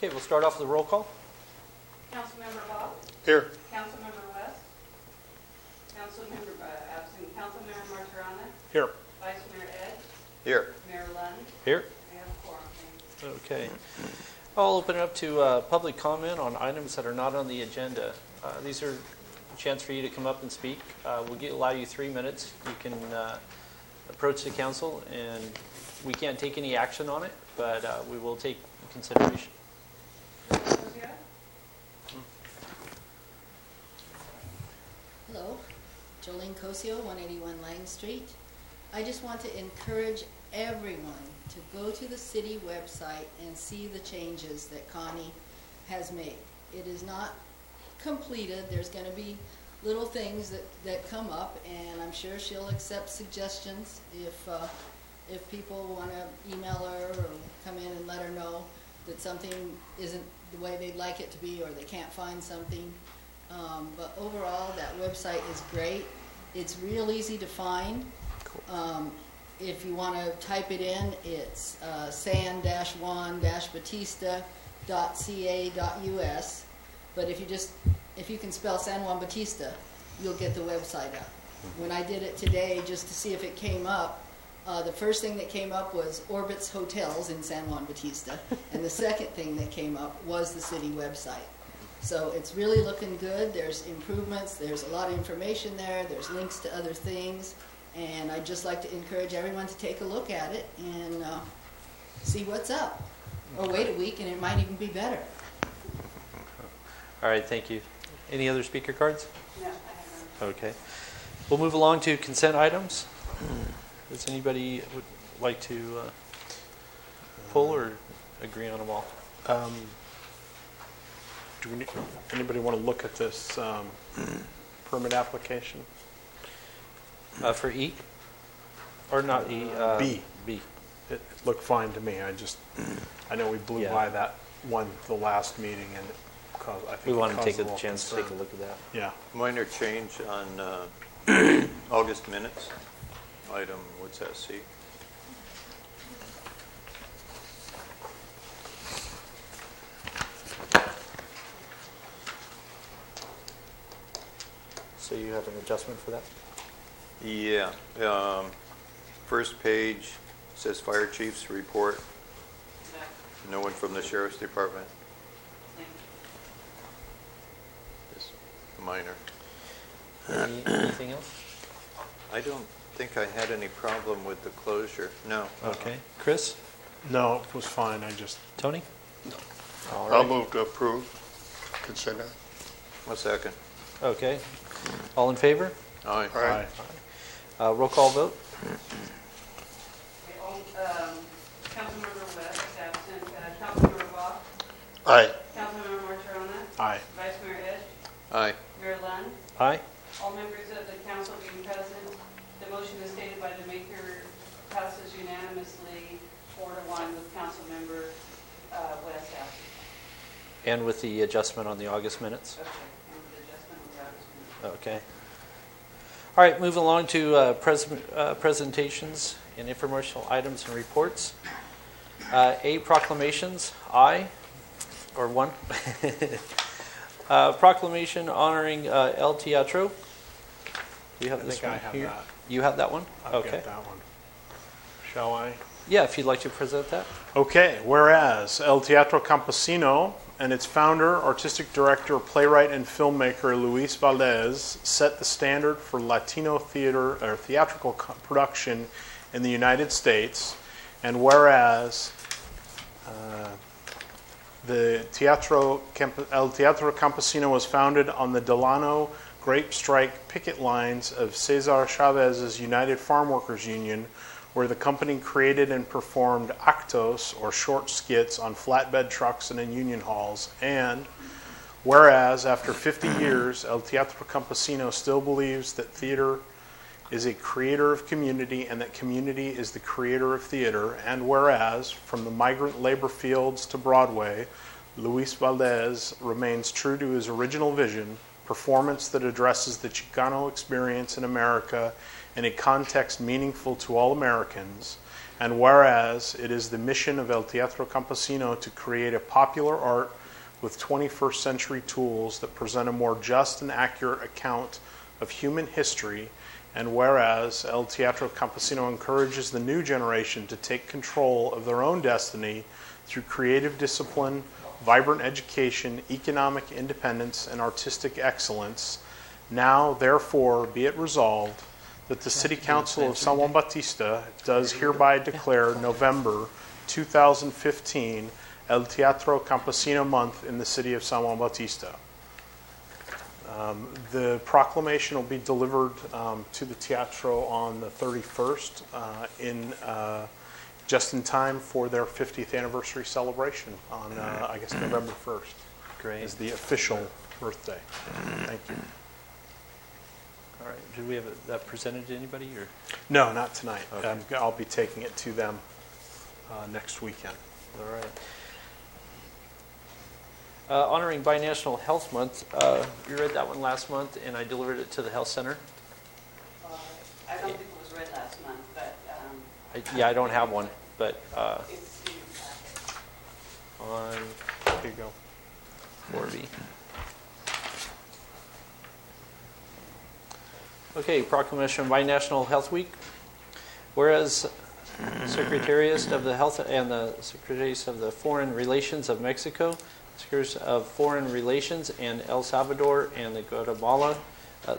Okay, we'll start off with the roll call. Councilmember Bob? Here. Councilmember West? Absent Councilmember Martirana? Here. Vice Mayor Edge? Here. Mayor Lund? Here. We have a quorum. Thank you. Okay. I'll open it up to public comment on items that are not on the agenda. These are a chance for you to come up and speak. We'll allow you 3 minutes. You can approach the council, and we can't take any action on it, but we will take consideration. Hello, Jolene Cosio, 181 Lang Street. I just want to encourage everyone to go to the city website and see the changes that Connie has made. It is not completed. There's going to be little things that come up, and I'm sure she'll accept suggestions if people want to email her or come in and let her know that something isn't the way they'd like it to be, or they can't find something. But overall, that website is great. It's real easy to find. Cool. If you want to type it in, it's san-1-batista.ca.us. But if you can spell San Juan Batista, you'll get the website up. When I did it today, just to see if it came up, the first thing that came up was Orbit's Hotels in San Juan Batista, and the second thing that came up was the city website. So it's really looking good. There's improvements. There's a lot of information there. There's links to other things. And I'd just like to encourage everyone to take a look at it and see what's up. Or wait a week and it might even be better. All right, thank you. Any other speaker cards? No, I haven't. Okay. We'll move along to consent items. Does anybody would like to pull or agree on them all? Anybody want to look at this permit application? For E? Or not E? B. B. It looked fine to me. I know we blew by that one the last meeting, and I think we want to take a little chance concern. to take a look at that. Yeah. Minor change on August minutes. Item, what's that, C? So you have an adjustment for that? Yeah. First page says fire chief's report. No one from the sheriff's department. Just minor. Anything else? I don't think I had any problem with the closure. No. Okay. Chris? No, it was fine. Tony? No. All I'll right. move to approve. Consider. A second. Okay. All in favor? Aye. Aye. Roll call vote. Councilmember West, absent. Councilmember Bob? Aye. Councilmember Martirana? Aye. Vice Mayor Edge? Aye. Mayor Lund? Aye. All members of the council being present, the motion is stated by the maker passes unanimously 4-1 with Councilmember West absent. And with the adjustment on the August minutes? Okay, and with the adjustment of the August minutes. Okay. All right, moving along to presentations and informational items and reports. A, proclamations. I, or one. Proclamation honoring El Teatro. Do you have this one have here? that. You have that one? I've Okay. got that one. Shall I? Yeah, if you'd like to present that. Okay, whereas El Teatro Campesino and its founder, artistic director, playwright, and filmmaker Luis Valdez set the standard for Latino theater or theatrical production in the United States, and whereas El Teatro Campesino was founded on the Delano grape strike picket lines of Cesar Chavez's United Farm Workers Union, where the company created and performed actos, or short skits, on flatbed trucks and in union halls. And whereas, after 50 years, El Teatro Campesino still believes that theater is a creator of community and that community is the creator of theater. And whereas, from the migrant labor fields to Broadway, Luis Valdez remains true to his original vision, performance that addresses the Chicano experience in America in a context meaningful to all Americans, and whereas it is the mission of El Teatro Campesino to create a popular art with 21st century tools that present a more just and accurate account of human history, and whereas El Teatro Campesino encourages the new generation to take control of their own destiny through creative discipline, vibrant education, economic independence, and artistic excellence, now therefore be it resolved that the City Council of San Juan Bautista does hereby declare November 2015 El Teatro Campesino Month in the city of San Juan Bautista. The proclamation will be delivered to the Teatro on the 31st just in time for their 50th anniversary celebration on, I guess, November 1st. Great. Is the official birthday. Thank you. All right. Did we have that presented to anybody? Or? No, not tonight. Okay. I'll be taking it to them next weekend. All right. Honoring Binational Health Month. You read that one last month, and I delivered it to the health center. I don't think it was read last month, but I don't have one, but it's in your packet. on Here you go. 4B. Okay, proclamation of Binational Health Week. Whereas Secretariat of the Health and the Secretaries of the Foreign Relations of Mexico, Secretaries of Foreign Relations and El Salvador and the Guatemala,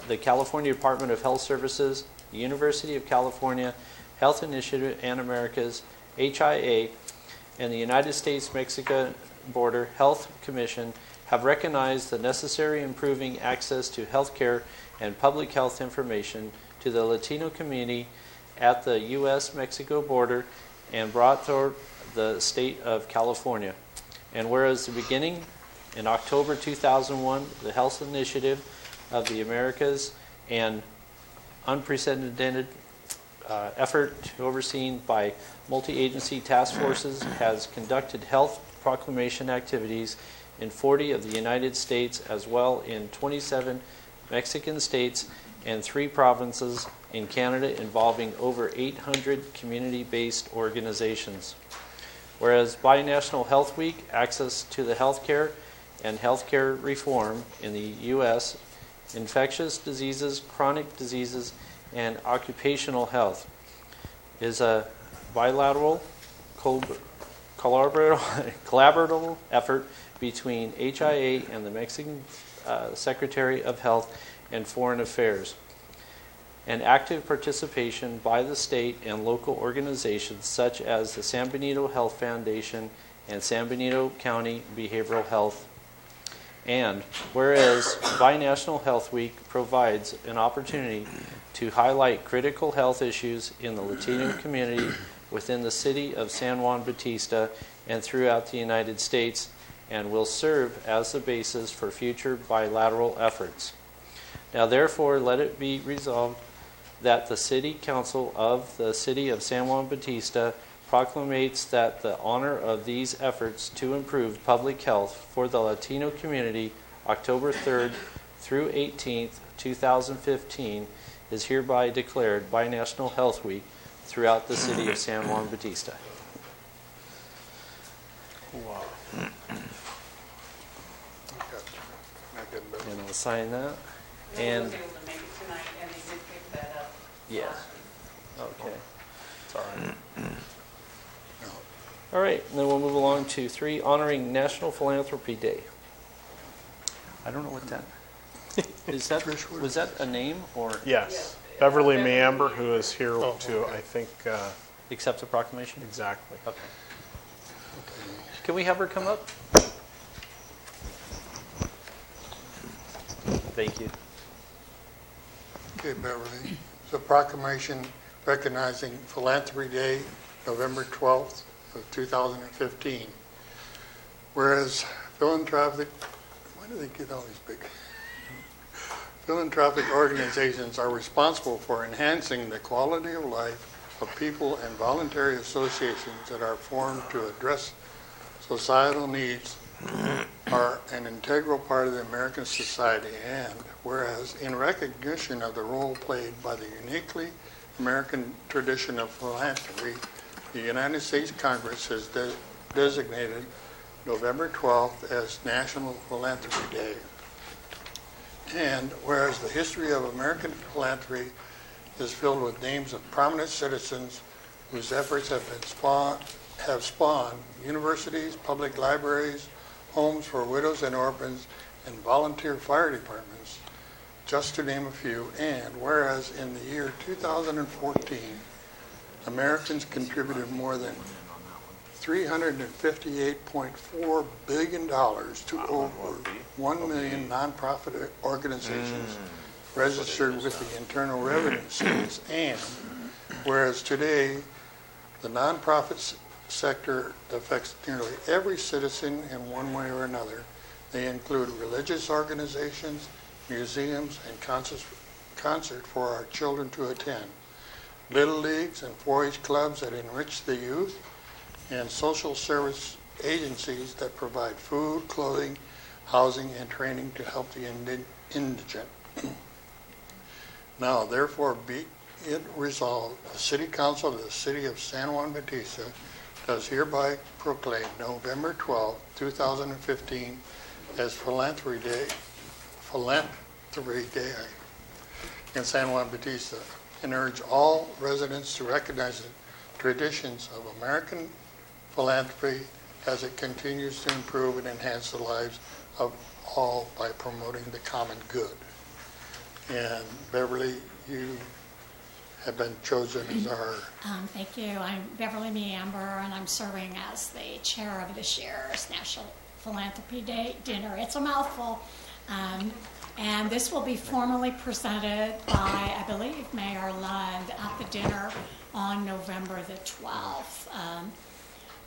the California Department of Health Services, the University of California, Health Initiative and Americas, HIA, and the United States-Mexico Border Health Commission have recognized the necessary improving access to health care and public health information to the Latino community at the U.S.-Mexico border and brought toward the state of California. And whereas the beginning in October 2001, the Health Initiative of the Americas and unprecedented effort overseen by multi-agency task forces has conducted health proclamation activities in 40 of the United States as well in 27 Mexican states and 3 provinces in Canada involving over 800 community-based organizations. Whereas Binational Health Week, access to the healthcare and healthcare reform in the U.S., infectious diseases, chronic diseases, and occupational health is a bilateral collaborative effort between HIA and the Mexican Secretary of Health and Foreign Affairs, and active participation by the state and local organizations such as the San Benito Health Foundation and San Benito County Behavioral Health. And whereas Binational Health Week provides an opportunity to highlight critical health issues in the Latino community within the city of San Juan Bautista and throughout the United States, and will serve as the basis for future bilateral efforts. Now therefore let it be resolved that the City Council of the City of San Juan Bautista proclamates that the honor of these efforts to improve public health for the Latino community, October 3rd through 18th, 2015, is hereby declared Binational Health Week throughout the City of San Juan Bautista. Wow. And I'll sign that. No one And was able to make it tonight, and they did pick that up. yeah, last week. okay. It's all right. All right, and then we'll move along to 3, honoring National Philanthropy Day. I don't know what that is. That was that a name or Yes. Beverly Meamber, who is here Oh, to, okay. I think, accept the proclamation? exactly. Okay. Can we have her come up? Thank you. Okay, Beverly. It's a proclamation recognizing Philanthropy Day, November 12th of 2015. Whereas philanthropic, why do they get all these big? Philanthropic organizations are responsible for enhancing the quality of life of people, and voluntary associations that are formed to address societal needs are an integral part of the American society, and whereas in recognition of the role played by the uniquely American tradition of philanthropy, the United States Congress has designated November 12th as National Philanthropy Day. And whereas the history of American philanthropy is filled with names of prominent citizens whose efforts have spawned universities, public libraries, homes for widows and orphans, and volunteer fire departments, just to name a few. And whereas in the year 2014, Americans contributed more than $358.4 billion to over 1 million nonprofit organizations registered with the Internal Revenue Service. And whereas today, the nonprofit sector affects nearly every citizen in one way or another. They include religious organizations, museums, and concert for our children to attend, little leagues and 4-H clubs that enrich the youth, and social service agencies that provide food, clothing, housing, and training to help the indigent. Now, therefore, be it resolved, the City Council of the City of San Juan Bautista does hereby proclaim November 12, 2015 as Philanthropy Day in San Juan Bautista, and urge all residents to recognize the traditions of American philanthropy as it continues to improve and enhance the lives of all by promoting the common good. And Beverly, you have been chosen as our... Thank you. I'm Beverly Meamber, and I'm serving as the chair of this year's National Philanthropy Day dinner. It's a mouthful. And this will be formally presented by, I believe, Mayor Lund at the dinner on November the 12th.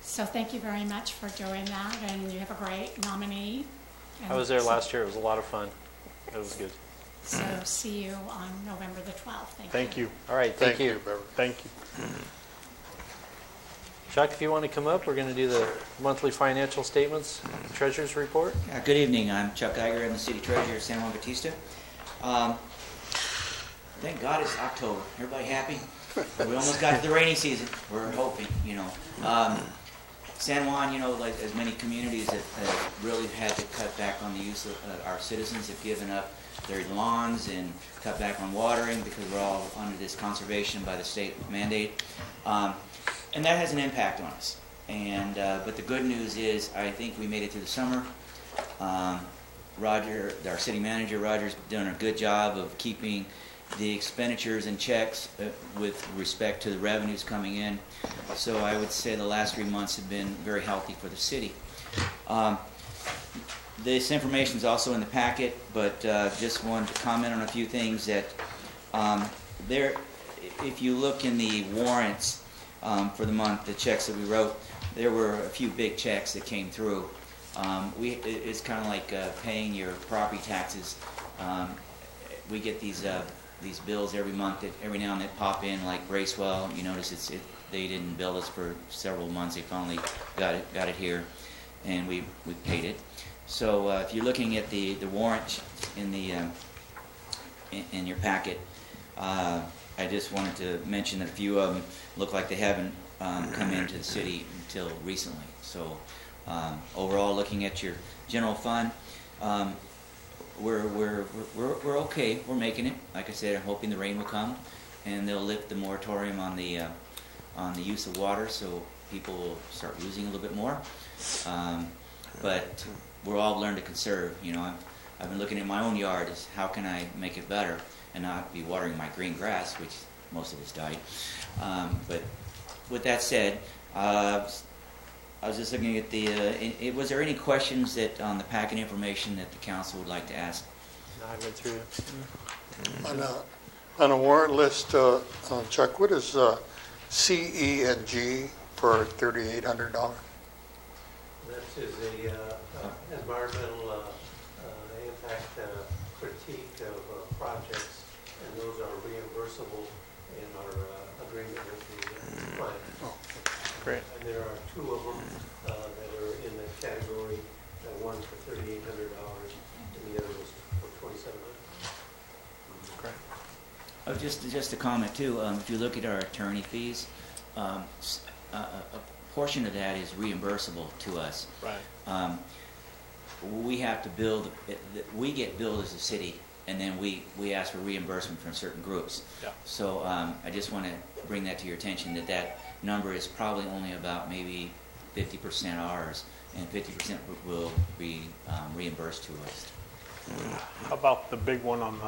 So thank you very much for doing that, and you have a great nominee. I was there last year. It was a lot of fun. It was good. So see you on November the 12th. Thank you. All right, thank you. Beverly. Thank you. Chuck, if you want to come up, we're going to do the monthly financial statements, treasurer's report. Good evening. I'm Chuck Geiger. I'm the city treasurer of San Juan Bautista. Thank God it's October. Everybody happy? We almost got to the rainy season. We're hoping, San Juan, like as many communities have really had to cut back on the use of our citizens have given up their lawns and cut back on watering because we're all under this conservation by the state mandate. And that has an impact on us. And but the good news is I think we made it through the summer. Roger, our city manager, Roger's done a good job of keeping the expenditures in checks with respect to the revenues coming in. So I would say the last 3 months have been very healthy for the city. This information is also in the packet, but just wanted to comment on a few things that if you look in the warrants for the month, the checks that we wrote, there were a few big checks that came through. It's kind of like paying your property taxes. We get these bills every month that every now and then pop in, like Bracewell. You notice they didn't bill us for several months. They finally got it here, and we paid it. So if you're looking at the warrant in your packet, I just wanted to mention that a few of them look like they haven't come into the city until recently. So overall, looking at your general fund, we're okay. We're making it. Like I said, I'm hoping the rain will come, and they'll lift the moratorium on the use of water, so people will start using a little bit more. But we're all learned to conserve. I've been looking at my own yard as how can I make it better and not be watering my green grass, which most of it's died. But with that said, I was just looking at was there any questions that on the packet information that the council would like to ask? No, I read through it. On a warrant list, Chuck, what is CE and G for $3,800? That is a environmental impact critique of projects, and those are reimbursable in our agreement with the client. Great. And there are two of them that are in the category one for $3,800 and the other was for $2,700. Great. Just a comment too. If you look at our attorney fees, a portion of that is reimbursable to us. Right. We have to build. We get billed as a city, and then we ask for reimbursement from certain groups. Yeah. So I just want to bring that to your attention that number is probably only about maybe 50% ours, and 50% will be reimbursed to us. How about the big one on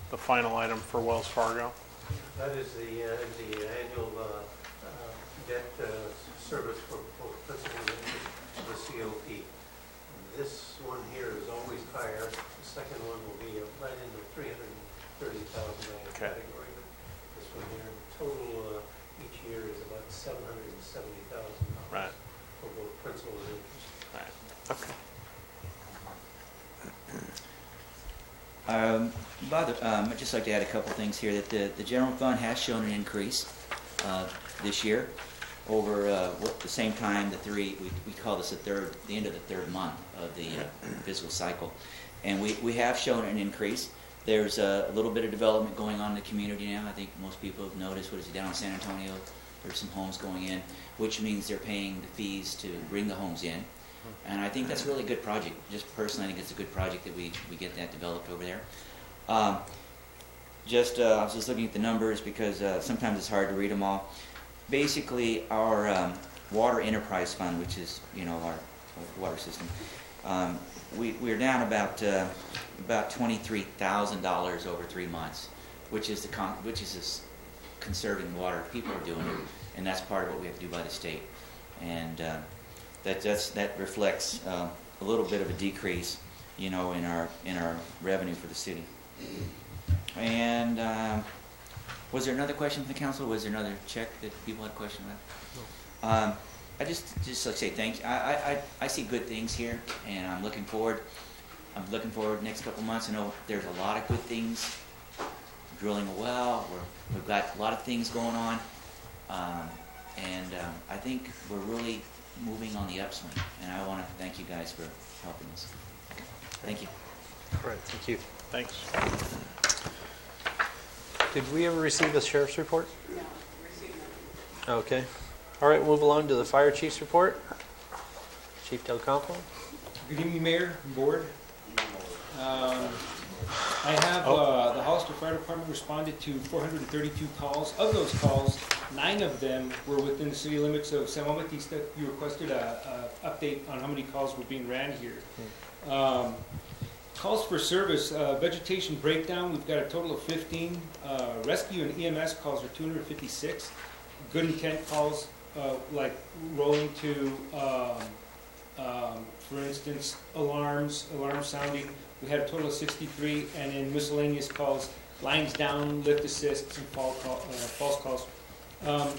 the final item for Wells Fargo? That is the annual debt service for principal and interest, the COP. This one here is always higher. The second one will be right in the $330,000 category. This one here, total each year is about $770,000 Right. for both principal and interest. Right. Okay. I'd just like to add a couple things here. That the general fund has shown an increase this year over the same time. We call this the end of the third month of the fiscal cycle, and we have shown an increase. There's a little bit of development going on in the community now. I think most people have noticed. What is it, down in San Antonio? There's some homes going in, which means they're paying the fees to bring the homes in. And I think that's a really good project. Just personally, I think it's a good project that we get that developed over there. I was just looking at the numbers because sometimes it's hard to read them all. Basically, our water enterprise fund, which is our water system, we're down about $23,000 over 3 months, which is conserving water. People are doing it, and that's part of what we have to do by the state. And that reflects a little bit of a decrease, in our revenue for the city. And was there another question from the council? Was there another check that people had a question about? I just like to say thanks. I see good things here, and I'm looking forward. Next couple months. I know there's a lot of good things. Drilling a well. We've got a lot of things going on, and I think we're really moving on the upswing, and I want to thank you guys for helping us. Thank you. All right, thank you. Thanks. Did we ever receive a sheriff's report? No, received none. Okay. All right, move along to the fire chief's report. Chief Del Campo. Good evening, Mayor and Board. I have the Hollister Fire Department responded to 432 calls. Of those calls, 9 of them were within the city limits of San Juan Bautista. You requested an update on how many calls were being ran here. Calls for service, vegetation breakdown, we've got a total of 15. Rescue and EMS calls are 256. Good intent calls, like rolling to, for instance, alarm sounding. We had a total of 63, and in miscellaneous calls, lines down, lift assists, and false calls.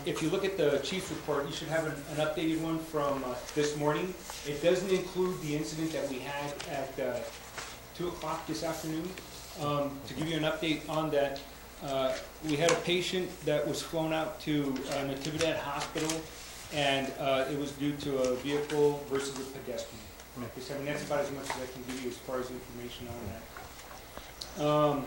If you look at the chief's report, you should have an updated one from this morning. It doesn't include the incident that we had at 2 o'clock this afternoon. To give you an update on that, we had a patient that was flown out to Natividad Hospital, and it was due to a vehicle versus a pedestrian. I mean, that's about as much as I can give you as far as information on that.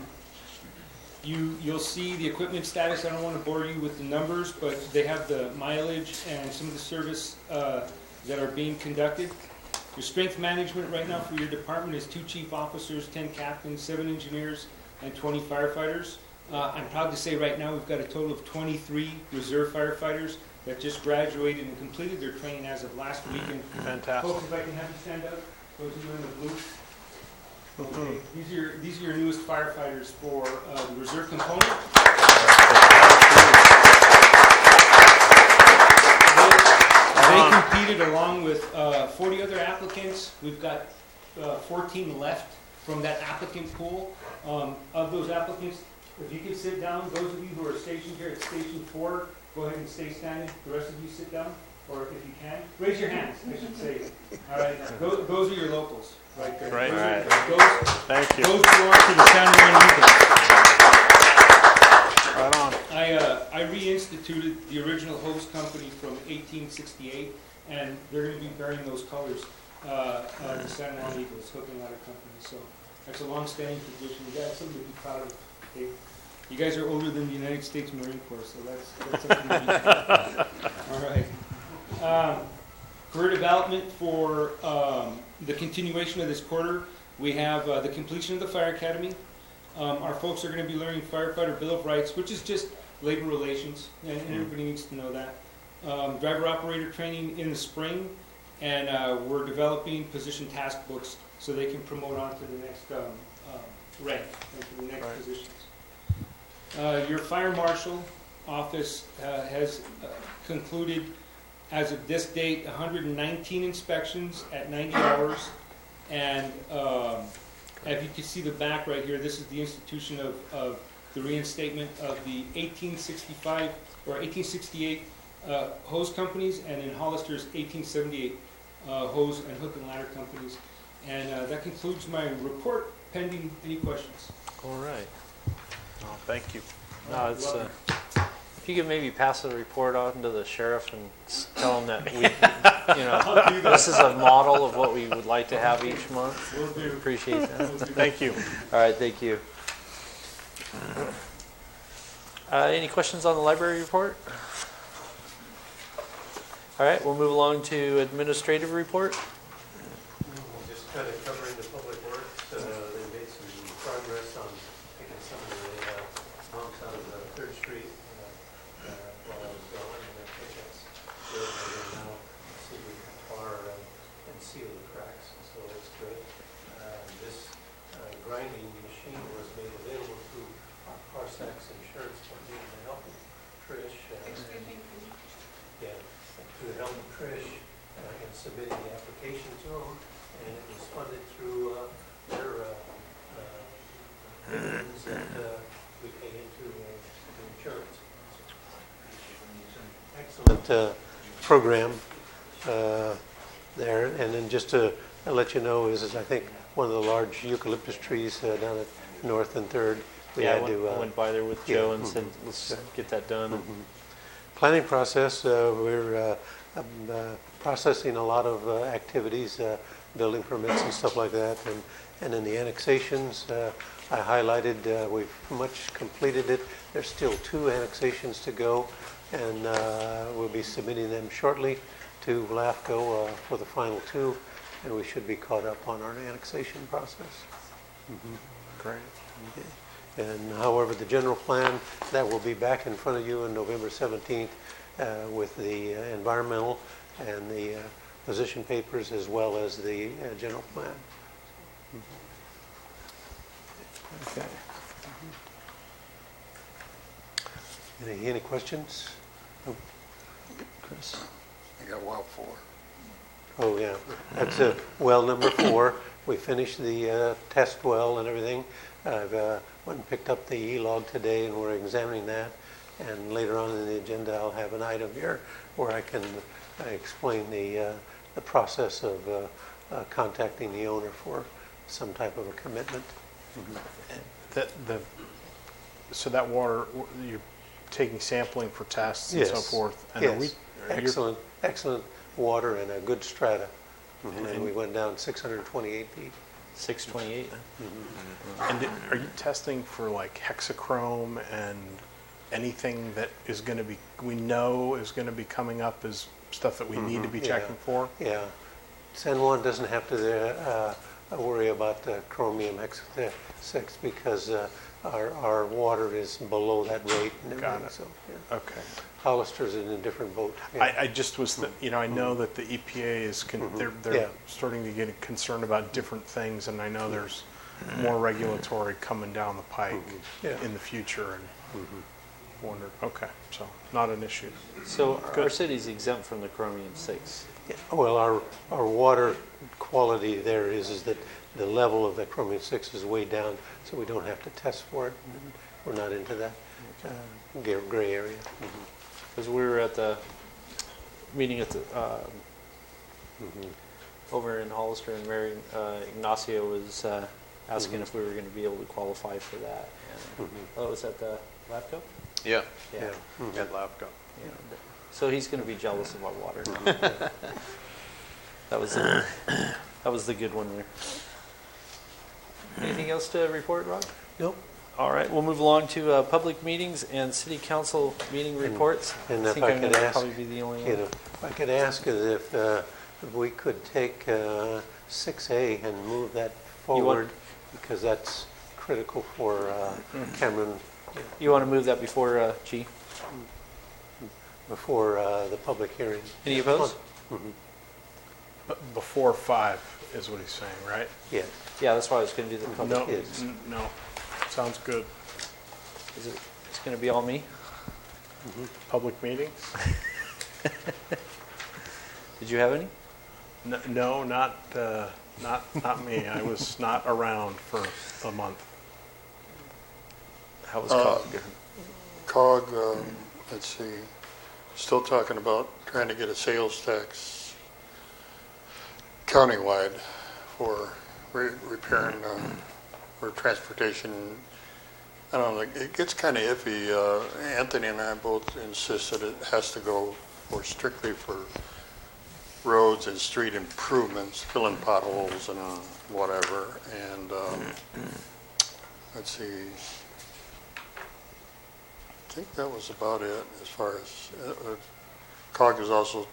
You'll see the equipment status. I don't want to bore you with the numbers, but they have the mileage and some of the service that are being conducted. Your strength management right now for your department is 2 chief officers, 10 captains, 7 engineers, and 20 firefighters. I'm proud to say right now we've got a total of 23 reserve firefighters that just graduated and completed their training as of last week. And Fantastic. folks, if I can have you stand up, those of you in the blue. Okay. These are your newest firefighters for the reserve component. They competed along with 40 other applicants. We've got 14 left from that applicant pool. Of those applicants, if you can sit down, those of you who are stationed here at Station 4, go ahead and stay standing. The rest of you sit down, or if you can, raise your hands, I should say. All right, those are your locals right there. Right. Thank you. Those belong to the San Juan Eagles. Right on. I reinstituted the original host company from 1868, and they're going to be bearing those colors. the San Juan Eagles Hook and Ladder Company. So that's a long-standing tradition. You got something to be proud of. Hey, you guys are older than the United States Marine Corps, so that's something to be proud of. All right. Career development for the continuation of this quarter, we have the completion of the Fire Academy. Our folks are going to be learning Firefighter Bill of Rights, which is just labor relations, and everybody needs to know that. Driver operator training in the spring, and we're developing position task books so they can promote on to the next rank, and to the next positions. Your fire marshal office has concluded, as of this date, 119 inspections at 90 hours. And if you can see the back right here, this is the institution of the reinstatement of the 1865 or 1868 hose companies, and in Hollister's 1878 hose and hook and ladder companies. And that concludes my report, pending any questions. All right. Oh, thank you. No, it's, if you could maybe pass the report on to the sheriff and tell him that we, this is a model of what we would like to have each month. Will do. Appreciate that. Thank you. All right, thank you. Any questions on the library report? All right, we'll move along to administrative report. Just kind of covering the public works. They made some progress on taking some of the humps out of 3rd Street while I was gone, and I think that's good. They're now see we can tar and seal the cracks, so that's good. This grinding machine was made available through Parsac's insurance company, and they helped Trish. To help Trish in submitting the application to them, and it was funded through their premiums that we pay into the insurance. Excellent program there, and then just to let you know is I think one of the large eucalyptus trees down at North and 3rd. I went by there with Joe and said, let's get that done. Mm-hmm. Planning process, we're processing a lot of activities, building permits and stuff like that, and in the annexations, I highlighted we've much completed it. There's still 2 annexations to go, and we'll be submitting them shortly to LAFCO for the final 2, and we should be caught up on our annexation process. Great. Okay. And however, the general plan, that will be back in front of you on November 17th with the environmental and the position papers, as well as the general plan. Okay. Any questions? Chris. I got well 4. Oh, yeah. That's well number 4. We finished the test well and everything. I've went and picked up the E-log today, and we're examining that. And later on in the agenda, I'll have an item here where I can explain the process of contacting the owner for some type of a commitment. So that water, you're taking sampling for tests and Yes. so forth. And Yes. Excellent water and a good strata. And we went down 628 feet. 628. And are you testing for like hexachrome and anything that is going to be, we know is going to be coming up as stuff that we need to be checking for? Yeah. San Juan doesn't have to worry about chromium hexafluoride because our water is below that rate and everything. Got it. So, yeah. Okay. Hollister's in a different boat. Yeah. I just was, I know that the EPA is, they're Yeah. starting to get concerned about different things, and I know there's more regulatory coming down the pike Yeah. in the future, and wondered, okay, so not an issue. So our city's exempt from the chromium-6. Yeah. Well, our water quality there is that the level of the chromium-6 is way down, so we don't have to test for it. We're not into that gray area. Because we were at the meeting at the over in Hollister, and Mary Ignacio was asking if we were going to be able to qualify for that. And, oh, was that the LAFCO? Yeah, Yeah. at LAFCO. Yeah. So he's going to be jealous of our water. That was the good one there. Anything else to report, Rob? Nope. All right, we'll move along to public meetings and city council meeting reports. And I if think I I'm could going to ask, probably be the only one. if I could ask if we could take 6A and move that forward, because that's critical for Cameron You want to move that before G? before the public hearing. Any opposed? Before 5 is what he's saying, right? Yes. Yeah, that's why I was going to do the public. No, Yes. no. Sounds good. It's going to be all me? Public meetings? Did you have any? No, not me. I was not around for a month. How was COG? COG, let's see, still talking about trying to get a sales tax countywide for repairing or transportation. I don't know, it gets kind of iffy. Anthony and I both insist that it has to go strictly for roads and street improvements, filling potholes and whatever. And let's see, I think that was about it as far as COG is also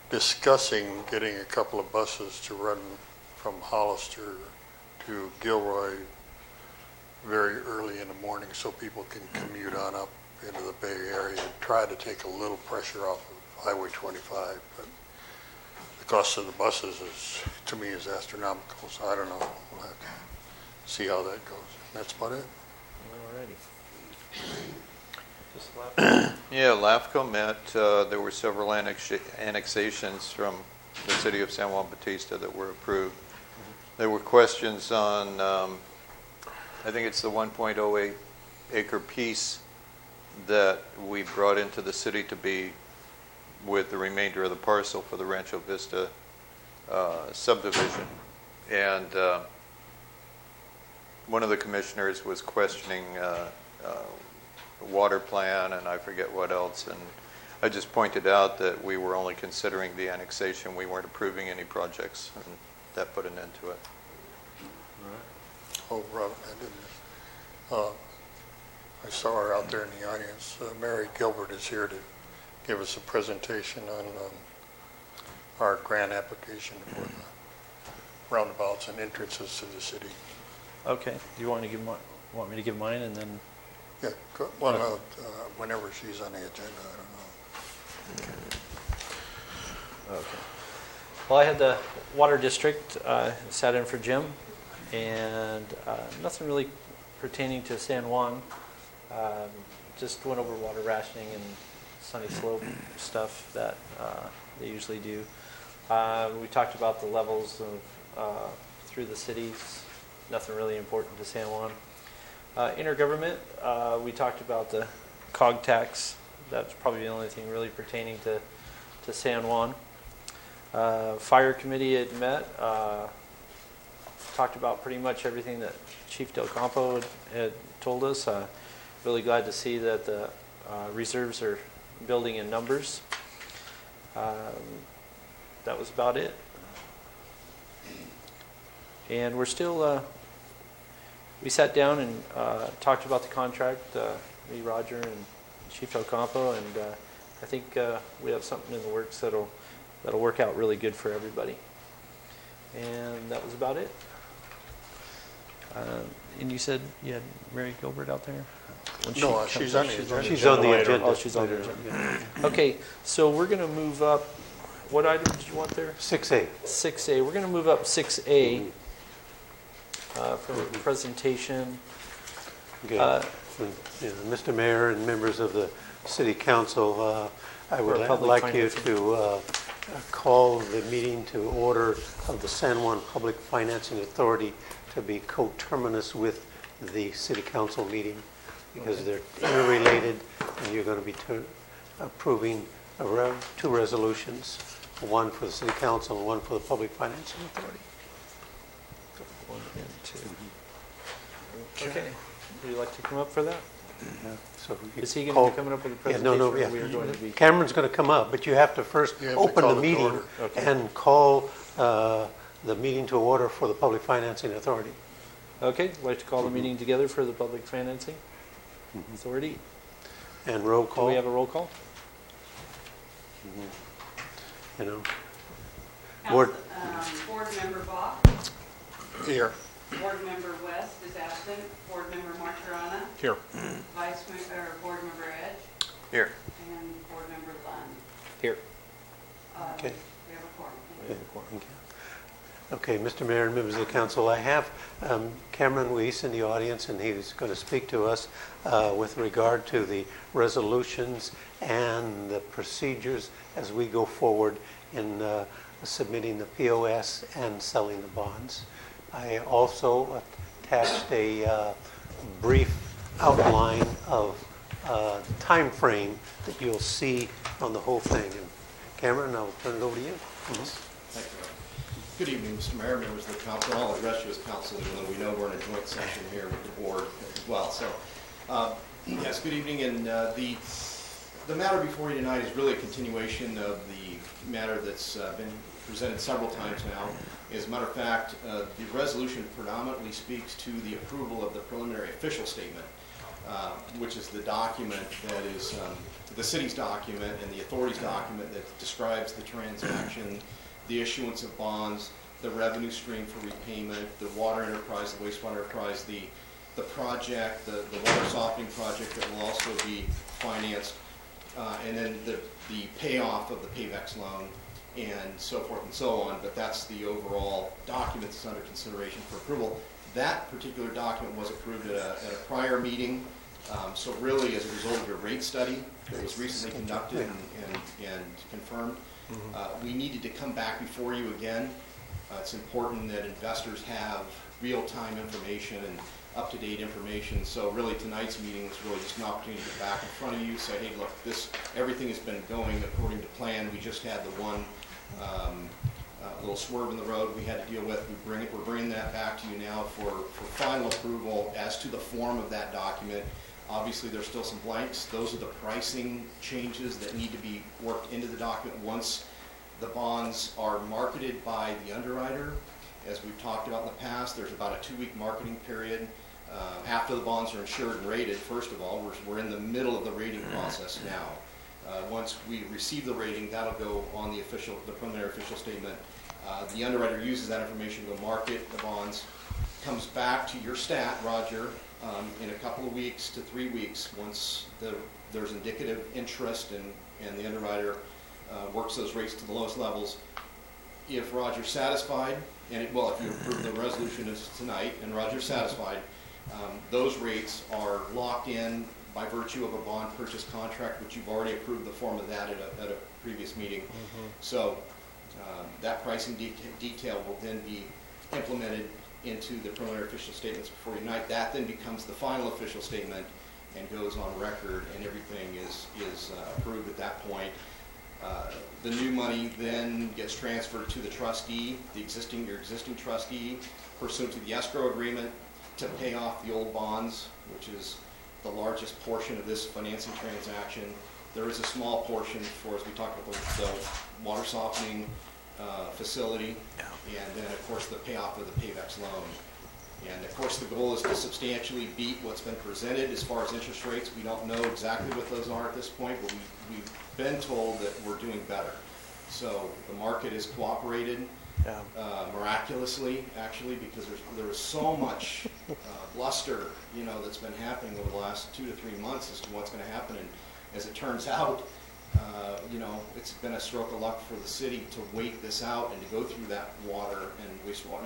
discussing getting a couple of buses to run from Hollister to Gilroy very early in the morning so people can commute on up into the Bay Area and try to take a little pressure off of Highway 25. But the cost of the buses is, to me, is astronomical, so I don't know. We'll have to see how that goes. That's about it. Alrighty. Just Yeah, LAFCO met. There were several annexations from the city of San Juan Bautista that were approved. There were questions on, I think it's the 1.08 acre piece that we brought into the city to be with the remainder of the parcel for the Rancho Vista subdivision. And one of the commissioners was questioning the water plan and I forget what else. And I just pointed out that we were only considering the annexation. We weren't approving any projects, and that put an end to it. Oh, Robin, I saw her out there in the audience. Mary Gilbert is here to give us a presentation on our grant application for the roundabouts and entrances to the city. Okay. Do you want me to give mine and then? Yeah, well, whenever she's on the agenda, I don't know. Okay. Well, I had the water district, sat in for Jim, and nothing really pertaining to San Juan. Just went over water rationing and Sunny Slope stuff that they usually do. We talked about the levels of through the cities. Nothing really important to San Juan. Intergovernment, we talked about the COG tax. That's probably the only thing really pertaining to San Juan. Fire committee had met, talked about pretty much everything that Chief Del Campo had told us. Really glad to see that the reserves are building in numbers. That was about it. And we're still, we sat down and talked about the contract, me, Roger, and Chief Del Campo, and I think we have something in the works that'll work out really good for everybody. And that was about it. And you said you had Mary Gilbert out there? No, she's on the agenda. She's on the agenda. Oh, she's on the agenda. Okay, so we're going to move up. What item did you want there? 6A. 6A. We're going to move up 6A for a presentation. Okay. Mr. Mayor and members of the City Council, I would like you to call the meeting to order of the San Juan Public Financing Authority to be coterminous with the City Council meeting because they're interrelated, and you're going to be approving two resolutions, one for the City Council and one for the Public Financing Authority. 1 and 2. Okay. Would you like to come up for that? So you Is he going call- to be coming up with a Yeah, presentation? no, or yeah. we are going to be? Cameron's going to come up, but you have to first You have to open call the it to meeting order. Okay. and call the meeting to order for the Public Financing Authority. Okay, I'd like to call the meeting together for the Public Financing Authority. And roll Do call, we have a roll call? you know. Board Member Bach, Here. Board Member West is absent, Board Member Martirana, Here. Board Member Edge, Here. and Board Member Lund. Here. Okay. We have a quorum. Okay, Mr. Mayor and members of the council, I have Cameron Weiss in the audience, and he's going to speak to us with regard to the resolutions and the procedures as we go forward in submitting the POS and selling the bonds. I also attached a brief outline of time frame that you'll see on the whole thing. And Cameron, I'll turn it over to you. Thank you. Good evening, Mr. Mayor, members of the council. I'll address you as council, even though we know we're in a joint session here with the board as well. So, yes, good evening. And the matter before you tonight is really a continuation of the matter that's been presented several times now. As a matter of fact, the resolution predominantly speaks to the approval of the preliminary official statement, which is the document that is the city's document and the authority's document that describes the transaction, the issuance of bonds, the revenue stream for repayment, the water enterprise, the wastewater enterprise, the project, the water softening project that will also be financed, and then the payoff of the PAVEX loan, and so forth and so on. But that's the overall document that's under consideration for approval. That particular document was approved at a prior meeting. So really, as a result of a rate study that was recently conducted and confirmed, we needed to come back before you again. It's important that investors have real-time information and up-to-date information. So really, tonight's meeting was really just an opportunity to get back in front of you, say, hey, look, everything has been going according to plan. We just had the one little swerve in the road we had to deal with. We're bringing that back to you now for final approval as to the form of that document. Obviously, there's still some blanks. Those are the pricing changes that need to be worked into the document once the bonds are marketed by the underwriter. As we've talked about in the past, there's about a 2-week marketing period. After the bonds are insured and rated, first of all, we're in the middle of the rating process now. Once we receive the rating, that'll go on the preliminary official statement. The underwriter uses that information to market the bonds, comes back to your stat, Roger, in a couple of weeks to 3 weeks once there's indicative interest and the underwriter works those rates to the lowest levels. If Roger's satisfied, if you approve the resolution tonight and Roger's satisfied, those rates are locked in by virtue of a bond purchase contract, which you've already approved the form of that at a previous meeting. So that pricing detail will then be implemented into the preliminary official statements before you tonight. That then becomes the final official statement and goes on record, and everything is approved at that point. The new money then gets transferred to the trustee, your existing trustee, pursuant to the escrow agreement, to pay off the old bonds, which is the largest portion of this financing transaction. There is a small portion for, as we talked about, the water softening facility, and then, of course, the payoff of the PAVEX loan. And, of course, the goal is to substantially beat what's been presented as far as interest rates. We don't know exactly what those are at this point, but we've been told that we're doing better. So the market has cooperated miraculously, actually, because there was so much bluster, that's been happening over the last 2 to 3 months as to what's going to happen. And as it turns out, it's been a stroke of luck for the city to wait this out and to go through that water and wastewater,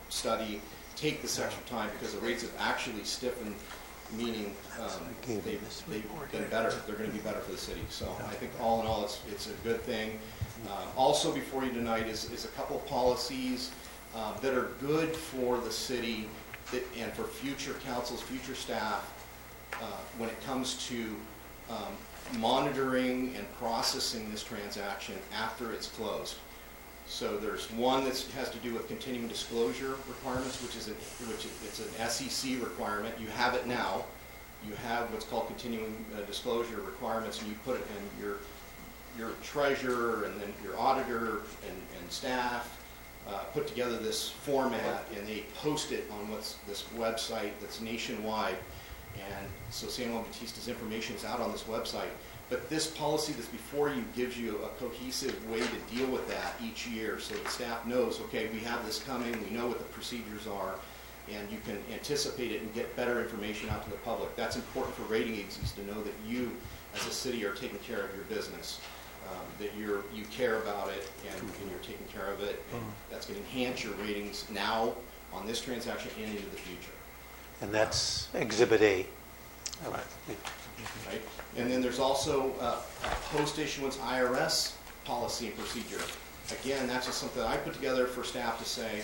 study, take this extra time, because the rates have actually stiffened, meaning they've been better. They're going to be better for the city. So I think all in all, it's a good thing. Also before you tonight is a couple of policies that are good for the city and for future councils, future staff, when it comes to monitoring and processing this transaction after it's closed. So there's one that has to do with continuing disclosure requirements, it's an SEC requirement. You have it now. you have what's called continuing disclosure requirements, and you put it in your treasurer and then your auditor and staff put together this format, and they post it on this website that's nationwide. And so San Juan Bautista's information is out on this website. But this policy that's before you gives you a cohesive way to deal with that each year, so that staff knows, okay, we have this coming, we know what the procedures are, and you can anticipate it and get better information out to the public. That's important for rating agencies to know that you, as a city, are taking care of your business, that you care about it, and you're taking care of it, and that's going to enhance your ratings now on this transaction and into the future. And that's Exhibit A. Right. Right. And then there's also a post-issuance IRS policy and procedure. Again, that's just something I put together for staff to say,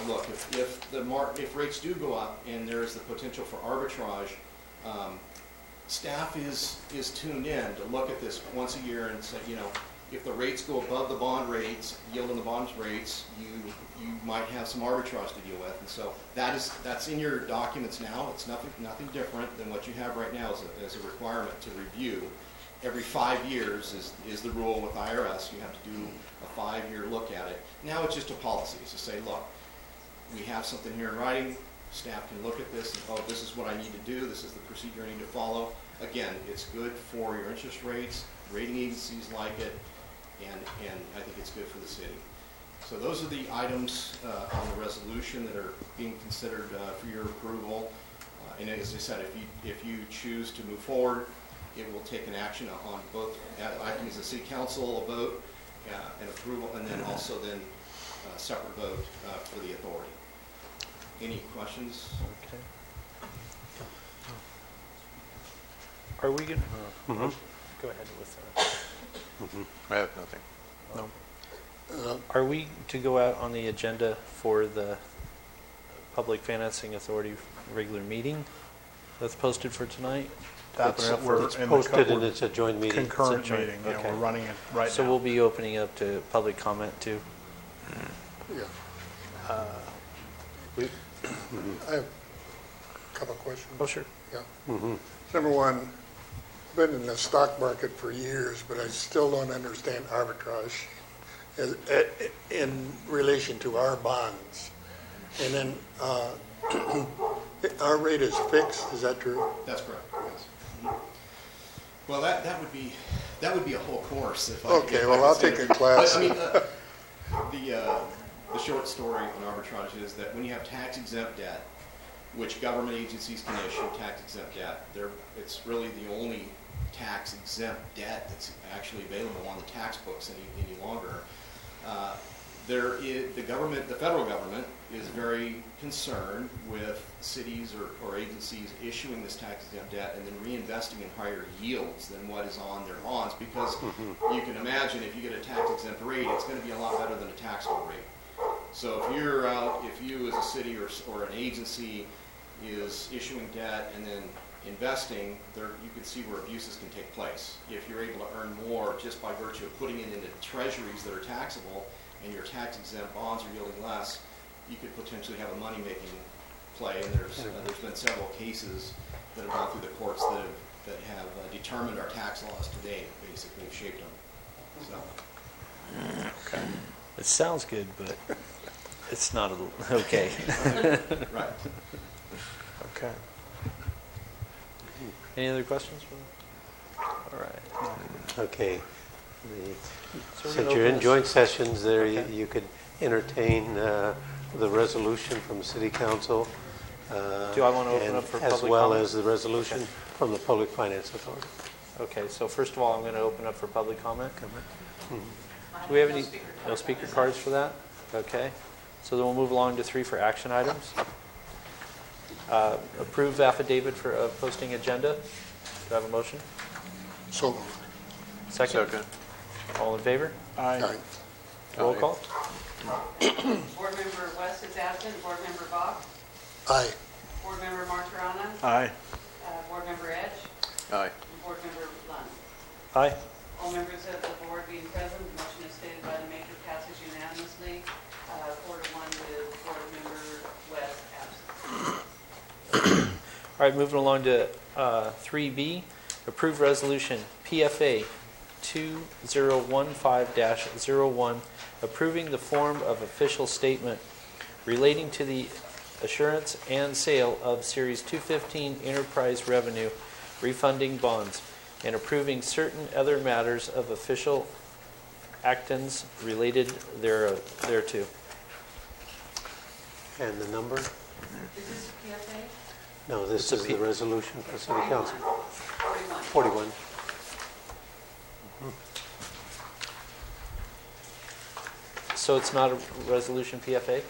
look, if rates do go up and there's the potential for arbitrage, staff is tuned in to look at this once a year and say, if the rates go above the bond rates, yield on the bond rates, you might have some arbitrage to deal with. And so that's in your documents now. It's nothing different than what you have right now as a requirement to review. Every 5 years is the rule with IRS. You have to do a 5-year look at it. Now it's just a policy. It's to say, look, we have something here in writing. Staff can look at this and, this is what I need to do. This is the procedure I need to follow. Again, it's good for your interest rates. Rating agencies like it. And I think it's good for the city. So those are the items on the resolution that are being considered for your approval. And as I said, if you choose to move forward, it will take an action on both. I think as a city council, a vote and approval, and then also then a separate vote for the authority. Any questions? Okay. Are we going to go ahead with that? I have nothing. No. Are we to go out on the agenda for the Public Financing Authority regular meeting that's posted for tonight? That's It's posted and it's a joint meeting. Concurrent It's a joint- meeting. Yeah, okay. we're running it right now. So we'll be opening up to public comment too. Yeah. I have a couple of questions. Oh, sure. Yeah. Number one, I've been in the stock market for years, but I still don't understand arbitrage in relation to our bonds. And then our rate is fixed, is that true? That's correct. Yes. Well, that would be a whole course. Okay, well, I'll take a class. But, I mean, the short story on arbitrage is that when you have tax-exempt debt, which government agencies can issue tax-exempt debt, it's really the only tax-exempt debt that's actually available on the tax books any longer. The federal government is very concerned with cities or agencies issuing this tax-exempt debt and then reinvesting in higher yields than what is on their bonds, because you can imagine if you get a tax-exempt rate, it's going to be a lot better than a taxable rate. So if you as a city or an agency is issuing debt and then investing, you can see where abuses can take place. If you're able to earn more just by virtue of putting it into treasuries that are taxable and your tax-exempt bonds are yielding less, you could potentially have a money-making play. And there's been several cases that have gone through the courts that have determined our tax laws today, basically shaped them. So. Okay. It sounds good, but it's not okay. Right. Okay. Any other questions? All right. Okay. So we're Since gonna you're open in this- joint sessions there, Okay. you could entertain the resolution from the city council. Do I want to open and up for as public well comment? as the resolution Okay. from the Public Finance Authority. Okay, so first of all, I'm going to open up for public comment. Do we have any, no speaker cards for that? Okay. So then we'll move along to 3 for action items. Approve affidavit for posting agenda. Do I have a motion? So, Second? All in favor? Aye. Roll call? Board Member West is absent. Board Member Bach. aye. Board Member Martirana. Aye. Board Member Edge. Aye. And Board Member Lund. Aye. All members of the board being present, the motion is stated by the maker, passes unanimously, 4-1 with Board Member West absent. All right, moving along to 3B, approve resolution PFA 2015-01, approving the form of official statement relating to the assurance and sale of Series 215 enterprise revenue refunding bonds and approving certain other matters of official actions related thereto. And the number? Is this PFA? No, this is the resolution for City Council. 41. 41. So it's not a resolution PFA?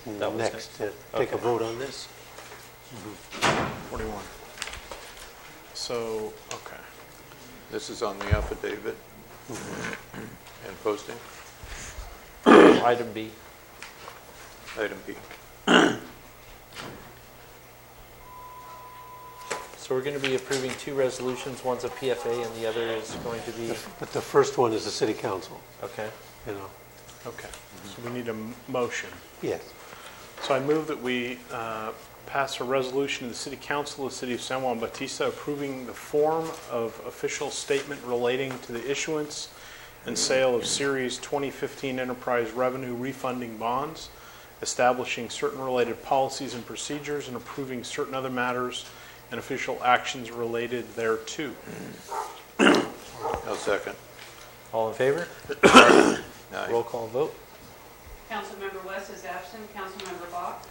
We'll do that next. That was Next, take a Okay. vote on this. 41. So, okay. This is on the affidavit and posting. Item B. Item B. So we're going to be approving two resolutions. One's a PFA and the other is going to be, But the first one is the City Council, okay. you know. Okay. So we need a motion. Yes. So I move that we pass a resolution of the City Council of the City of San Juan Bautista approving the form of official statement relating to the issuance and sale of Series 2015 enterprise revenue refunding bonds, establishing certain related policies and procedures, and approving certain other matters and official actions related thereto. No second. All in favor? Aye. Roll call vote. Councilmember West is absent. Councilmember Bach.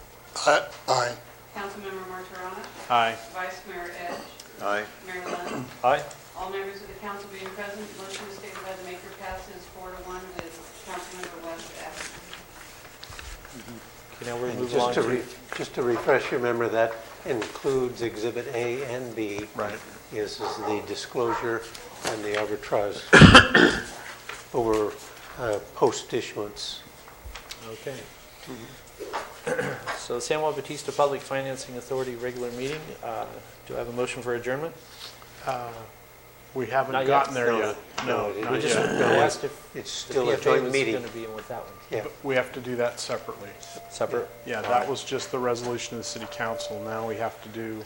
Aye. Councilmember Martirana. Aye. Vice Mayor Edge. Aye. Mayor Lund. Aye. All members of the council being present, the motion is stated by the maker passes 4-1 with Councilmember West absent. Okay, now we're And moving along just to refresh your memory, that includes Exhibit A and B. Right. Is the disclosure and the arbitrage over post-issuance. Okay. So San Juan Bautista Public Financing Authority regular meeting. Do I have a motion for adjournment? We haven't Not yet. gotten there No. yet. No, No, not We just yet. asked if It's the still a PFA joint was meeting. going to be in with that one. Yeah. But we have to do that separately. Separate? Yeah, that was just the resolution of the City Council. Now we have to do,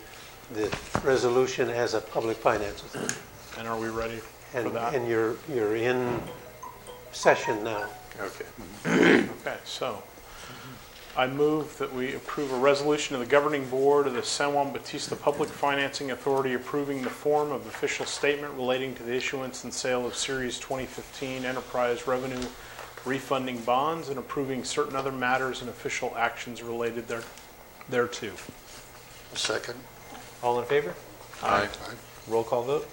The resolution as a public finance authority. and are we ready for And, that? and you're in session now. Okay. Okay, so I move that we approve a resolution of the governing board of the San Juan Bautista Public Financing Authority approving the form of official statement relating to the issuance and sale of Series 2015 enterprise revenue refunding bonds and approving certain other matters and official actions related thereto. Second. All in favor? Aye. Roll call vote.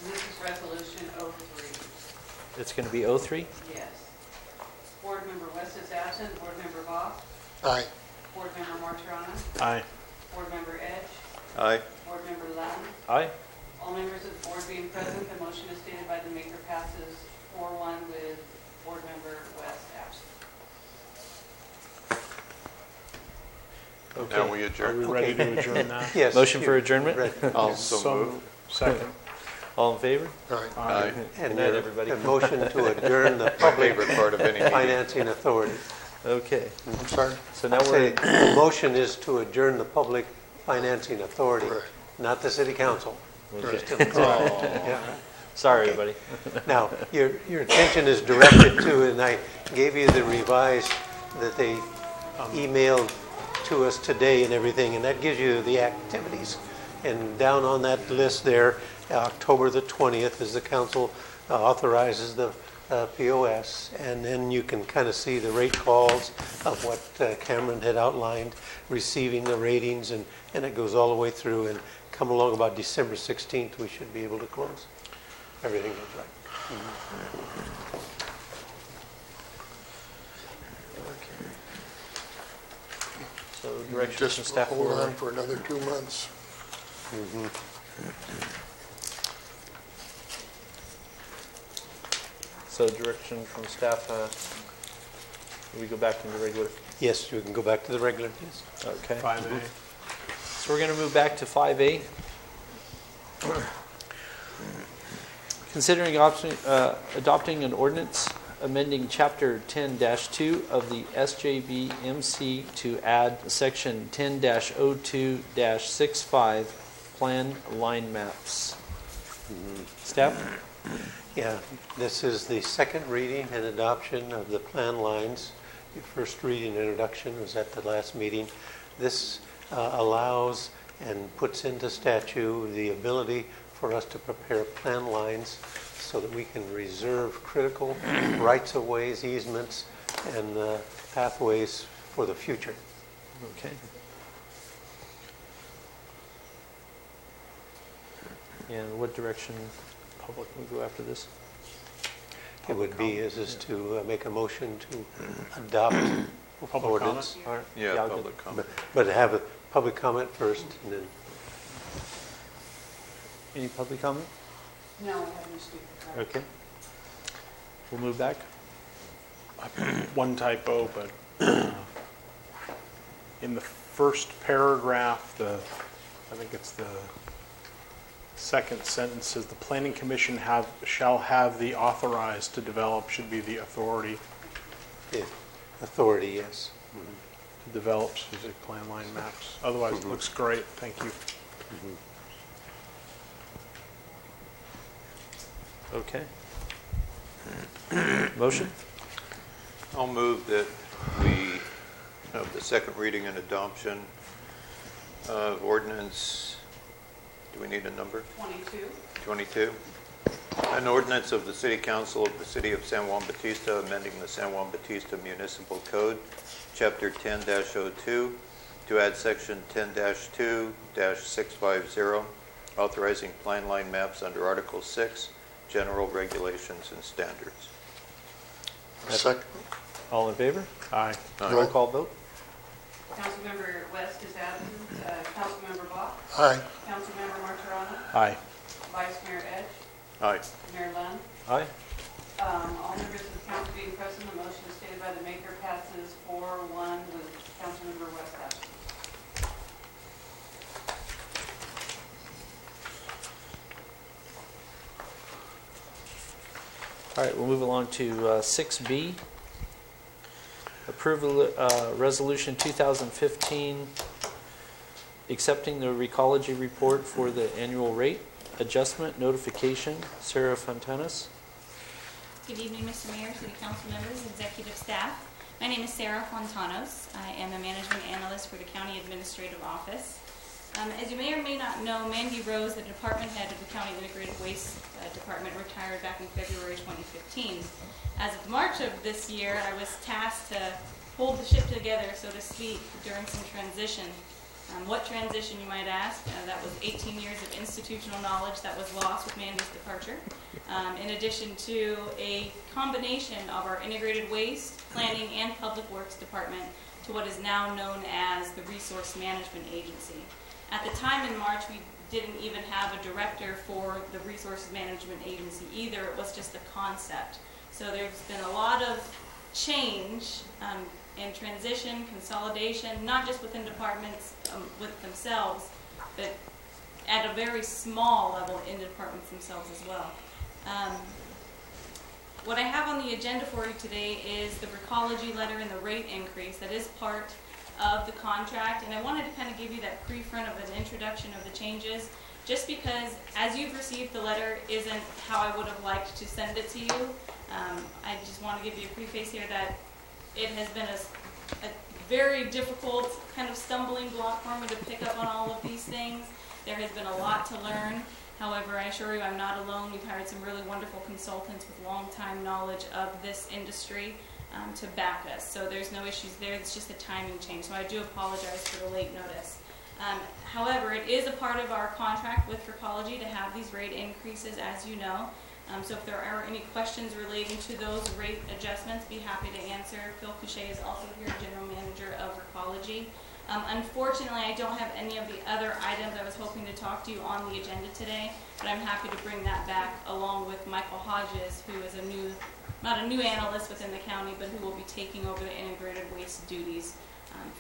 And this is resolution 03. It's going to be 03? Yes. Board Member West is absent. Board Member Bach. Aye. Board Member Martirana. Aye. Board Member Edge. Aye. Board Member Lund. Aye. All members of the board being present, the motion is stated by the maker passes 4-1 with Board Member West absent. Okay. Now we Are adjourn. we ready to adjourn now? Yes. Motion for you're adjournment? ready. Also move. Second. All in favor? Aye. Aye. And Good night, your- everybody. a motion to adjourn the My public favorite part of any meeting. financing authority. Okay. I'm sorry. So now Say, we're, the motion is to adjourn the public financing authority, Right. not the city council. okay. Yeah. Sorry, everybody. Now, your attention is directed to, and I gave you the revised that they emailed to us today and everything, and that gives you the activities. And down on that list there, October the 20th, as the council authorizes the POS, and then you can kind of see the rate calls of what Cameron had outlined, receiving the ratings, and it goes all the way through, and come along about December 16th, we should be able to close. Everything is right. So direction from Just staff hold on for, for another 2 months. so direction from staff, we go back into regular. Yes, you can go back to the regular, please. Okay. 5A. So we're going to move back to 5A. Considering adopting an ordinance amending Chapter 10-2 of the SJB MC to add Section 10-02-65 Plan Line Maps. Staff? Yeah, this is the second reading and adoption of the plan lines. The first reading and introduction was at the last meeting. This allows and puts into statute the ability for us to prepare plan lines so that we can reserve critical rights-of-ways, easements, and pathways for the future. Okay. And what direction public will go after this? It would be is to make a motion to adopt Public ordinance. All right. Yeah, I'll public comment. But have a public comment first, and then Any public comment? No, I have no speaker card. Okay. We'll move back. One typo, but in the first paragraph, I think it's the second sentence says the Planning Commission shall have the authorized to develop, should be the authority the authority, yes. to develop specific plan line maps. Otherwise, it looks great. Thank you. Okay. Motion? I'll move that we have the second reading and adoption of ordinance, do we need a number? 22. 22. An ordinance of the City Council of the City of San Juan Bautista amending the San Juan Bautista Municipal Code, Chapter 10-02, to add Section 10-2-650, authorizing plan line maps under Article 6, General Regulations and Standards. Second. All in favor? Aye. Roll call vote? Councilmember West is absent. Councilmember Bach. Aye. Councilmember Martirano. Aye. Vice Mayor Edge. Aye. Mayor Lund. Aye. All members of the council being present, the motion is stated by the maker passes 4-1 with Councilmember West absent. All right, we'll move along to 6B. Approval Resolution 2015, accepting the Recology Report for the annual rate adjustment notification. Sarah Fontanes. Good evening, Mr. Mayor, City Council members, executive staff. My name is Sarah Fontanos. I am a management analyst for the County Administrative Office. As you may or may not know, Mandy Rose, the department head of the County Integrated Waste Department, retired back in February 2015. As of March of this year, I was tasked to hold the ship together, so to speak, during some transition. What transition, you might ask? That was 18 years of institutional knowledge that was lost with Mandy's departure, in addition to a combination of our integrated waste, planning, and public works department to what is now known as the Resource Management Agency. At the time in March, we didn't even have a director for the Resource Management Agency either. It was just a concept. So there's been a lot of change and transition, consolidation, not just within departments with themselves, but at a very small level in departments themselves as well. What I have on the agenda for you today is the Recology letter and the rate increase that is part of the contract, and I wanted to kind of give you that pre-front of an introduction of the changes, just because as you've received the letter isn't how I would have liked to send it to you. I just want to give you a preface here that it has been a very difficult kind of stumbling block for me to pick up on all of these things. There has been a lot to learn. However, I assure you I'm not alone. We've hired some really wonderful consultants with long-time knowledge of this industry to back us. So there's no issues there. It's just a timing change. So I do apologize for the late notice. However, it is a part of our contract with Recology to have these rate increases, as you know. So if there are any questions relating to those rate adjustments, be happy to answer. Phil Couchet is also here, General Manager of Recology. Unfortunately, I don't have any of the other items I was hoping to talk to you on the agenda today, but I'm happy to bring that back along with Michael Hodges, who is not a new analyst within the county, but who will be taking over the integrated waste duties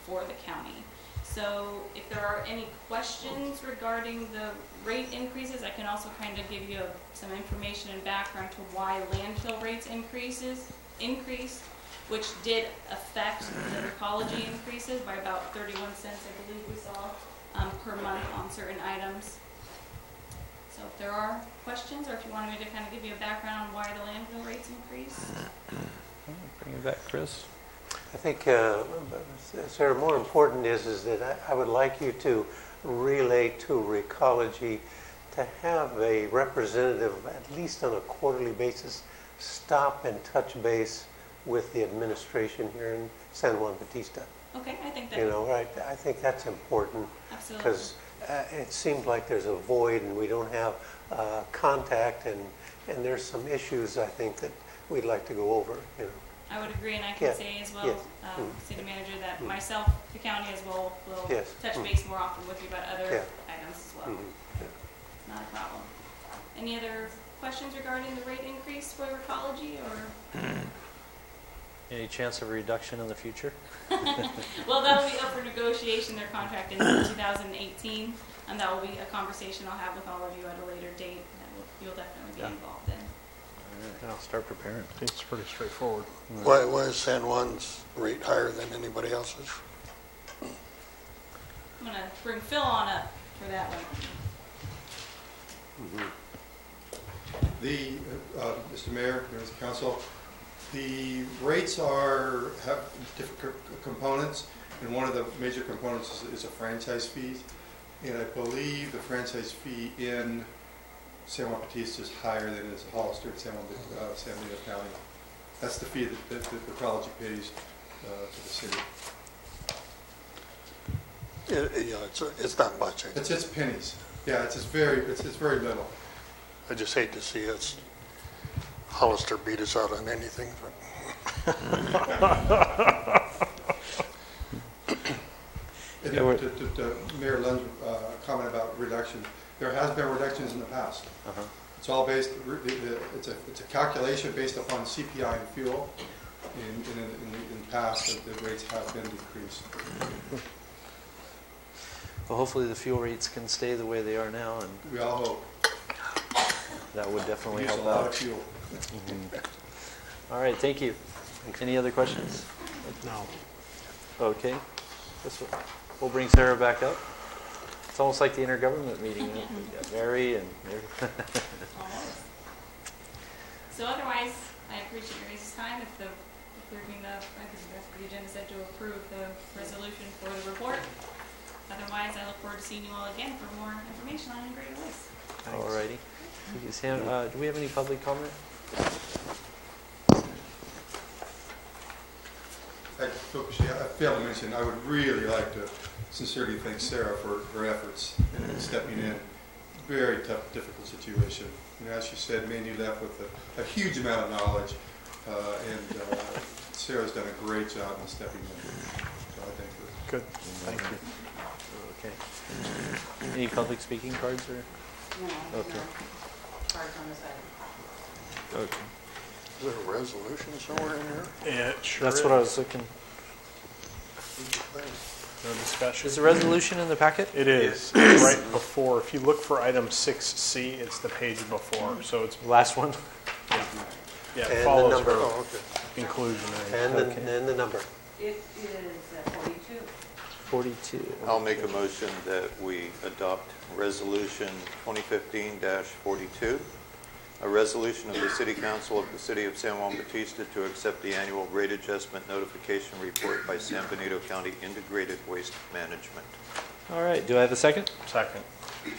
for the county. So if there are any questions regarding the rate increases, I can also kind of give you some information and background to why landfill rates increases increased, which did affect the recology increases by about 31 cents, I believe we saw, per month on certain items. So if there are questions, or if you wanted me to kind of give you a background on why the landfill rates increased. Bring it back, Chris. I think, Sarah, more important is that I would like you to relay to Recology to have a representative, at least on a quarterly basis, stop and touch base with the administration here in San Juan Bautista. Okay, I think that. You know, right? I think that's important. Absolutely. Because it seems like there's a void and we don't have contact, and there's some issues I think that we'd like to go over. You know. I would agree, and I can say as well, City Manager, that myself, the county as well, will touch base more often with you about other items as well. Not a problem. Any other questions regarding the rate increase for Recology, or? Any chance of a reduction in the future? Well, that will be up for negotiation. Their contract ends in 2018, and that will be a conversation I'll have with all of you at a later date. You'll definitely be involved in. All right, I'll start preparing. It's pretty straightforward. Why is San Juan's rate higher than anybody else's? I'm going to bring Phil on up for that one. Mr. Mayor, members of council, the rates have different components, and one of the major components is a franchise fee, and I believe the franchise fee in San Juan Bautista is higher than it is Hollister in San Benito County. That's the fee that the college pays to the city. It's not much. It's pennies. Yeah, it's very little. I just hate to see us Hollister beat us out on anything. To Mayor Lund's comment about reduction, there has been reductions in the past. It's all based. It's a calculation based upon CPI and fuel. In the past, the rates have been decreased. Well, hopefully the fuel rates can stay the way they are now, and we all hope. That would definitely help out. A lot out. of fuel. All right, thank you. Any other questions? No. Okay. We'll bring Sarah back up. It's almost like the intergovernment meeting. We got Mary and Mary. So otherwise, I appreciate your guys' time. If approving the agenda said to approve the resolution for the report. Otherwise, I look forward to seeing you all again for more information on integrated waste. All righty. Thank you, Sam. Do we have any public comment? I failed to mention, I would really like to sincerely thank Sarah for her efforts in stepping in. Very tough, difficult situation. You know, as she said, Mandy left with a huge amount of knowledge, and Sarah's done a great job in stepping in. So I thank her. Good. Thank you. Okay. Any public speaking cards or? No, okay. no. Cards on this item. Okay. Is there a resolution somewhere in here? Yeah, it sure That's is. what I was looking. No discussion. Is the resolution in the packet? It is. It's right before. If you look for item 6C, it's the page before. So it's Last one? yeah, it And the follows number. her Oh, okay. inclusion. And the number. It is 42. 42. I'll make a motion that we adopt Resolution 2015-42, a resolution of the City Council of the City of San Juan Bautista to accept the annual rate adjustment notification report by San Benito County Integrated Waste Management. All right. Do I have a second? Second.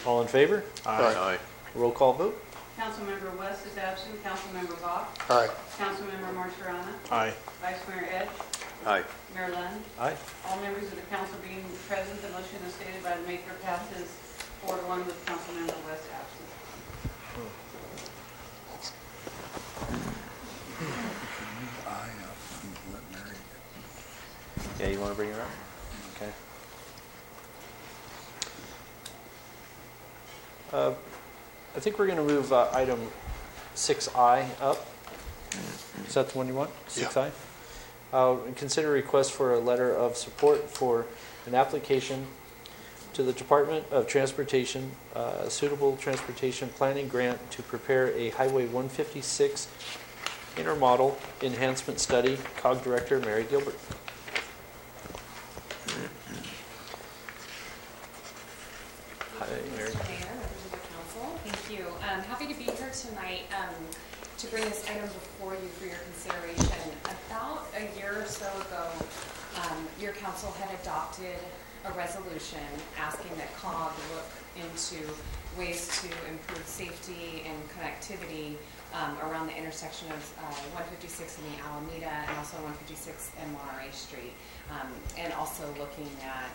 All in favor? Aye. Roll call vote. Councilmember West is absent. Councilmember Bach. Aye. Councilmember Martirana. Aye. Vice Mayor Edge. Aye. Mayor Lund. Aye. All members of the council being present, the motion as stated by the maker passes 4-1 with Councilmember West absent. Yeah, you want to bring her up? Okay. I think we're going to move item 6I up. Is that the one you want? 6I? Consider a request for a letter of support for an application to the Department of Transportation, suitable transportation planning grant to prepare a Highway 156 Intermodal Enhancement Study, COG Director Mary Gilbert. Hi, Mary. Mr. Mayor, members of the council, thank you. I'm happy to be here tonight to bring this item before you for your consideration. About a year or so ago, your council had adopted a resolution asking that COG look into ways to improve safety and connectivity around the intersection of 156 and the Alameda, and also 156 and Monterey Street, and also looking at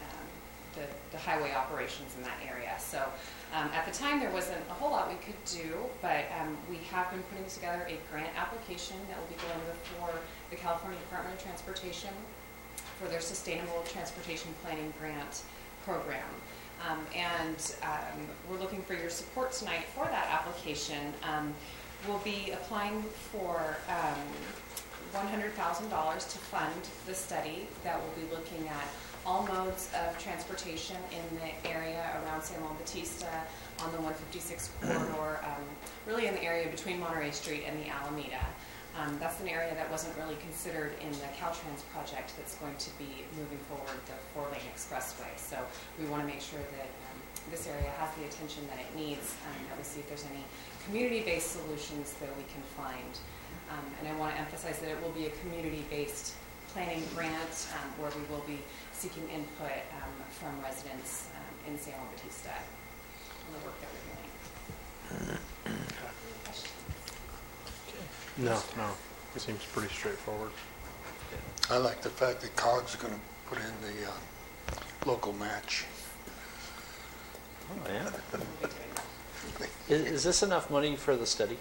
the highway operations in that area. So at the time there wasn't a whole lot we could do, but we have been putting together a grant application that will be going before the California Department of Transportation for their Sustainable Transportation Planning Grant program. We're looking for your support tonight for that application. We'll be applying for $100,000 to fund the study that will be looking at all modes of transportation in the area around San Juan Bautista on the 156 corridor, really in the area between Monterey Street and the Alameda. That's an area that wasn't really considered in the Caltrans project that's going to be moving forward, the 4-lane expressway. So we want to make sure that this area has the attention that it needs, that we see if there's any community-based solutions that we can find. And I want to emphasize that it will be a community-based planning grant where we will be seeking input from residents in San Juan Bautista on the work that we're doing. No. It seems pretty straightforward. I like the fact that COG's going to put in the local match. Oh, yeah. Is this enough money for the study?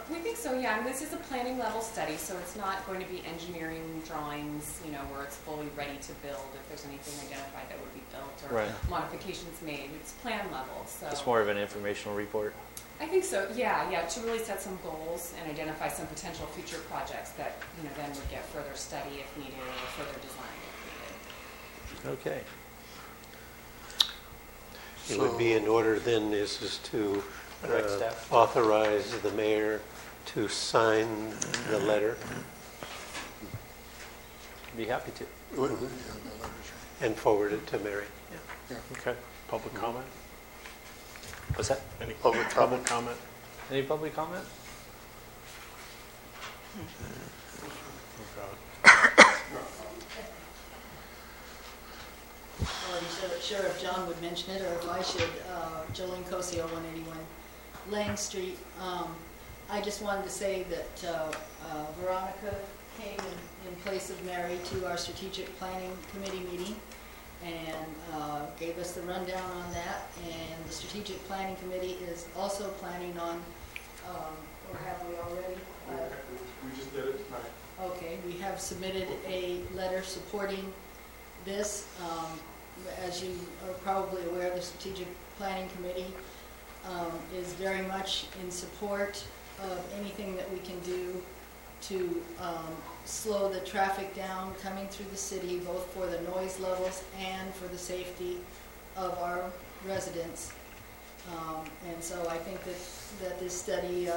We think so, yeah. And this is a planning level study, so it's not going to be engineering drawings, where it's fully ready to build if there's anything identified that would be built or modifications made. It's plan level. So it's more of an informational report. I think so, yeah, to really set some goals and identify some potential future projects that, then would get further study if needed or further design if needed. Okay. It would be in order then is to authorize the mayor to sign the letter. Be happy to. And forward it to Mary. Yeah. Okay. Public comment? What's that? Any public comment? Any public comment? Already sure if John would mention it or if I should. Jolene Cosio, 181 Lang Street. I just wanted to say that Veronica came in place of Mary to our strategic planning committee meeting and gave us the rundown on that. And the strategic planning committee is also planning on, or have we already? We just did it tonight. Okay, we have submitted a letter supporting this. As you are probably aware, the strategic planning committee is very much in support of anything that we can do to slow the traffic down coming through the city, both for the noise levels and for the safety of our residents. And so I think that this study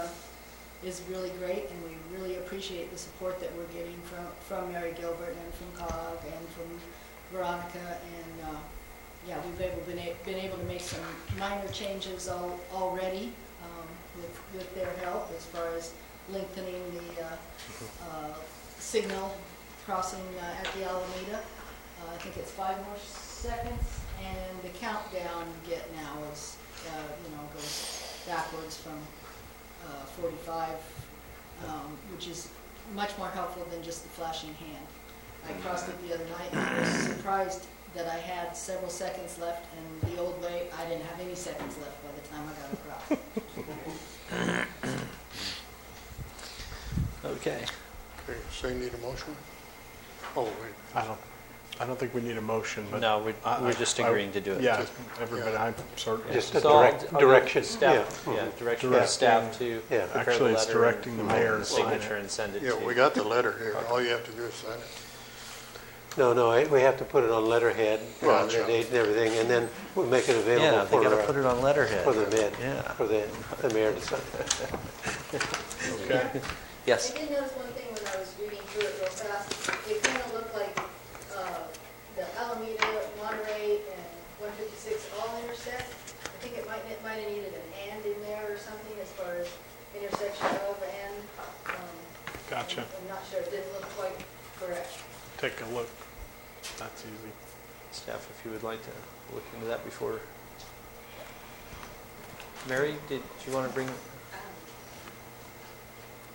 is really great, and we really appreciate the support that we're getting from Mary Gilbert and from COG and from Veronica. And yeah, we've been able to make some minor changes already with their help, as far as lengthening the signal crossing at the Alameda. I think it's 5 more seconds, and the countdown you get now is, goes backwards from 45, which is much more helpful than just the flashing hand. I crossed it the other night and I was surprised that I had several seconds left, and the old way I didn't have any seconds left by the time I got across. Okay. Okay, so you need a motion? Oh, wait. I don't think we need a motion, but no, we're just agreeing to do it. Yeah, everybody. I'm sort of just a I'll direction. Staff, direction to staff to prepare actually the letter. It's directing the mayor to sign signature it. and send it. Yeah, we got the letter here. All you have to do is sign it. No, we have to put it on letterhead, Well, the date and everything, and then we'll make it available Yeah, they got to put it on letterhead. for the Yeah. for the mayor to sign. Okay. Yes. I did notice one thing when I was reading through it real fast. It kind of looked like the Alameda, Monterey, and 156 all intersect. I think it might have needed an and in there or something as far as intersection of and. Gotcha. I'm not sure. It didn't look quite correct. Take a look. That's easy. Staff, if you would like to look into that before. Mary, did you want to bring?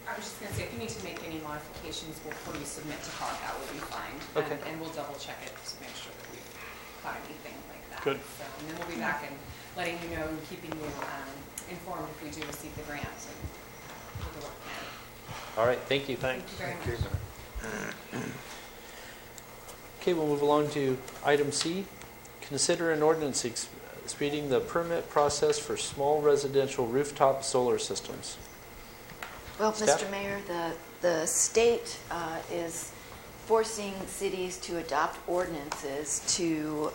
I was just going to say, if you need to make any modifications before you submit to COG, that would be fine. Okay. And we'll double check it to make sure that we've caught anything like that. Good. So, and then we'll be back and letting you know and keeping you informed if we do receive the grants and we'll go from there. All right, thank you. Thank you very much. Okay, we'll move along to item C. Consider an ordinance speeding the permit process for small residential rooftop solar systems. Well, Staff? Mr. Mayor, the state is forcing cities to adopt ordinances to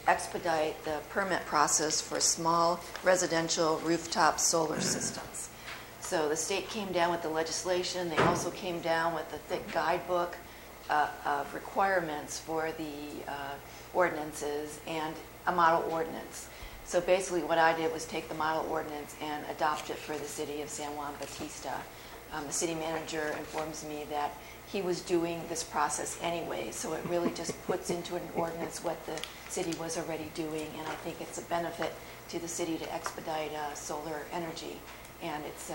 expedite the permit process for small residential rooftop solar systems. So the state came down with the legislation. They also came down with a thick guidebook of requirements for the ordinances and a model ordinance. So basically what I did was take the model ordinance and adopt it for the city of San Juan Bautista. The city manager informs me that he was doing this process anyway, so it really just puts into an ordinance what the city was already doing, and I think it's a benefit to the city to expedite solar energy, and it's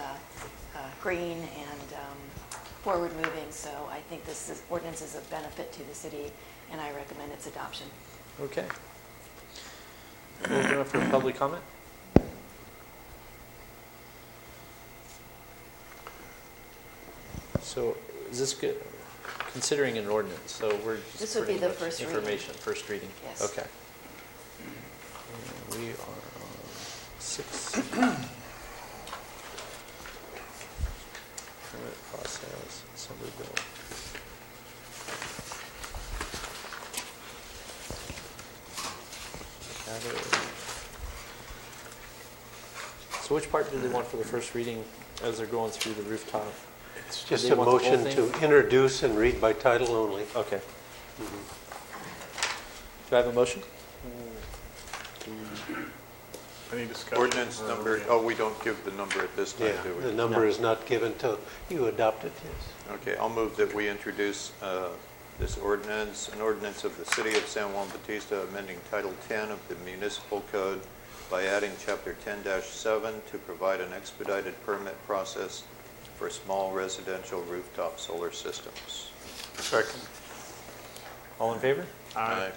green and forward-moving, so I think this ordinance is a benefit to the city, and I recommend its adoption. Okay. We'll open up for public comment. So is this good? Considering an ordinance, so we're just This would be pretty the much first reading. information, first reading. Yes. Okay. And we are on 6. Permit process, assembly bill. So which part do they want for the first reading as they're going through the rooftop? It's just they a want the whole motion thing? to introduce and read by title only. Okay. Do I have a motion? Any discussion? Ordinance number, oh, we don't give the number at this time, Yeah, do we? the number is not given till you adopt it, yes. Okay, I'll move that we introduce this ordinance, an ordinance of the City of San Juan Bautista amending Title 10 of the Municipal Code by adding Chapter 10-7 to provide an expedited permit process for small residential rooftop solar systems. Second. All in favor? Aye.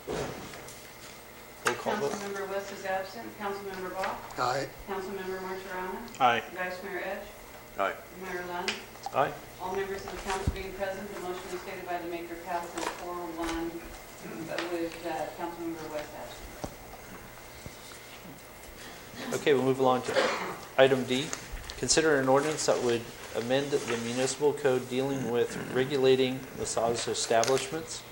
Roll call vote. Councilmember West is absent. Councilmember Bach. Aye. Councilmember Martirana. Aye. Vice Mayor Edge. Aye. Mayor Lund. Aye. All members of the council being present, the motion is stated by the maker passes 4-1 with Councilmember West absent. Okay, we'll move along to item D. Consider an ordinance that would amend the municipal code dealing with regulating massage establishments.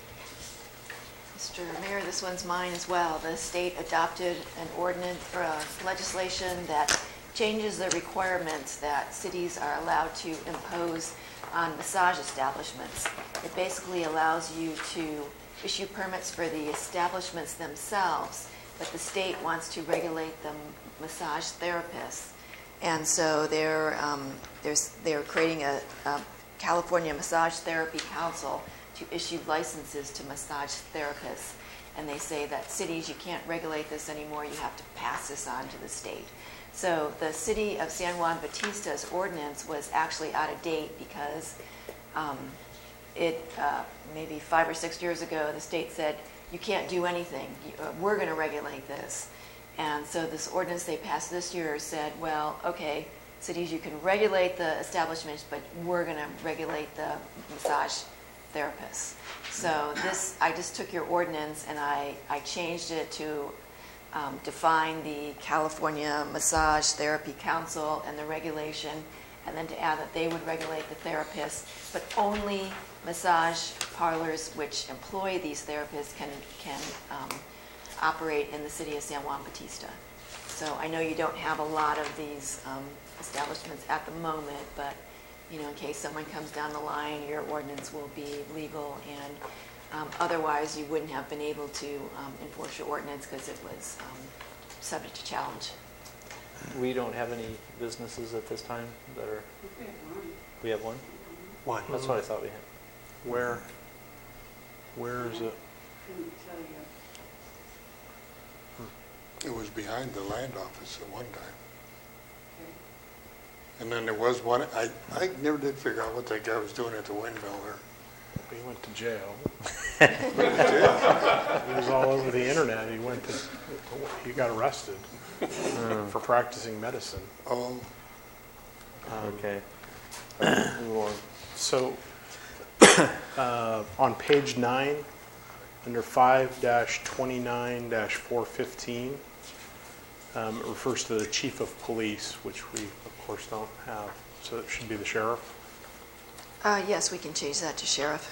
Mr. Mayor, this one's mine as well. The state adopted an ordinance or legislation that changes the requirements that cities are allowed to impose on massage establishments. It basically allows you to issue permits for the establishments themselves, but the state wants to regulate the massage therapists. And so they're creating a California Massage Therapy Council to issue licenses to massage therapists. And they say that cities, you can't regulate this anymore, you have to pass this on to the state. So the city of San Juan Bautista's ordinance was actually out of date because maybe 5 or 6 years ago, the state said, you can't do anything, we're going to regulate this. And so this ordinance they passed this year said, well, okay, cities, you can regulate the establishments, but we're going to regulate the massage therapists. So this, I just took your ordinance and I changed it to define the California Massage Therapy Council and the regulation, and then to add that they would regulate the therapists, but only massage parlors which employ these therapists can operate in the city of San Juan Bautista. So I know you don't have a lot of these establishments at the moment, but, in case someone comes down the line, your ordinance will be legal, and otherwise you wouldn't have been able to enforce your ordinance because it was subject to challenge. We don't have any businesses at this time that are, we have one? One. That's what I thought we had. Where is it? Couldn't tell you. It was behind the land office at one time. Okay. And then there was one, I never did figure out what that guy was doing at the windmill there. He went to jail. He was all over the internet. He got arrested for practicing medicine. Oh, Okay. Move on. So, on page 9, under 5-29-415, it refers to the chief of police, which we, of course, don't have. So it should be the sheriff. Yes, we can change that to sheriff.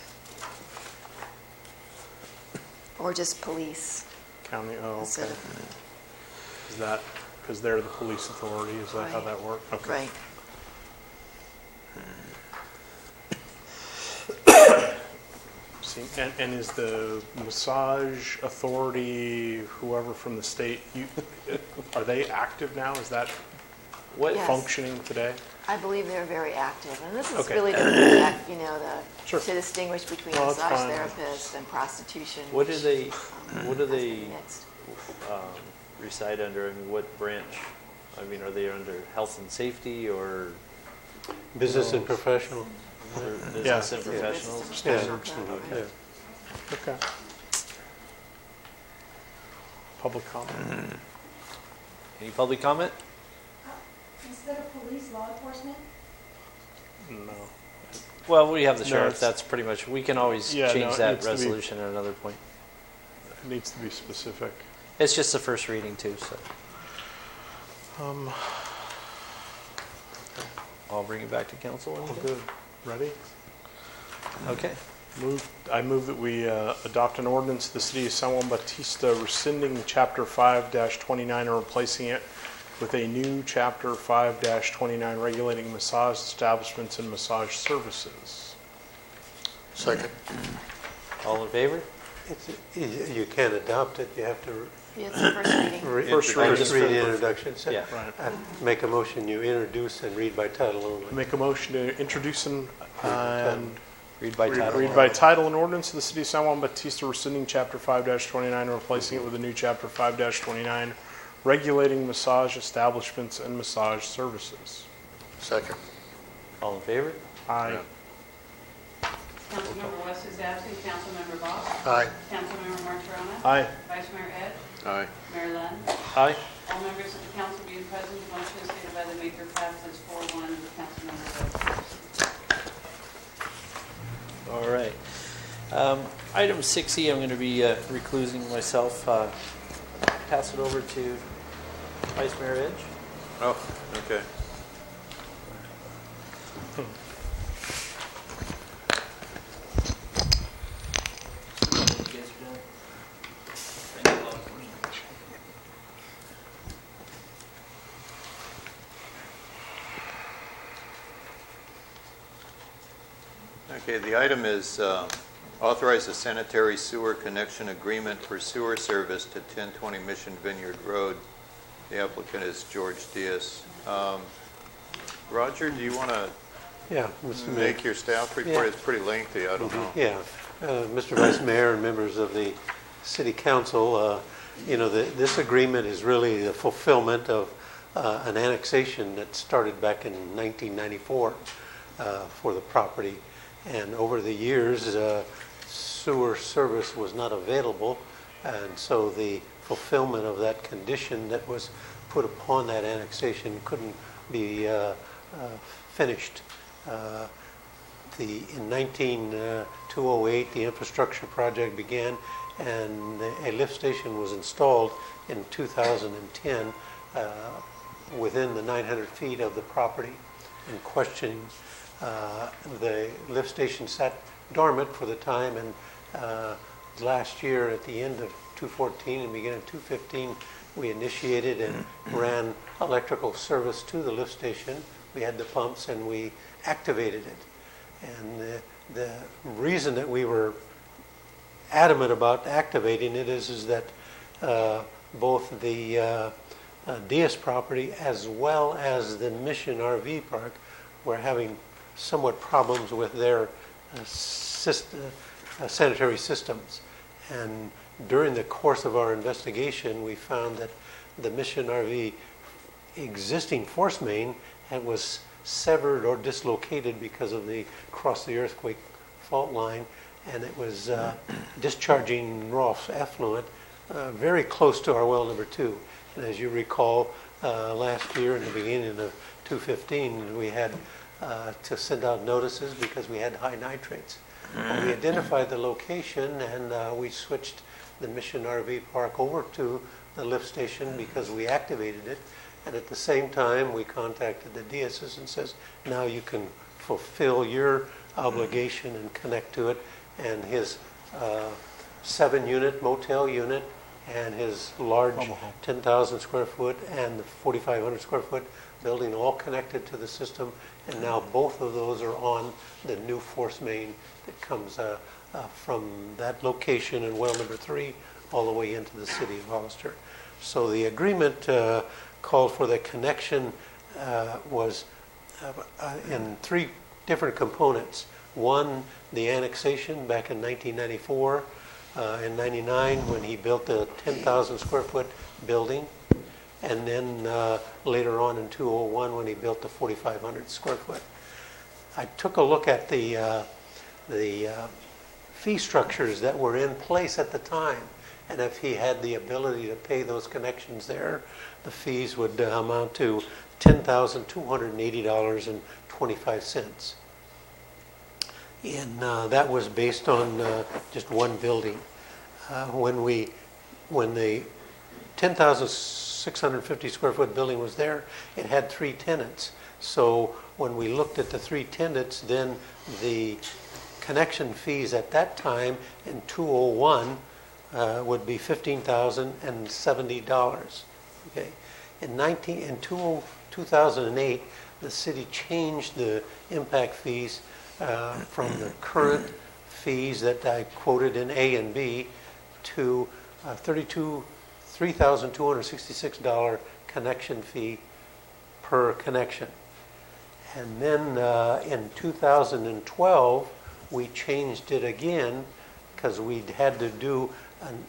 Or just police. County, oh, instead okay. of- Is that, because they're the police authority, is that how Right. that works? Okay. Right. See, and is the massage authority, whoever from the state, are they active now? Is that Yes. functioning today? I believe they're very active, and this is Okay. really to protect, Sure. to distinguish between Well, that's massage fine. therapists and prostitution. What do which, they, what do has they been mixed. reside under? I mean, what branch? I mean, are they under health and safety or Business and professional. business and Yeah. professionals? Standards. Yeah. Okay. Public comment? Any public comment? Instead of police, law enforcement? No. Well, we have the No, sheriff. it's- That's pretty much, we can always Yeah, no, change it that needs to be- resolution at another point. It needs to be specific. It's just the first reading too, so I'll bring it back to council. All good. Ready? Okay. I move that we adopt an ordinance of the city of San Juan Bautista rescinding chapter 5-29 and replacing it with a new chapter 5-29 regulating massage establishments and massage services. second. All in favor? You can't adopt it, you have to It's the first reading. First first reading. read introduction. So Yeah. Right. I make a motion, you introduce and read by title only. Make a motion to introduce and Read by title. read by title an ordinance of the city of San Juan Bautista rescinding chapter 5-29 and replacing it with a new chapter 5-29 regulating massage establishments and massage services. Second. All in favor? Aye. Councilmember West is absent. Councilmember Box? Aye. Councilmember Martirana? Aye. Vice Mayor Ed? Aye. Mayor Lund? Aye. All members of the council being present, the motion is stated by the maker passes 4-1 with Councilmember West. All right. Item 6E, I'm going to be reclusing myself. Pass it over to Vice Mayor Edge. Oh, okay. Okay, the item is authorize a sanitary sewer connection agreement for sewer service to 1020 Mission Vineyard Road. The applicant is George Diaz. Roger, do you want to Yeah, Mr. Mayor. make your staff report? Yeah. It's pretty lengthy, I don't know. Yeah, Mr. Vice Mayor and members of the City Council, this agreement is really the fulfillment of an annexation that started back in 1994 for the property. And over the years, sewer service was not available, and so the fulfillment of that condition that was put upon that annexation couldn't be finished. In 208, the infrastructure project began, and a lift station was installed in 2010 within the 900 feet of the property in question. The lift station sat dormant for the time, and last year at the end of 2014 and beginning of 2015, we initiated and ran electrical service to the lift station. We had the pumps and we activated it. And the reason that we were adamant about activating it is that both the Diaz property as well as the Mission RV Park were having somewhat problems with their sanitary systems. And during the course of our investigation, we found that the Mission RV existing force main was severed or dislocated because of the across the earthquake fault line, and it was discharging raw effluent very close to our well number 2. And as you recall, last year in the beginning of 2015, we had to send out notices because we had high nitrates. Well, we identified the location and we switched the Mission RV Park over to the lift station because we activated it. And at the same time, we contacted the Diaz's and says, now you can fulfill your obligation and connect to it. And his 7-unit motel unit and his large 10,000 square foot and the 4,500 square foot building all connected to the system. And now both of those are on the new force main that comes from that location in well number 3 all the way into the city of Hollister. So the agreement called for the connection was in 3 different components. One, the annexation back in 1994, in 99 when he built the 10,000 square foot building, and then later on in 2001 when he built the 4,500 square foot. I took a look at the fee structures that were in place at the time, and if he had the ability to pay those connections there, the fees would amount to $10,280.25. And that was based on just one building. When the 10,650 square foot building was there, it had 3 tenants. So when we looked at the 3 tenants, then the connection fees at that time in 2001 would be $15,070. Okay, in 2008, the city changed the impact fees from the current fees that I quoted in A and B to $3,266 connection fee per connection. And then in 2012, we changed it again because we had to do an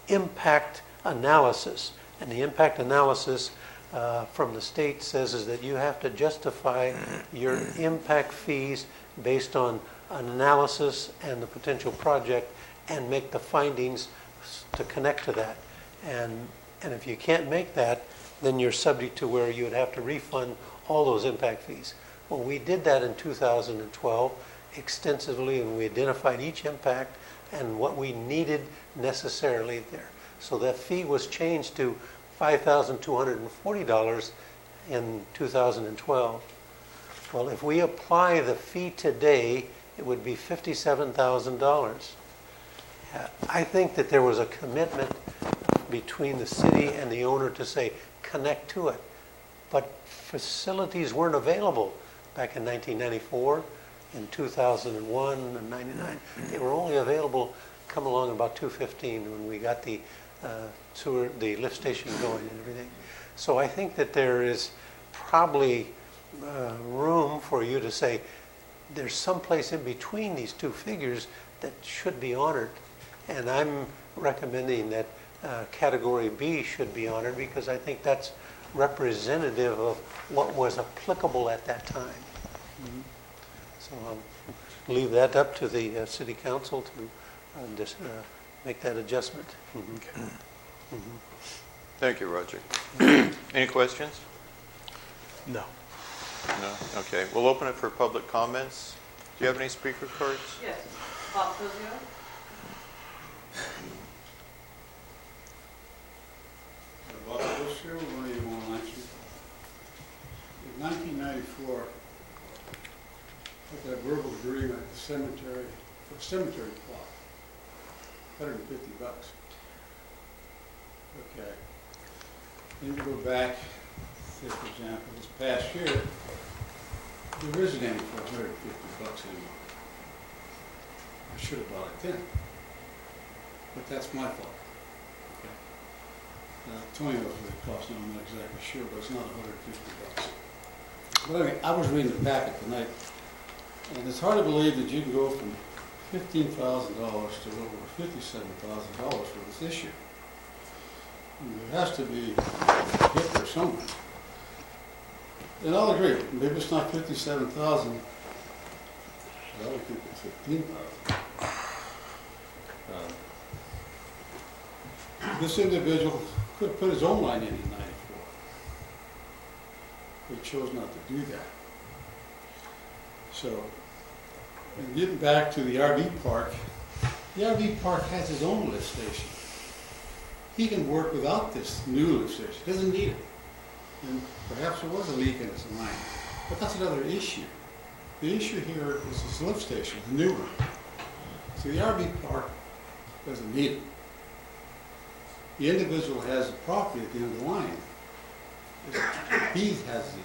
impact analysis. And the impact analysis from the state says is that you have to justify your impact fees based on an analysis and the potential project and make the findings to connect to that. And if you can't make that, then you're subject to where you would have to refund all those impact fees. Well, we did that in 2012 extensively, and we identified each impact and what we needed necessarily there. So that fee was changed to $5,240 in 2012. Well, if we apply the fee today, it would be $57,000. I think that there was a commitment between the city and the owner to say, connect to it. But facilities weren't available back in 1994, in 2001, and 99. They were only available come along about 2015 when we got the the lift station going and everything. So I think that there is probably room for you to say there's some place in between these 2 figures that should be honored. And I'm recommending that category B should be honored because I think that's representative of what was applicable at that time. Mm-hmm. So I'll leave that up to the city council to just make that adjustment. Mm-hmm. Okay. Mm-hmm. Thank you, Roger. Any questions? No. No? Okay. We'll open it for public comments. Do you have any speaker cards? Yes. Bob Cosio? Bob Cosio, 181 Langston. In 1994, with that verbal agreement at the cemetery, for a cemetery plot, $150. Okay. Then we go back, say for example, this past year, there isn't any for $150 anymore. I should have bought it then. But that's my fault. Okay. Tony knows what it costs, and I'm not exactly sure, but it's not $150. But anyway, I was reading the packet tonight, and it's hard to believe that you can go from $15,000 to over $57,000 for this issue. There has to be a hit there somewhere. And I'll agree, maybe it's not 57,000. I would think it's 15,000. This individual could have put his own line in '94. He chose not to do that. So, and getting back to the RV park has his own lift station. He can work without this new lift station. He doesn't need it. And perhaps there was a leak in his line. But that's another issue. The issue here is this lift station, the new one. So the RV park doesn't need it. The individual has the property at the end of the line. He has the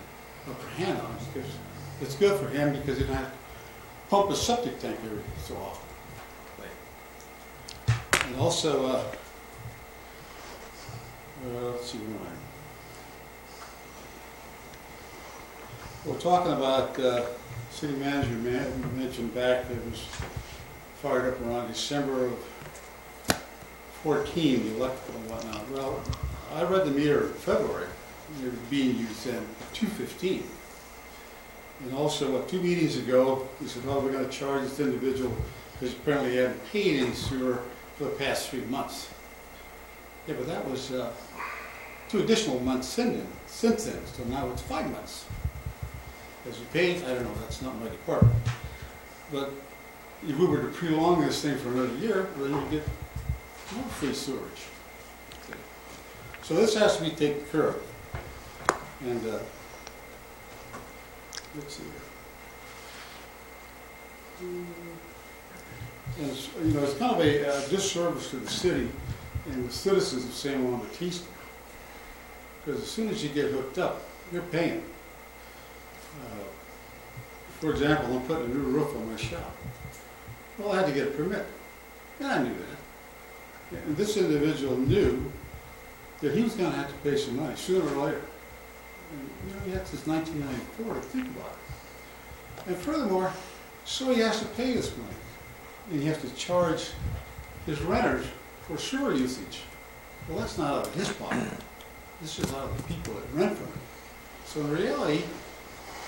upper hand on it because it's good for him because he doesn't have to pump a septic tank every so often. And also, let's see what we're talking about. City manager mentioned back that it was fired up around December of 14, the electrical and whatnot. Well, I read the meter in February. It was being used then at 2:15. And also, 2 meetings ago, we said, well, we're going to charge this individual because apparently he hadn't paid any sewer for the past 3 months. Yeah, but that was 2 additional months since then, so now it's 5 months. As you paid, I don't know, that's not my department. But if we were to prolong this thing for another year, then you get more free sewerage. Okay. So this has to be taken care of. And let's see here. And it's, you know, it's kind of a disservice to the city and the citizens of San Juan Bautista. Because as soon as you get hooked up, you're paying. For example, I'm putting a new roof on my shop. Well, I had to get a permit. And I knew that. And this individual knew that he was going to have to pay some money sooner or later. And, you know, he had since 1994 to think about it. And furthermore, so he has to pay this money. And he has to charge his renters for sewer usage. Well, that's not out of his pocket. This is out of the people that rent from him. So in reality,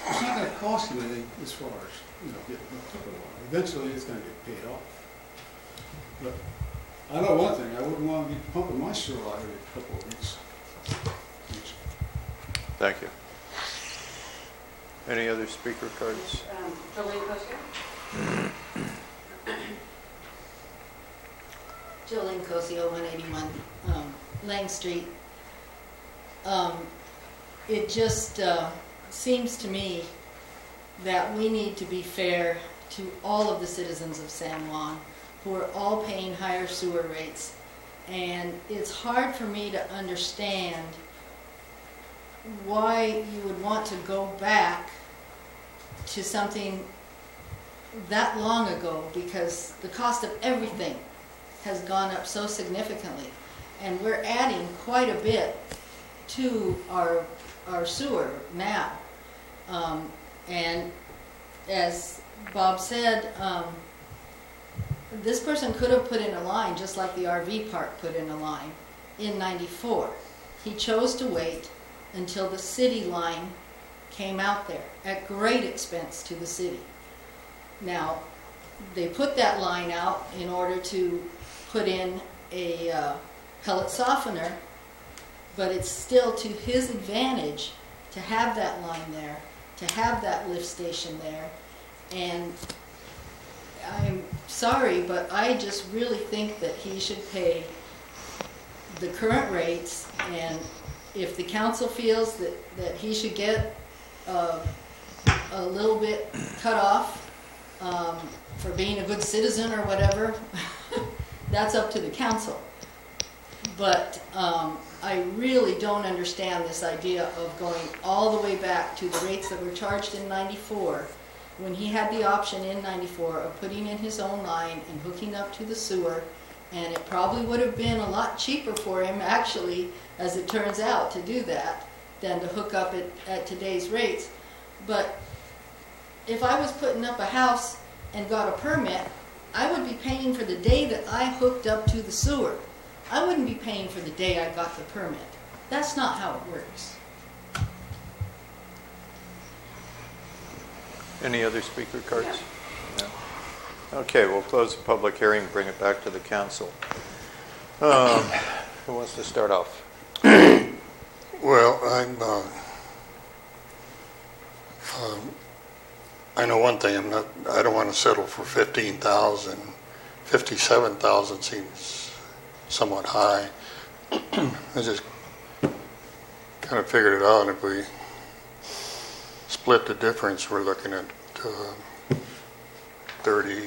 it's not going to cost him anything as far as, you know, getting hooked up at all. Eventually, it's going to get paid off. But I know one thing, I wouldn't want to be pumping my sewer out every couple of weeks. Thanks. Thank you. Any other speaker cards? Jolene Cosio? Jolene Cosio, 181 Lang Street. It just seems to me that we need to be fair to all of the citizens of San Juan who are all paying higher sewer rates. And it's hard for me to understand why you would want to go back to something that long ago, because the cost of everything has gone up so significantly. And we're adding quite a bit to our sewer now. And as Bob said, this person could have put in a line just like the RV park put in a line in '94. He chose to wait until the city line came out there at great expense to the city. Now, they put that line out in order to put in a pellet softener, but it's still to his advantage to have that line there, to have that lift station there. And I'm sorry, but I just really think that he should pay the current rates, and if the council feels that he should get a little bit cut off for being a good citizen or whatever, that's up to the council. But I really don't understand this idea of going all the way back to the rates that were charged in '94, when he had the option in '94 of putting in his own line and hooking up to the sewer, and it probably would have been a lot cheaper for him, actually, as it turns out, to do that, than to hook up at today's rates. But if I was putting up a house and got a permit, I would be paying for the day that I hooked up to the sewer. I wouldn't be paying for the day I got the permit. That's not how it works. Any other speaker cards? No. Okay, we'll close the public hearing and bring it back to the council. Who wants to start off? Well, I know one thing. I don't want to settle for 15,000. 57,000 seems somewhat high. I just kind of figured it out. If we split the difference, we're looking at 30.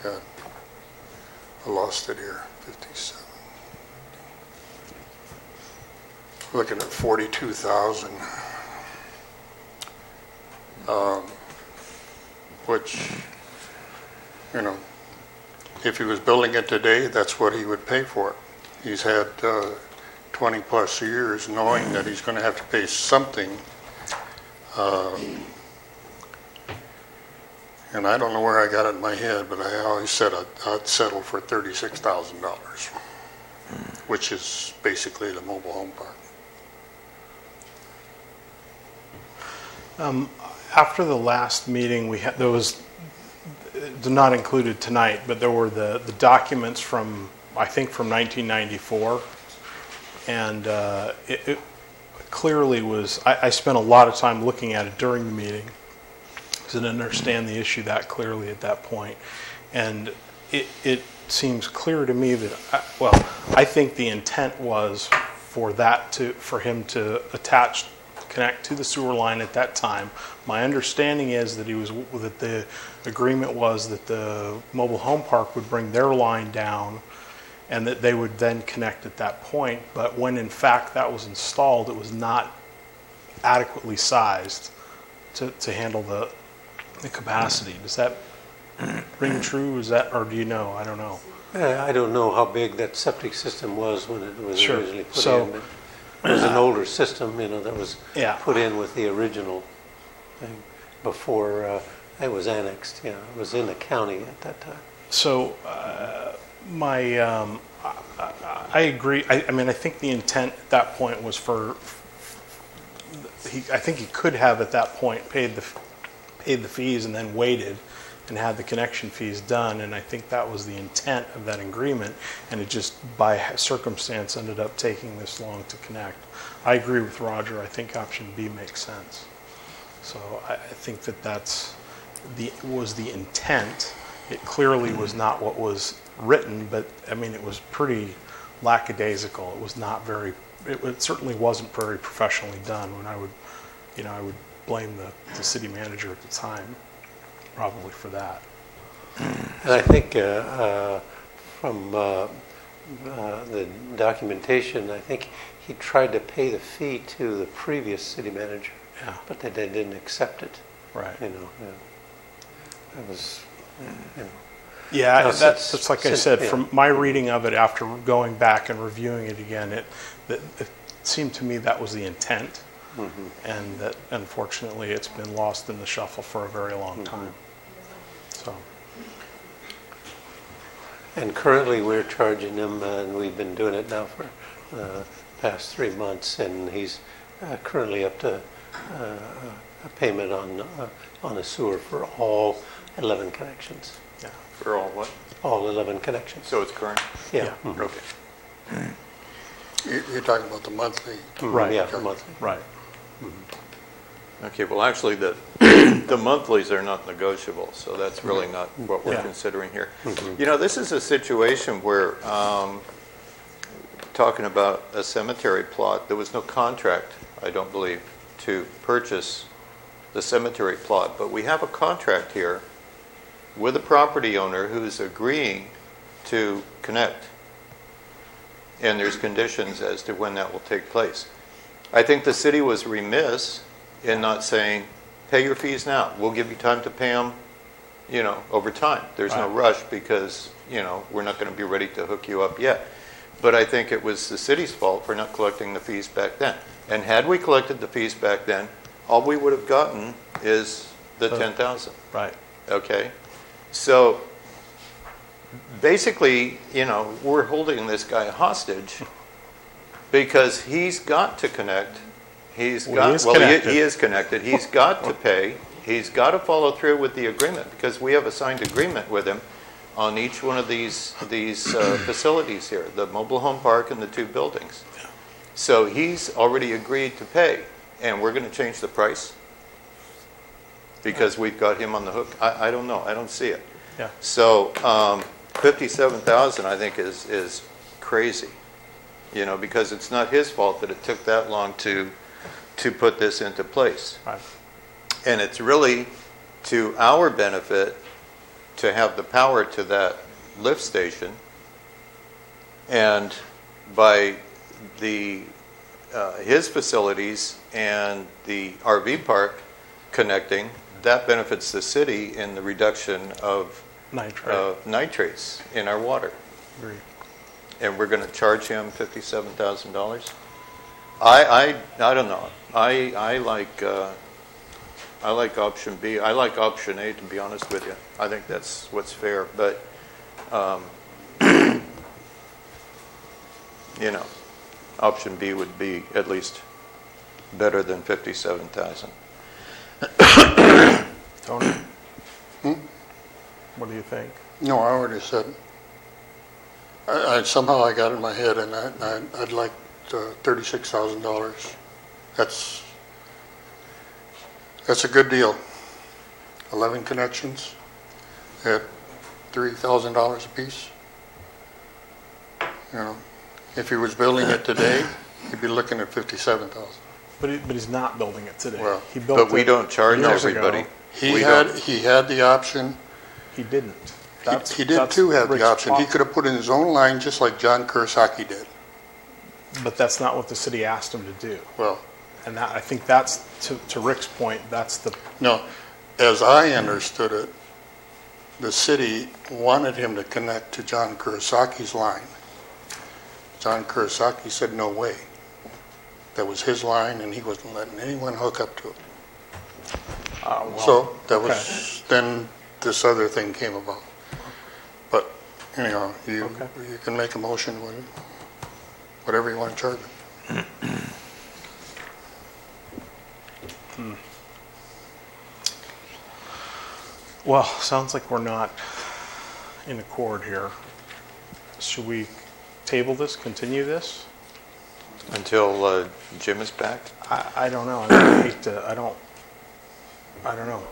God, I lost it here. 57. Looking at 42,000, which, you know, if he was building it today, that's what he would pay for it. He's had 20 plus years knowing that he's going to have to pay something, and I don't know where I got it in my head, but I always said I'd settle for $36,000, which is basically the mobile home park. After the last meeting, we had, there was, they're not included tonight, but there were the documents from, I think, from 1994, and it clearly was, I spent a lot of time looking at it during the meeting because I didn't understand the issue that clearly at that point, and it seems clear to me that, I think the intent was for him to connect to the sewer line at that time. My understanding is that that the agreement was that the mobile home park would bring their line down and that they would then connect at that point. But when in fact that was installed, it was not adequately sized to handle the capacity. Does that ring true? Is that, or do you know? I don't know. I don't know how big that septic system was when it was Sure. originally put in, but it was an older system, that was put in with the original thing before it was annexed. It was in the county at that time. So, I agree. I mean, I think the intent at that point was I think he could have at that point paid the fees and then waited and had the connection fees done, and I think that was the intent of that agreement, and it just by circumstance ended up taking this long to connect. I agree with Roger. I think option B makes sense. So I think that was the intent. It clearly was not what was written, but I mean it was pretty lackadaisical. It was not very. It certainly wasn't very professionally done. When I would blame the city manager at the time, probably for that. And I think from the documentation, I think he tried to pay the fee to the previous city manager, but they didn't accept it. Right. It was. Yeah, that's like I said. From my reading of it, after going back and reviewing it again, it seemed to me that was the intent, and that unfortunately it's been lost in the shuffle for a very long time. So. And currently we're charging him, and we've been doing it now for the past 3 months, and he's currently up to a payment on a sewer for all 11 connections. Yeah. For all what? All 11 connections. So it's current? Yeah. Okay. You're talking about the monthly? Right. Yeah, for monthly. Right. Okay, well, actually, the monthlies are not negotiable, so that's really not what we're considering here. This is a situation where, talking about a cemetery plot, there was no contract, I don't believe, to purchase the cemetery plot, but we have a contract here with a property owner who's agreeing to connect and there's conditions as to when that will take place. I think the city was remiss in not saying, pay your fees now. We'll give you time to pay them, over time. There's no rush because, we're not going to be ready to hook you up yet. But I think it was the city's fault for not collecting the fees back then. And had we collected the fees back then, all we would have gotten is the $10,000. Right. Okay? So basically, we're holding this guy hostage because he's got to connect. He is connected. He's got to pay. He's got to follow through with the agreement because we have a signed agreement with him on each one of these facilities here, the mobile home park and the 2 buildings. So he's already agreed to pay, and we're going to change the price because we've got him on the hook. I don't know. I don't see it. Yeah. So $57,000 I think is crazy, because it's not his fault that it took that long to put this into place. Right. And it's really to our benefit to have the power to that lift station, and by his facilities and the RV park connecting, that benefits the city in the reduction of nitrates in our water. Agreed. And we're going to charge him $57,000. I don't know. I like option B. I like option A, to be honest with you. I think that's what's fair. But, option B would be at least better than $57,000. Tony? What do you think? No, I already said. Somehow I got it in my head, and I'd like $36,000. That's a good deal. 11 connections at $3,000 a piece. If he was building it today, he'd be looking at $57,000. But he's not building it today. Well, he built but we don't charge everybody. He had the option. He didn't. He did too have Rick's the option. He fault. could have put in his own line just like John Kurosaki did. But that's not what the city asked him to do. Well, And I think that's, to Rick's point, that's the... No, as I understood it, the city wanted him to connect to John Kurosaki's line. John Kurosaki said no way. That was his line, and he wasn't letting anyone hook up to it. So that was, then this other thing came about. But anyhow, you can make a motion, whatever you want to charge him. Well, sounds like we're not in accord here. Should we table this, continue this? Until Jim is back? I don't know. I hate to, I don't know.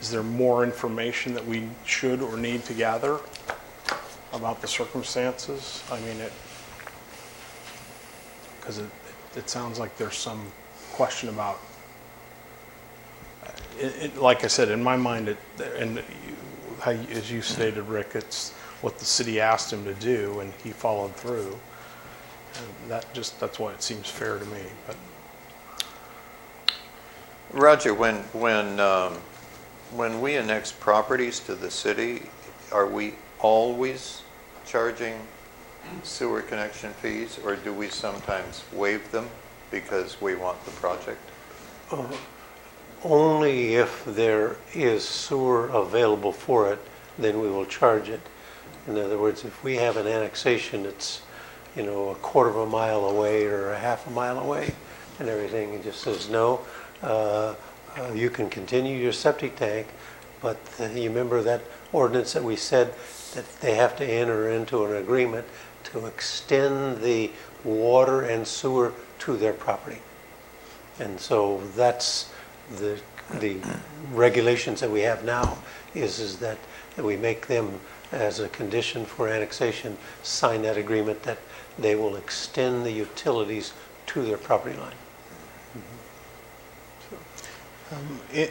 Is there more information that we should or need to gather about the circumstances? I mean, because it sounds like there's some question about, like I said, in my mind, as you stated, Rick, it's what the city asked him to do, and he followed through. And that's why it seems fair to me. But Roger, when we annex properties to the city, are we always charging sewer connection fees, or do we sometimes waive them because we want the project? Only if there is sewer available for it, then we will charge it. In other words, if we have an annexation that's, a quarter of a mile away or a half a mile away and everything, it just says, no, you can continue your septic tank, but you remember that ordinance that we said that they have to enter into an agreement to extend the water and sewer to their property. And so that's the regulations that we have now is that we make them, as a condition for annexation, sign that agreement that they will extend the utilities to their property line.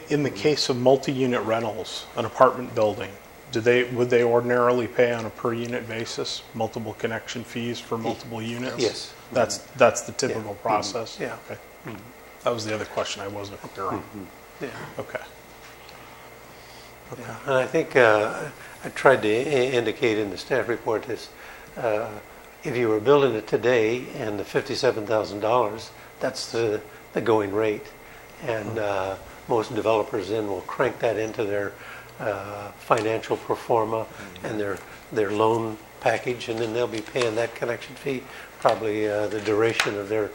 in the case of multi-unit rentals, an apartment building, would they ordinarily pay on a per unit basis, multiple connection fees for multiple units? Yes. That's the typical process? Yeah. Okay. That was the other question I wasn't clear on. Yeah. Okay. Yeah. And I think I tried to indicate in the staff report is if you were building it today and the $57,000, that's the going rate. And most developers then will crank that into their financial pro forma and their loan package, and then they'll be paying that connection fee probably the duration of their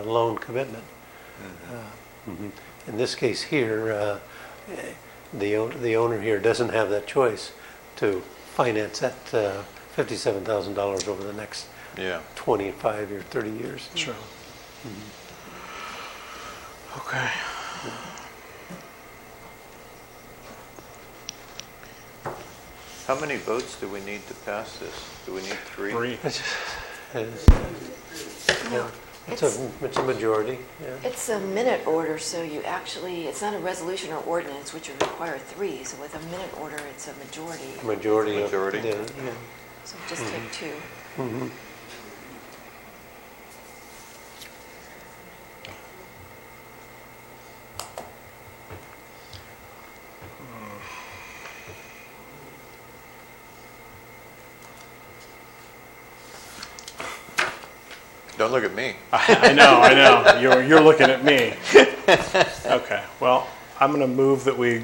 loan commitment. In this case here, the owner here doesn't have that choice to finance that $57,000 over the next 25 or 30 years. Sure. Okay. How many votes do we need to pass this? Do we need 3? 3. It's a majority. Yeah. It's a minute order, so you actually, it's not a resolution or ordinance, which would require 3. So with a minute order, it's a majority. Majority. So just take 2. Don't look at me. I know. You're looking at me. Okay. Well, I'm going to move that we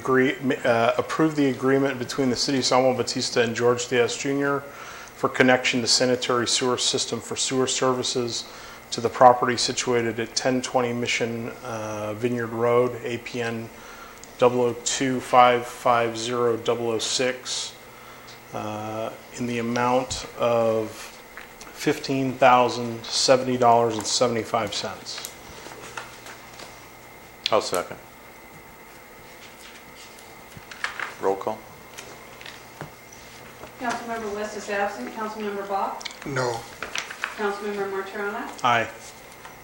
approve the agreement between the City of San Juan Bautista and George Diaz Jr. for connection to sanitary sewer system for sewer services to the property situated at 1020 Mission Vineyard Road, APN 002550006, in the amount of $15,070.75. I'll second. Roll call. Councilmember West is absent. Councilmember Bach? No. Councilmember Martirana? Aye.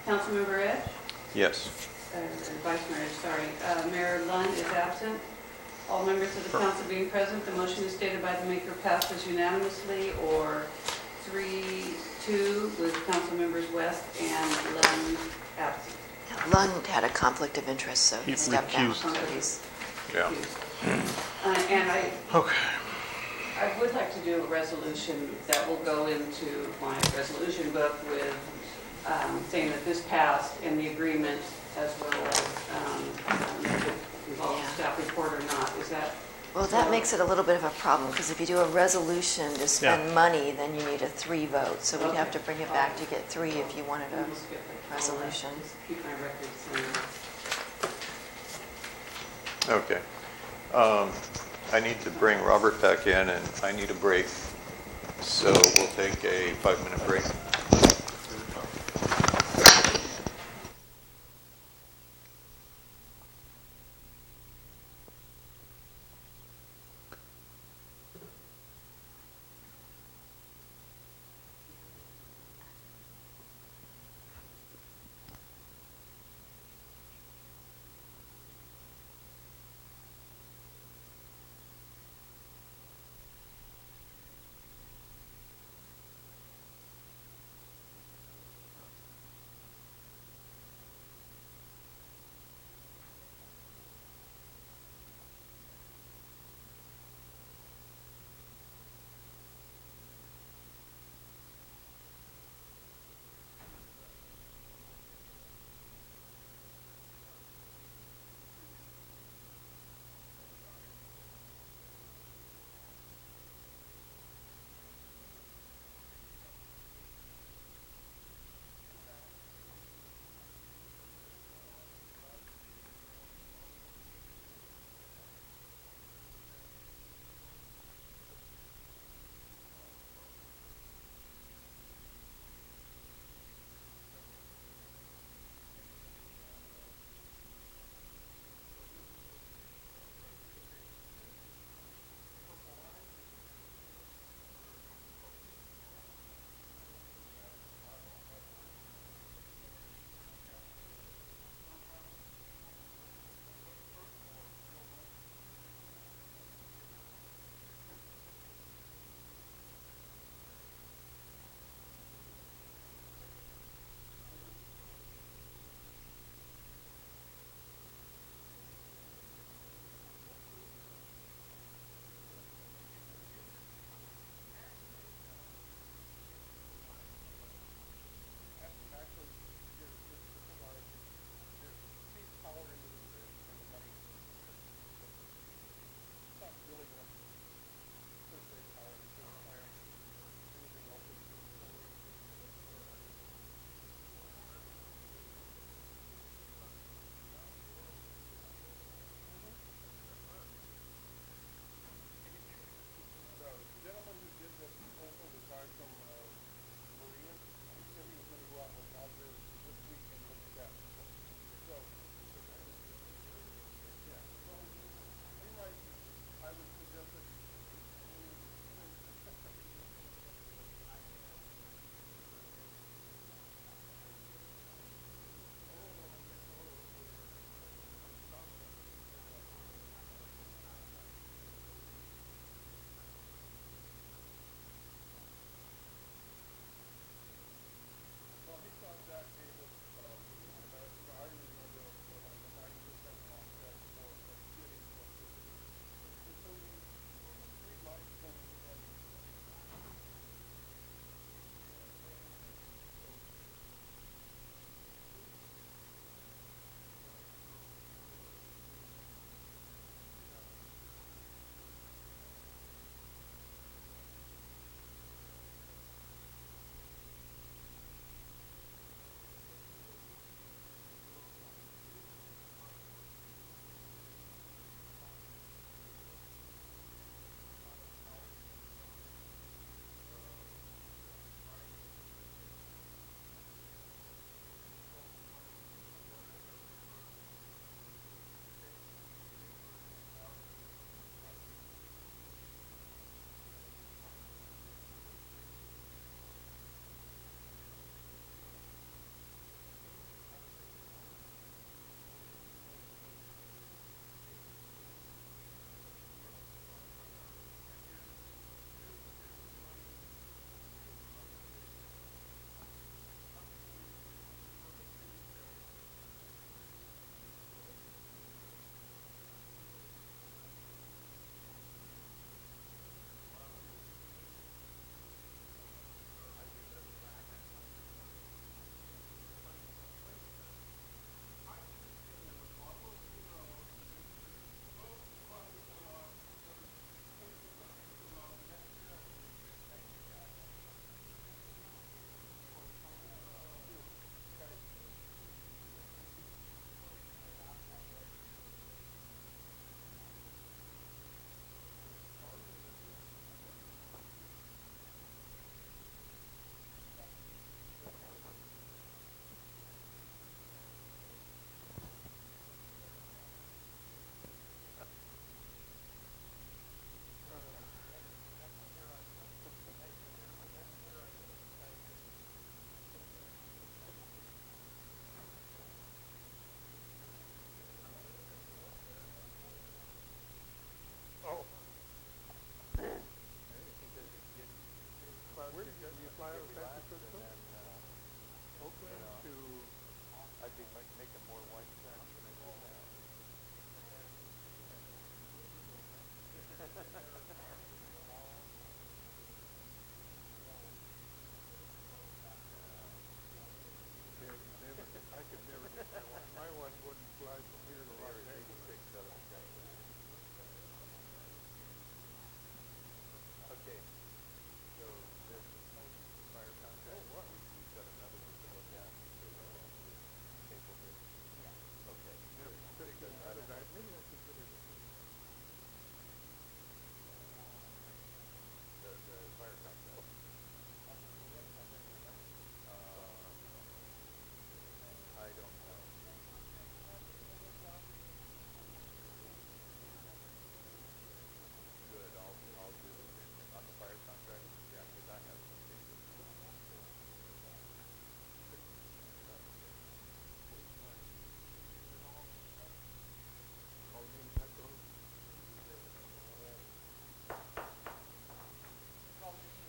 Councilmember Edge? Yes. Vice Mayor Edge, sorry. Mayor Lund is absent. All members of the council being present, the motion is stated by the maker passes unanimously, or 3-2 with Councilmembers West and Lund absent. Lund had a conflict of interest, so he He's stepped down. recused. So he's And Okay. I would like to do a resolution that will go into my resolution book with saying that this passed in the agreement, as well as if it involves staff report or not. Is that? Well, that makes it a little bit of a problem, because if you do a resolution to spend money, then you need a 3 vote. So we'd have to bring it back to get 3 if you wanted a resolution. Just keep my records in. Okay. I need to bring Robert back in, and I need a break. So we'll take a 5-minute break.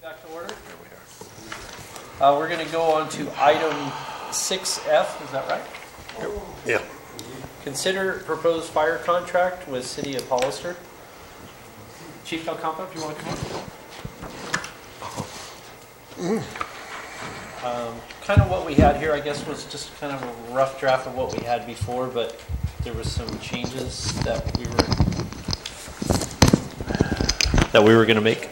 Back to order. There we are. We're going to go on to item 6F, is that right? Yeah. Consider proposed fire contract with City of Hollister. Chief Del Campo, if you want to come up. Kind of what we had here, I guess, was just kind of a rough draft of what we had before, but there was some changes that we were going to make.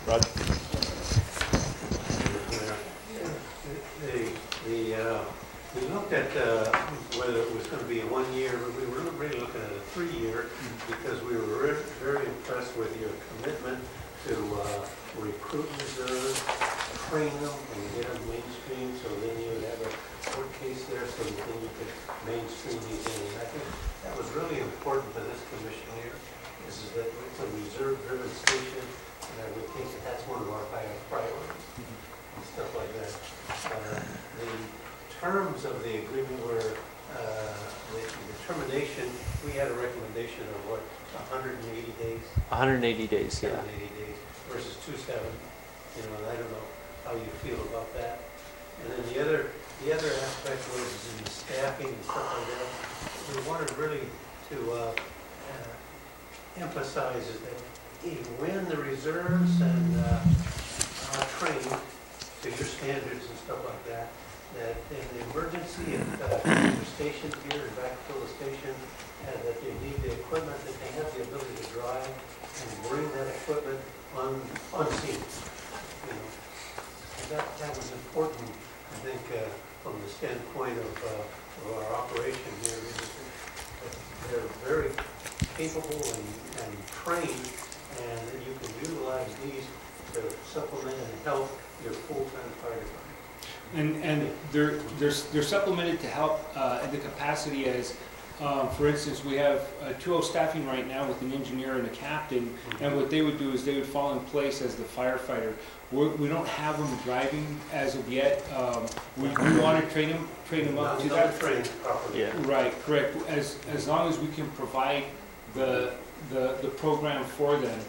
Roger. We looked at whether it was going to be a 1 year, but we were really looking at a 3-year because we were very impressed with your commitment to recruit reserves, train them, and get them mainstream, so then you would have a court case there, so that then you could mainstream these in. And I think that was really important for this commission here, is that it's a reserve-driven station, and I would think that that's one of our highest priorities, and stuff like that. The terms of the agreement were, the termination, we had a recommendation of what, 180 days? 180 days, yeah. 180 days versus 27, you know, and I don't know how you feel about that. And then the other aspect was in the staffing and stuff like that. We wanted really to emphasize is that when the reserves and are trained to your standards and stuff like that, that in the emergency, if you're stationed here and backfill the station, that they need the equipment, that they have the ability to drive and bring that equipment on scene. You know, and that was important, I think, from the standpoint of our operation here. They're very capable and trained, and that you can utilize these to supplement and help your full-time fire department. And they're supplemented to help at the capacity as, for instance, we have 2 staffing right now with an engineer and a captain, and what they would do is they would fall in place as the firefighter. We don't have them driving as of yet. We want to train them up to that. Trained properly. Yeah. Right, correct. As long as we can provide the program for them.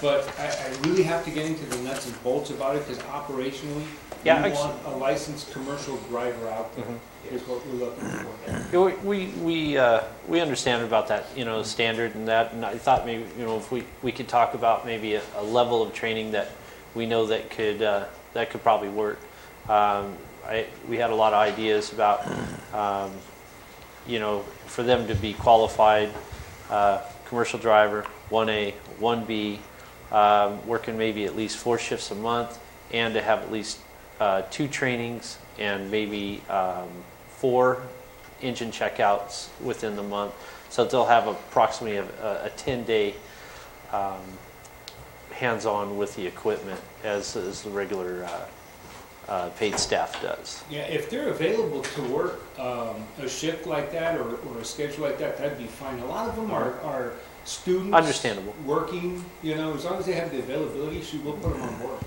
But I really have to get into the nuts and bolts about it because operationally, yeah, we want a licensed commercial driver out there. Is what we're looking for. We understand about that, you know, standard and that, and I thought maybe, you know, if we could talk about maybe a level of training that we know that could probably work. We had a lot of ideas about, you know, for them to be qualified commercial driver, 1A, 1B, working maybe at least 4 shifts a month, and to have at least 2 trainings and maybe 4 engine checkouts within the month. So they'll have approximately a 10-day hands-on with the equipment as the regular paid staff does. Yeah, if they're available to work a shift like that or a schedule like that, that'd be fine. A lot of them are students. Understandable. Working, you know, as long as they have the availability, we'll put them on board.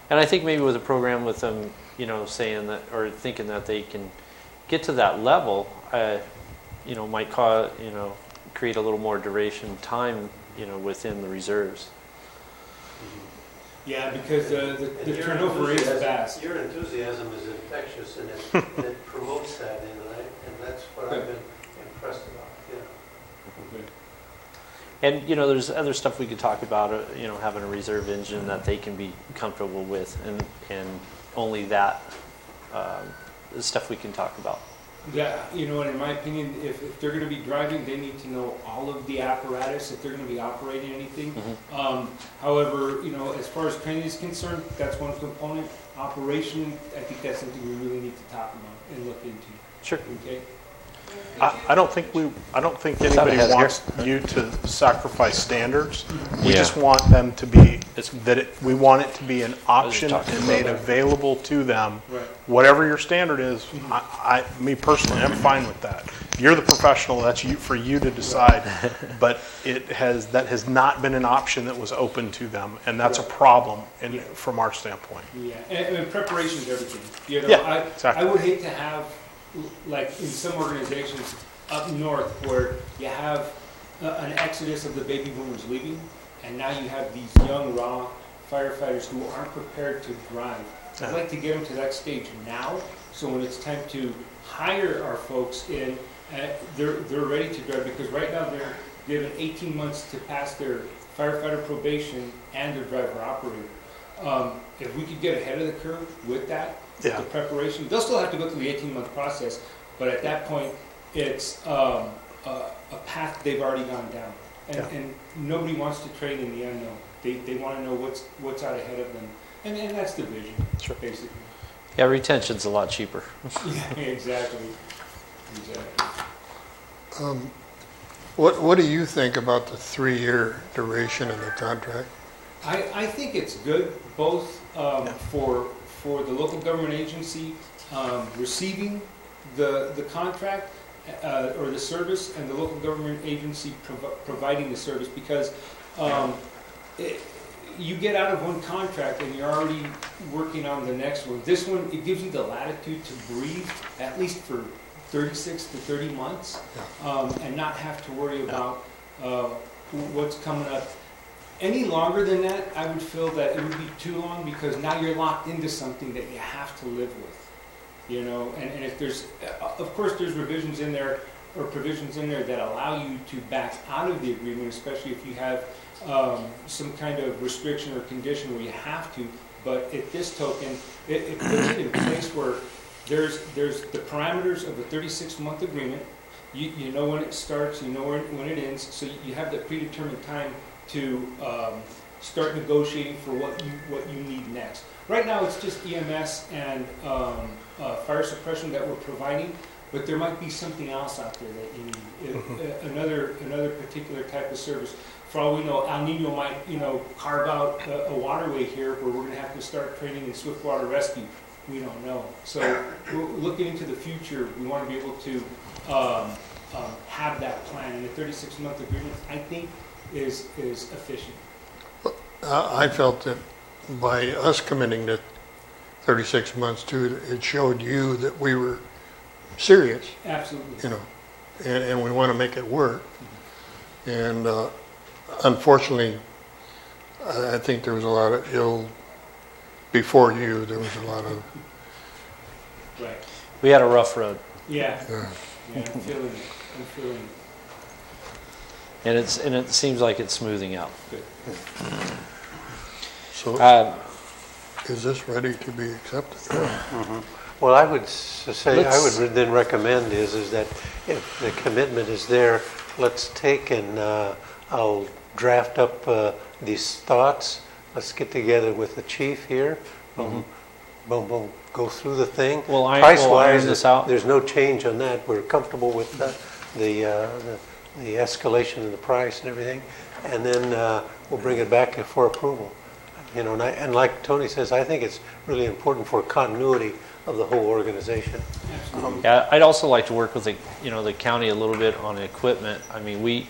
And I think maybe with a program with them, you know, saying that or thinking that they can get to that level, you know, might cause, you know, create a little more duration time, you know, within the reserves. Yeah, because the turnover is fast. Your enthusiasm is infectious, and it promotes that, and that's what I've been impressed about. Yeah. Okay. And, you know, there's other stuff we could talk about, you know, having a reserve engine that they can be comfortable with, and only that is stuff we can talk about. Yeah, you know, and in my opinion, if they're going to be driving, they need to know all of the apparatus if they're going to be operating anything. However, you know, as far as training is concerned, that's one component. Operation, I think that's something we really need to talk about and look into. Sure. Okay. I don't think anybody wants you to sacrifice standards. We just want them to be we want it to be an option and made available to them. Right. Whatever your standard is, me personally, I'm fine with that. You're the professional. That's for you to decide. But that has not been an option that was open to them, and that's a problem from our standpoint. Yeah, and preparation is everything. You know, Yeah, exactly. I would hate to have, like in some organizations up north, where you have an exodus of the baby boomers leaving, and now you have these young, raw firefighters who aren't prepared to drive. I'd like to get them to that stage now, so when it's time to hire our folks in, they're ready to drive, because right now they're given 18 months to pass their firefighter probation and their driver operator. If we could get ahead of the curve with that, the preparation, they'll still have to go through the 18-month process, but at that point, it's a path they've already gone down. And nobody wants to train in the unknown. They want to know what's out ahead of them. And that's the vision, basically. Yeah, retention's a lot cheaper. Yeah, exactly. What do you think about the 3-year duration of the contract? I think it's good, both for the local government agency receiving the contract or the service, and the local government agency providing the service, because you get out of one contract and you're already working on the next one. This one, it gives you the latitude to breathe, at least for 36 to 30 months, and not have to worry about what's coming up. Any longer than that, I would feel that it would be too long, because now you're locked into something that you have to live with, you know. And if there's, of course, there's revisions in there or provisions in there that allow you to back out of the agreement, especially if you have some kind of restriction or condition where you have to. But at this token, it puts it in place where there's the parameters of a 36-month agreement. You know when it starts, you know when it ends, so you have that predetermined time to start negotiating for what you need next. Right now, it's just EMS and fire suppression that we're providing, but there might be something else out there that you need, another particular type of service. For all we know, El Nino might, carve out a waterway here where we're going to have to start training in swiftwater rescue. We don't know. So looking into the future, we want to be able to have that plan. And the 36-month agreement, I think, is efficient. I felt that by us committing to 36 months too, it showed you that we were serious. Absolutely. And we want to make it work. And unfortunately, I think there was a lot of ill before you. There was a lot of. Right. We had a rough road. Yeah. I'm feeling it. And it seems like it's smoothing out. Good. So, is this ready to be accepted? Well, I would say, I would then recommend is that if the commitment is there, let's take and I'll draft up these thoughts. Let's get together with the chief here. Boom, boom, go through the thing. We'll iron this out. There's no change on that. We're comfortable with the escalation of the price and everything, and then we'll bring it back for approval. And like Tony says, I think it's really important for continuity of the whole organization. Yeah, I'd also like to work with the county a little bit on equipment. I mean, we,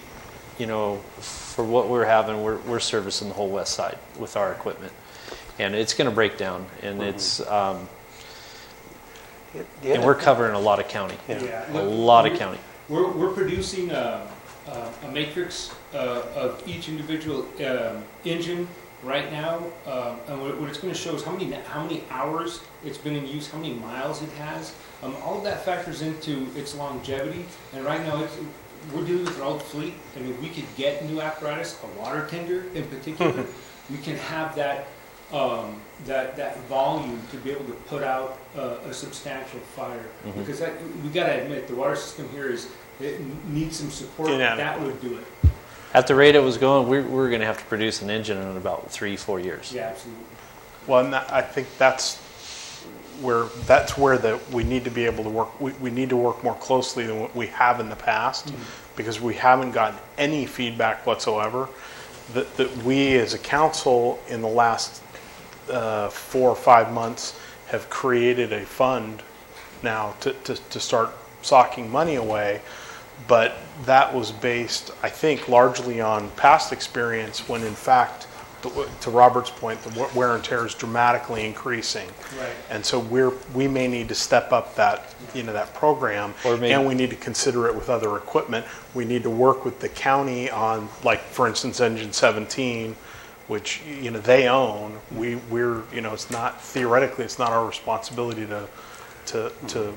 for what we're having, we're servicing the whole west side with our equipment, and it's going to break down, and it's and we're covering a lot of county, a lot of county. We're producing a matrix of each individual engine right now, and what it's going to show is how many hours it's been in use, how many miles it has. All of that factors into its longevity. And right now, we're dealing with an old fleet, and if we could get new apparatus, a water tender in particular, we can have that volume to be able to put out a substantial fire. Because we got to admit, the water system here it needs some support. That would do it. At the rate it was going, we're going to have to produce an engine in about 3-4 years. Yeah, absolutely. Well, and I think that's where we need to be able to work. We need to work more closely than what we have in the past, because we haven't gotten any feedback whatsoever. That we as a council in the last 4 or 5 months have created a fund now to start socking money away. But that was based, I think, largely on past experience, when in fact to Robert's point, the wear and tear is dramatically increasing. Right. And so we may need to step up that, that program, and we need to consider it with other equipment. We need to work with the county on, like, for instance, Engine 17, which, they own. We're, it's not, theoretically, it's not our responsibility to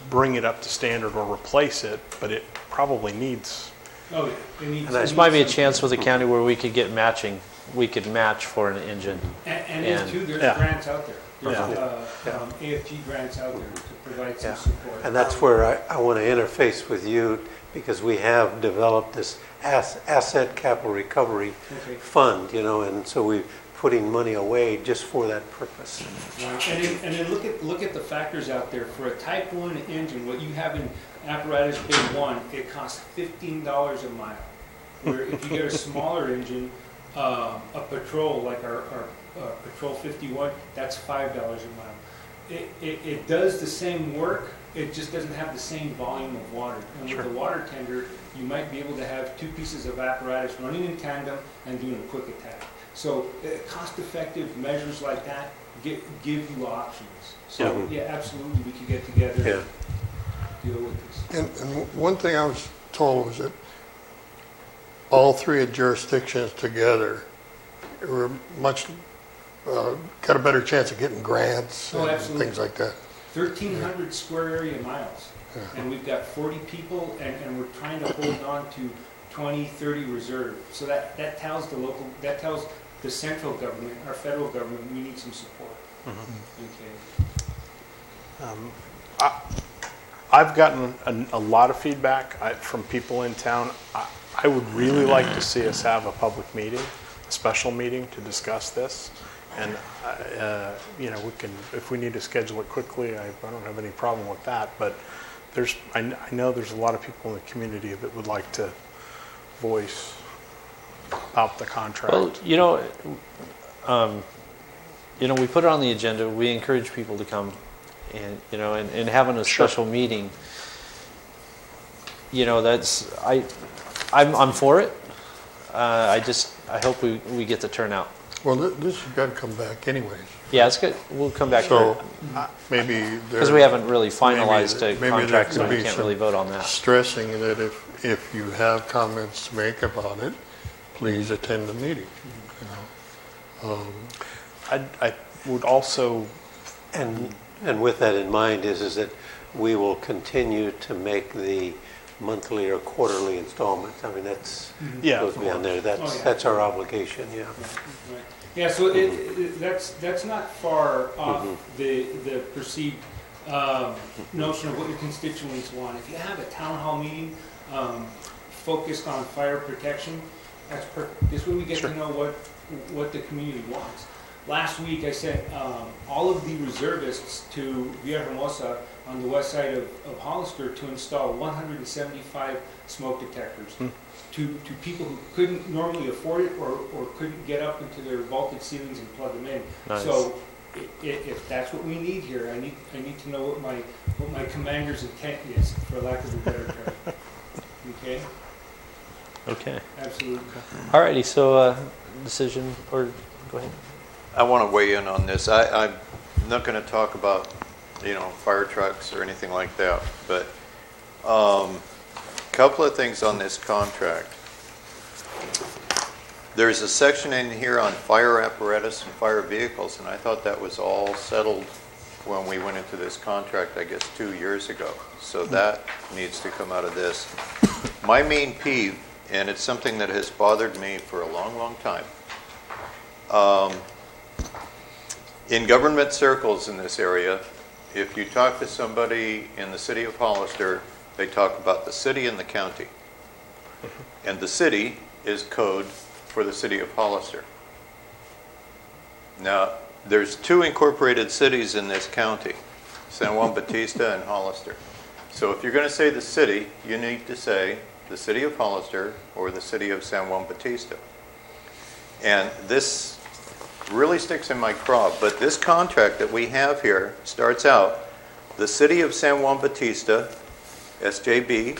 bring it up to standard or replace it, but it probably needs. Oh, yeah. It needs, This might be a chance with the county where we could get matching. We could match for an engine. And too, there's grants out there. There's AFG grants out there to provide some support. And that's where I want to interface with you, because we have developed this asset capital recovery fund, and so we're putting money away just for that purpose. Right. And then look at the factors out there. For a Type 1 engine, what you have in apparatus Bay 1, it costs $15 a mile. Where if you get a smaller engine, a Patrol, like our Patrol 51, that's $5 a mile. It does the same work, it just doesn't have the same volume of water. And with the water tender, you might be able to have two pieces of apparatus running in tandem and doing a quick attack. So cost-effective measures like that give you options. So absolutely, we could get together and deal with this. And one thing I was told was that all three jurisdictions together were much got a better chance of getting grants and things like that. 1,300 square area miles, and we've got 40 people, and we're trying to hold on to 20, 30 reserve. So that tells the central government, our federal government, we need some support. Okay. I've gotten a lot of feedback from people in town. I would really like to see us have a public meeting, a special meeting to discuss this. And, we can, if we need to schedule it quickly, I don't have any problem with that. But I know there's a lot of people in the community that would like to voice about the contract. Well, we put it on the agenda. We encourage people to come, and and having a special meeting. I'm for it. I hope we get the turnout. Well, this has got to come back anyways. Yeah, it's good. We'll come back so to it. Maybe because we haven't really finalized a contract, so we can't really vote on that. Stressing that if you have comments to make about it, please attend the meeting. I would also, and with that in mind is that we will continue to make the monthly or quarterly installments. I mean, that's goes beyond there. That's our obligation. Yeah. Right. Yeah. So that's not far off the perceived notion of what your constituents want. If you have a town hall meeting focused on fire protection, that's perfect. This way we get to know what the community wants. Last week I sent all of the reservists to Villahermosa on the west side of Hollister to install 175 smoke detectors to people who couldn't normally afford it or couldn't get up into their vaulted ceilings and plug them in. Nice. So if that's what we need here, I need to know what my commander's intent is, for lack of a better term. Okay? Okay. Absolutely. All righty, so decision, or go ahead. I want to weigh in on this. I'm not going to talk about, fire trucks or anything like that, but a couple of things on this contract. There's a section in here on fire apparatus and fire vehicles, and I thought that was all settled when we went into this contract, I guess, 2 years ago. So that needs to come out of this. My main peeve, and it's something that has bothered me for a long, long time, in government circles in this area, if you talk to somebody in the city of Hollister, they talk about the city and the county. And the city is code for the city of Hollister. Now, there's 2 incorporated cities in this county, San Juan Bautista and Hollister. So if you're going to say the city, you need to say the city of Hollister or the city of San Juan Bautista. And this really sticks in my craw, but this contract that we have here starts out, the city of San Juan Bautista, SJB,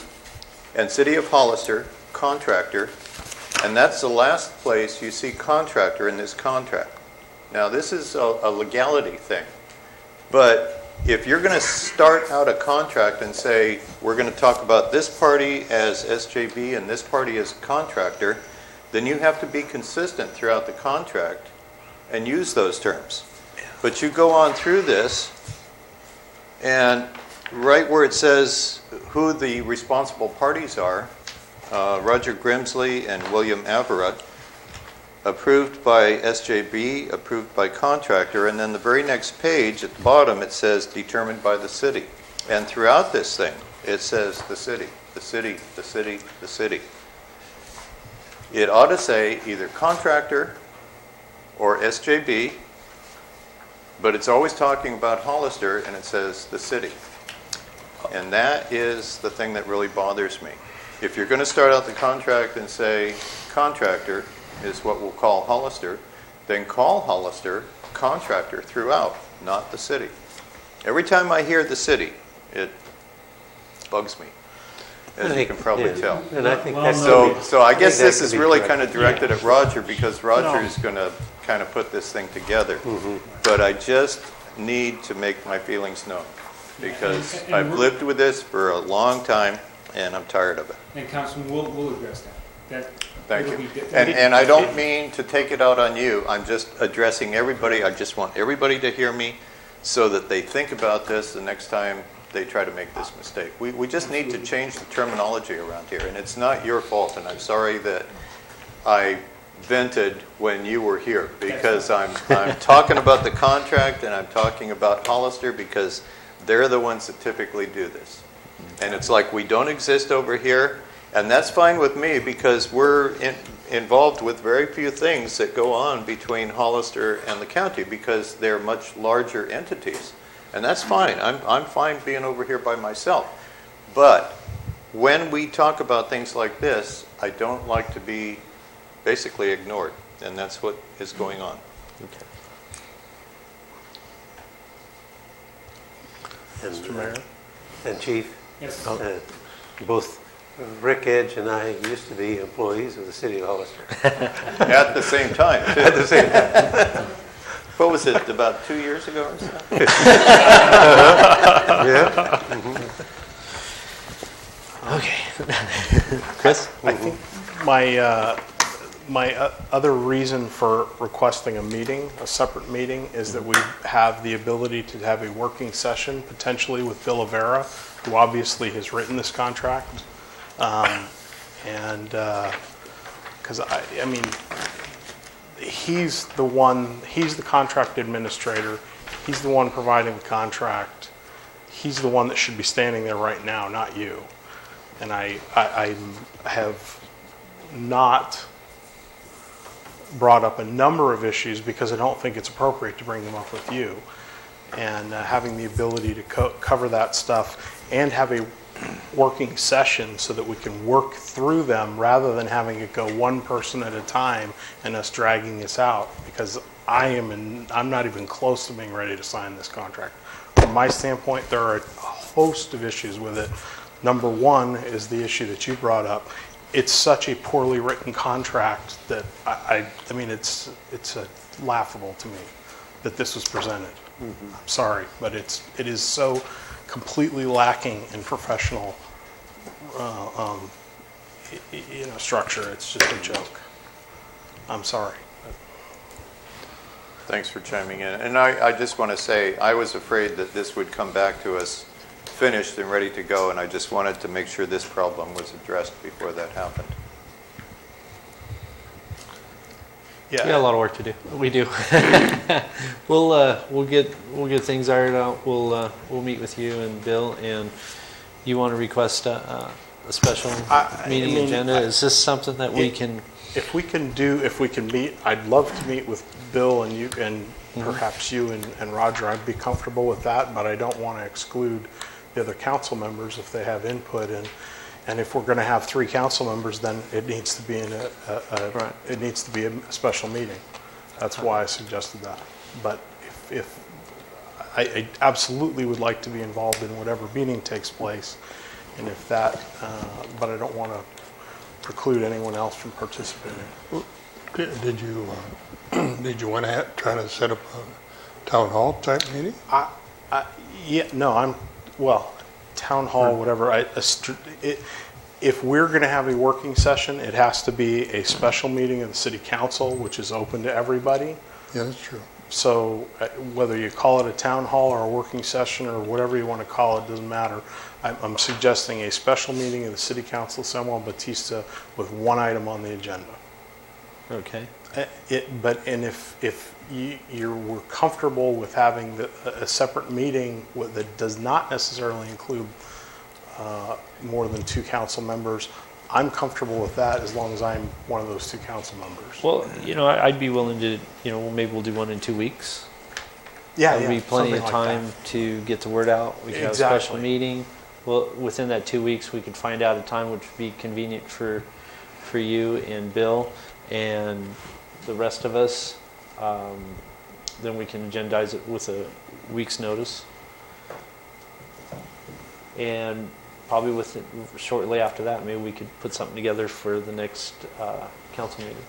and city of Hollister, contractor, And that's the last place you see contractor in this contract. Now, this is a legality thing. But if you're going to start out a contract and say, we're going to talk about this party as SJB and this party as contractor, then you have to be consistent throughout the contract and use those terms. But you go on through this, and right where it says who the responsible parties are, Roger Grimsley and William Averett, approved by SJB, approved by contractor, and then the very next page at the bottom it says determined by the city. And throughout this thing it says the city, the city, the city, the city. It ought to say either contractor or SJB, but it's always talking about Hollister and it says the city. And that is the thing that really bothers me. If you're going to start out the contract and say contractor is what we'll call Hollister, then call Hollister contractor throughout, not the city. Every time I hear the city, it bugs me, as you can probably tell. And I think So I guess this is really kind of directed at Roger, because Roger is going to kind of put this thing together. But I just need to make my feelings known, because I've lived with this for a long time and I'm tired of it. And Councilman, we'll address that. Thank you. And I don't mean to take it out on you. I'm just addressing everybody. I just want everybody to hear me so that they think about this the next time they try to make this mistake. We just need to change the terminology around here, and it's not your fault, and I'm sorry that I vented when you were here, because I'm talking about the contract and I'm talking about Hollister because they're the ones that typically do this. And it's like we don't exist over here, and that's fine with me because we're involved with very few things that go on between Hollister and the county because they're much larger entities. And that's fine. I'm fine being over here by myself. But when we talk about things like this, I don't like to be basically ignored, and that's what is going on. Okay. Mr. Mayor? And Chief? Yes. Both Rick Edge and I used to be employees of the city of Hollister. At the same time, too. At the same time. What was it, about 2 years ago or so? Yeah. Okay. Chris? I think my other reason for requesting a meeting, a separate meeting, is that we have the ability to have a working session potentially with Bill Avera, who obviously has written this contract. And because I mean, he's the contract administrator. He's the one providing the contract. He's the one that should be standing there right now, not you. And I have not brought up a number of issues because I don't think it's appropriate to bring them up with you. And having the ability to cover that stuff and have a working session so that we can work through them rather than having it go one person at a time and us dragging this out, because I'm not even close to being ready to sign this contract. From my standpoint, there are a host of issues with it. Number one is the issue that you brought up. It's such a poorly written contract that I mean, it's laughable to me that this was presented. Mm-hmm. I'm sorry, but it is so completely lacking in professional, structure. It's just a joke. I'm sorry. Thanks for chiming in. And I just want to say, I was afraid that this would come back to us finished and ready to go, and I just wanted to make sure this problem was addressed before that happened. Yeah, we got a lot of work to do. We do. We'll get things ironed out. We'll meet with you and Bill. And you want to request a special meeting agenda? Is this something that we can? If we can meet, I'd love to meet with Bill and you, and perhaps you and Roger. I'd be comfortable with that, but I don't want to exclude the other council members if they have input. And if we're going to have 3 council members, then it needs to be it needs to be a special meeting. That's why I suggested that. But if I absolutely would like to be involved in whatever meeting takes place, and if that, but I don't want to preclude anyone else from participating. Did you want to try to set up a town hall type meeting? Yeah, no, town hall, whatever. If we're going to have a working session, it has to be a special meeting of the city council, which is open to everybody. Yeah, that's true. So whether you call it a town hall or a working session or whatever you want to call it, doesn't matter. I'm suggesting a special meeting of the city council of San Juan Bautista with one item on the agenda. Okay. If you were comfortable with having a separate meeting that does not necessarily include more than 2 council members, I'm comfortable with that as long as I'm one of those 2 council members. Well, I'd be willing to, maybe we'll do one in 2 weeks. Yeah, There'll be plenty of something like time that. to get the word out. We could have a special meeting. Well, within that 2 weeks, we could find out a time which would be convenient for you and Bill and the rest of us. Then we can agendize it with a week's notice. And probably shortly after that, maybe we could put something together for the next council meeting.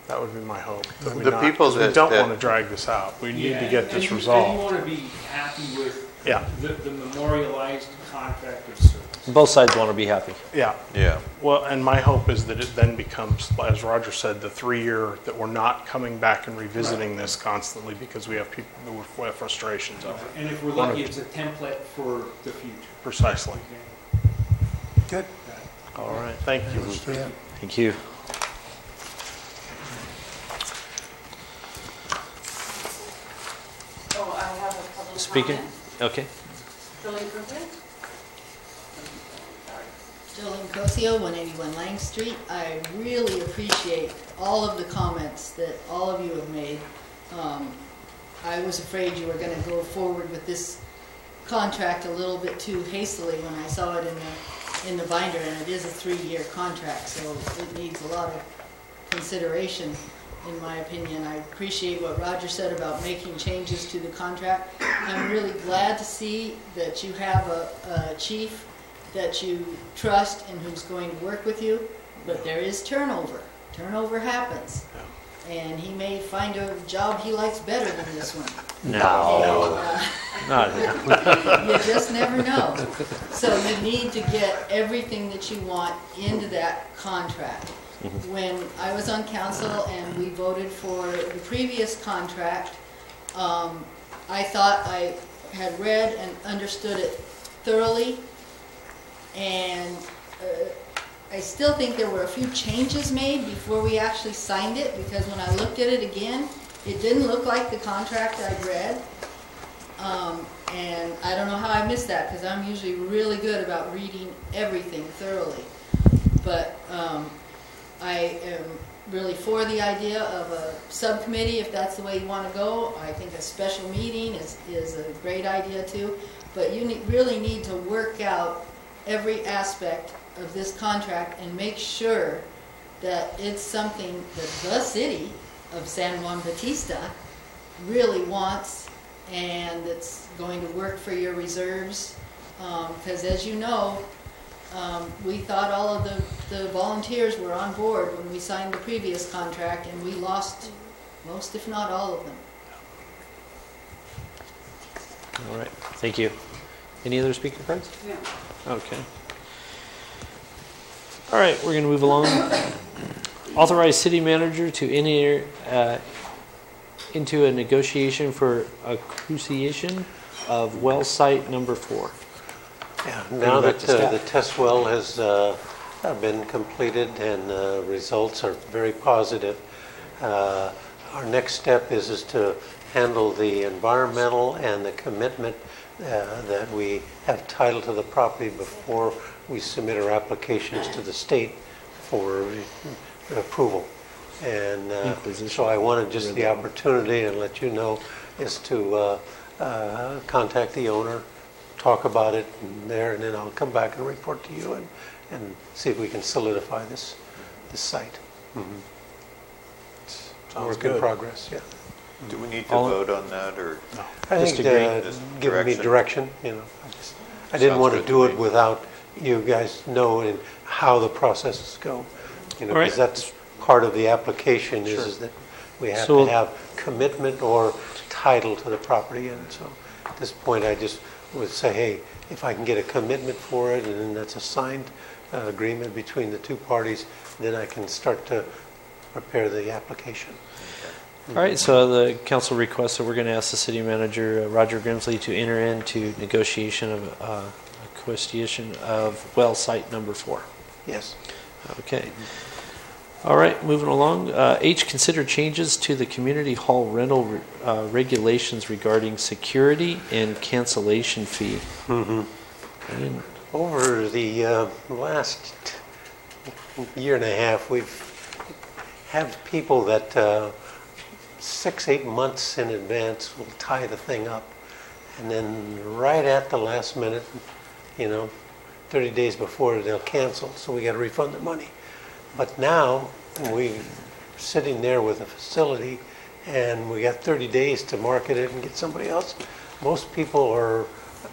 That would be my hope. We don't want to drag this out. We need to get this resolved. And you want to be happy with the memorialized contract of service. Both sides want to be happy. Yeah. Yeah. Well, and my hope is that it then becomes, as Roger said, the 3-year, that we're not coming back and revisiting this constantly because we have people who have frustrations of it. And if we're lucky, it's a template for the future. Precisely. Good. All right. Thank you. Thank you. Oh, I have a public Speaking? comment. Okay. Delinquent? Jolene Cosio, 181 Lang Street. I really appreciate all of the comments that all of you have made. I was afraid you were going to go forward with this contract a little bit too hastily when I saw it in the binder, and it is a 3-year contract, so it needs a lot of consideration, in my opinion. I appreciate what Roger said about making changes to the contract. I'm really glad to see that you have a chief that you trust and who's going to work with you, but there is turnover. Turnover happens. And he may find a job he likes better than this one. No. Not you just never know. So you need to get everything that you want into that contract. When I was on council and we voted for the previous contract, I thought I had read and understood it thoroughly, and I still think there were a few changes made before we actually signed it, because when I looked at it again, it didn't look like the contract I'd read. And I don't know how I missed that, because I'm usually really good about reading everything thoroughly. But I am really for the idea of a subcommittee, if that's the way you want to go. I think a special meeting is a great idea too. But you really need to work out every aspect of this contract and make sure that it's something that the city of San Juan Bautista really wants, and it's going to work for your reserves. Because as you know, we thought all of the volunteers were on board when we signed the previous contract, and we lost most, if not all of them. All right. Thank you. Any other speaker cards? Yeah. Okay. All right, we're going to move along. Authorize city manager to enter into a negotiation for acquisition of well site number 4. Yeah, now that the test well has been completed and the results are very positive, our next step is to handle the environmental and the commitment that we have title to the property before we submit our applications to the state for approval. And so I wanted just the opportunity and let you know is to contact the owner, talk about it there, and then I'll come back and report to you and see if we can solidify this site. It's a work in progress, yeah. Do we need to vote on that, or? I think giving me direction, I didn't want to do it without you guys know and how the processes go. You know, All right. because that's part of the application is that we have So- to have commitment or title to the property. And so at this point, I just would say, hey, if I can get a commitment for it, and then that's a signed agreement between the two parties, then I can start to prepare the application. All right, so the council requests that we're going to ask the city manager, Roger Grimsley, to enter into negotiation of acquisition of well site number 4. Yes. Okay. All right, moving along. H, consider changes to the community hall rental regulations regarding security and cancellation fee. Mm-hmm. And Over the last year and a half, we've had people that 6-8 months in advance will tie the thing up, and then right at the last minute, 30 days before, they'll cancel, so we got to refund the money. But now we're sitting there with a facility, and we got 30 days to market it and get somebody else. Most people are,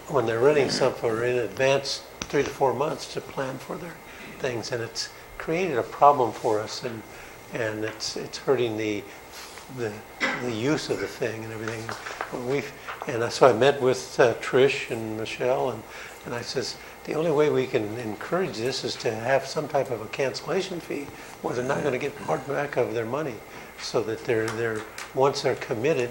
when they're renting something, are in advance 3 to 4 months to plan for their things, and it's created a problem for us, and it's hurting the use of the thing and everything. So I met with Trish and Michelle, and I says, the only way we can encourage this is to have some type of a cancellation fee where they're not going to get part back of their money, so that they're once they're committed,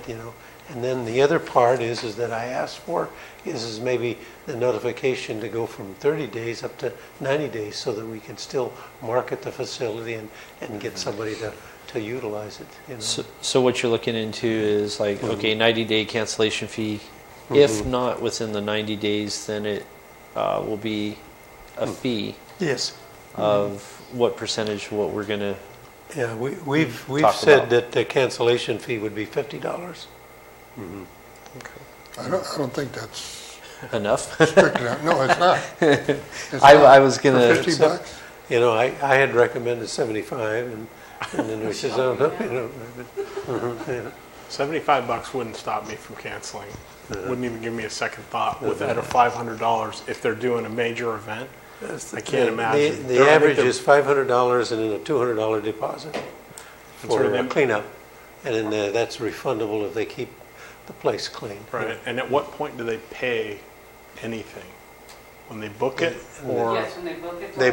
And then the other part is that I asked for is maybe the notification to go from 30 days up to 90 days, so that we can still market the facility and get somebody to utilize it. so what you're looking into is like, okay, 90-day cancellation fee. If not within the 90 days, then it will be a fee. Yes. Of what percentage, what we're going to. Yeah, we've talk said about. that the cancellation fee would be $50. I don't think that's Enough? strict enough. No, it's not. It's I not. was going For to. 50 bucks? I had recommended 75, and then we says, oh, no, 75 bucks wouldn't stop me from canceling. Wouldn't even give me a second thought. Without a $500, if they're doing a major event, I can't imagine. The average is $500 and then a $200 deposit for a cleanup, and then that's refundable if they keep the place clean. Right. And at what point do they pay anything? When they book it, or Yes, when they book it. They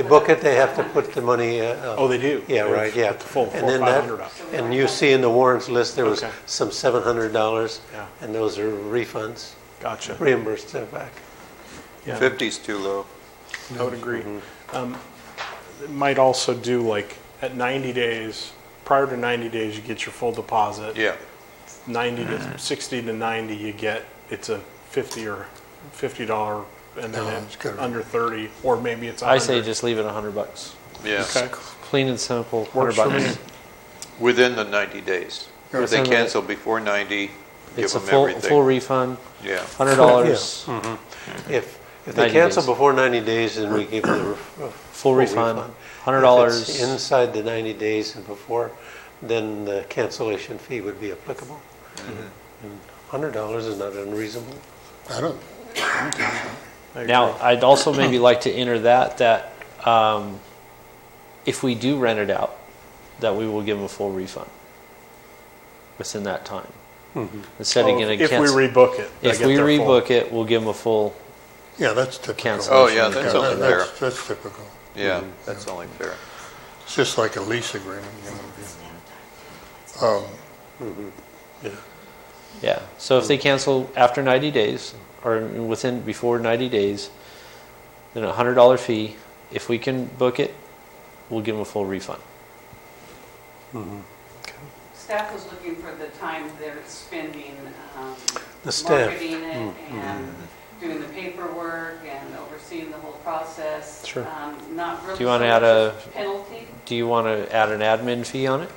book it. They have to put the money. oh, they do. Yeah, They right. Yeah. put the full And then $500 up. and you see in the warrants list there was Okay. some $700, Yeah. and those are refunds, Gotcha. reimbursed back. Yeah. 50's too low. I would agree. It might also do like at 90 days, prior to 90 days, you get your full deposit. Yeah. 90 to 60 to 90, you get it's a $50, and then No, it's good. under 30, or maybe it's I say 100. just leave it $100. Yeah. Okay. Clean and simple, Works $100. for me. Within the 90 days. If they Within the- cancel before 90, give It's a them full everything. refund, Yeah. $100, If they 90 cancel days. before 90 days, then we give them a full refund, If it's $100. inside the 90 days and before, then the cancellation fee would be applicable. And $100 is not unreasonable. I don't, Now, I'd also maybe like to enter that if we do rent it out, that we will give them a full refund within that time. Instead of getting if we rebook it. they If get we their full. rebook it, we'll give them a full yeah, that's typical. cancellation. Oh, yeah, that's Yeah, only fair. that's typical. Yeah, that's only fair. It's just like a lease agreement. Yeah, so if they cancel after 90 days, or before 90 days, then a $100 fee. If we can book it, we'll give them a full refund. Staff was looking for the time they're spending The staff. marketing it and doing the paperwork and overseeing the whole process. Sure. Not really. Do you want to so add much a as penalty? Do you want to add an admin fee on it?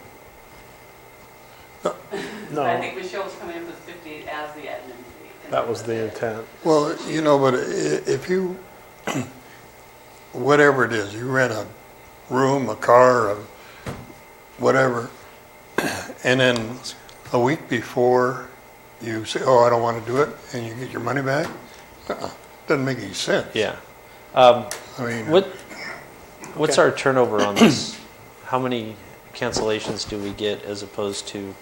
No, I think Michelle was coming up with 50 as the admin fee. that was the intent. Well, but if you, whatever it is, you rent a room, a car, whatever, and then a week before you say, oh, I don't want to do it, and you get your money back, doesn't make any sense. Yeah. I mean, What's our turnover on this? How many cancellations do we get as opposed to?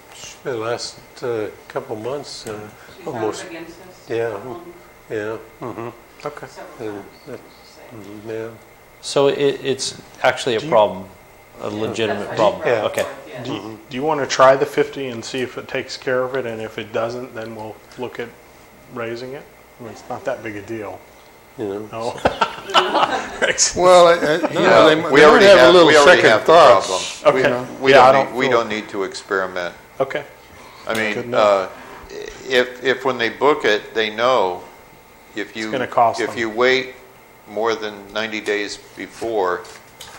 The last couple months, She's almost. up against us. Yeah, yeah. Mm-hmm. Okay. Several times. Yeah. So it's actually a problem, a legitimate That's problem. what she brought Okay. forth, yes. Do you want to try the 50 and see if it takes care of it? And if it doesn't, then we'll look at raising it? I mean, it's not that big a deal. You know. No. well, you know, they we might already have a have, little we already second have the thoughts. problem. Okay. You know? We don't need to experiment. Okay. I Good mean, enough. if when they book it, they know if you gonna cost if them. you wait more than 90 days before,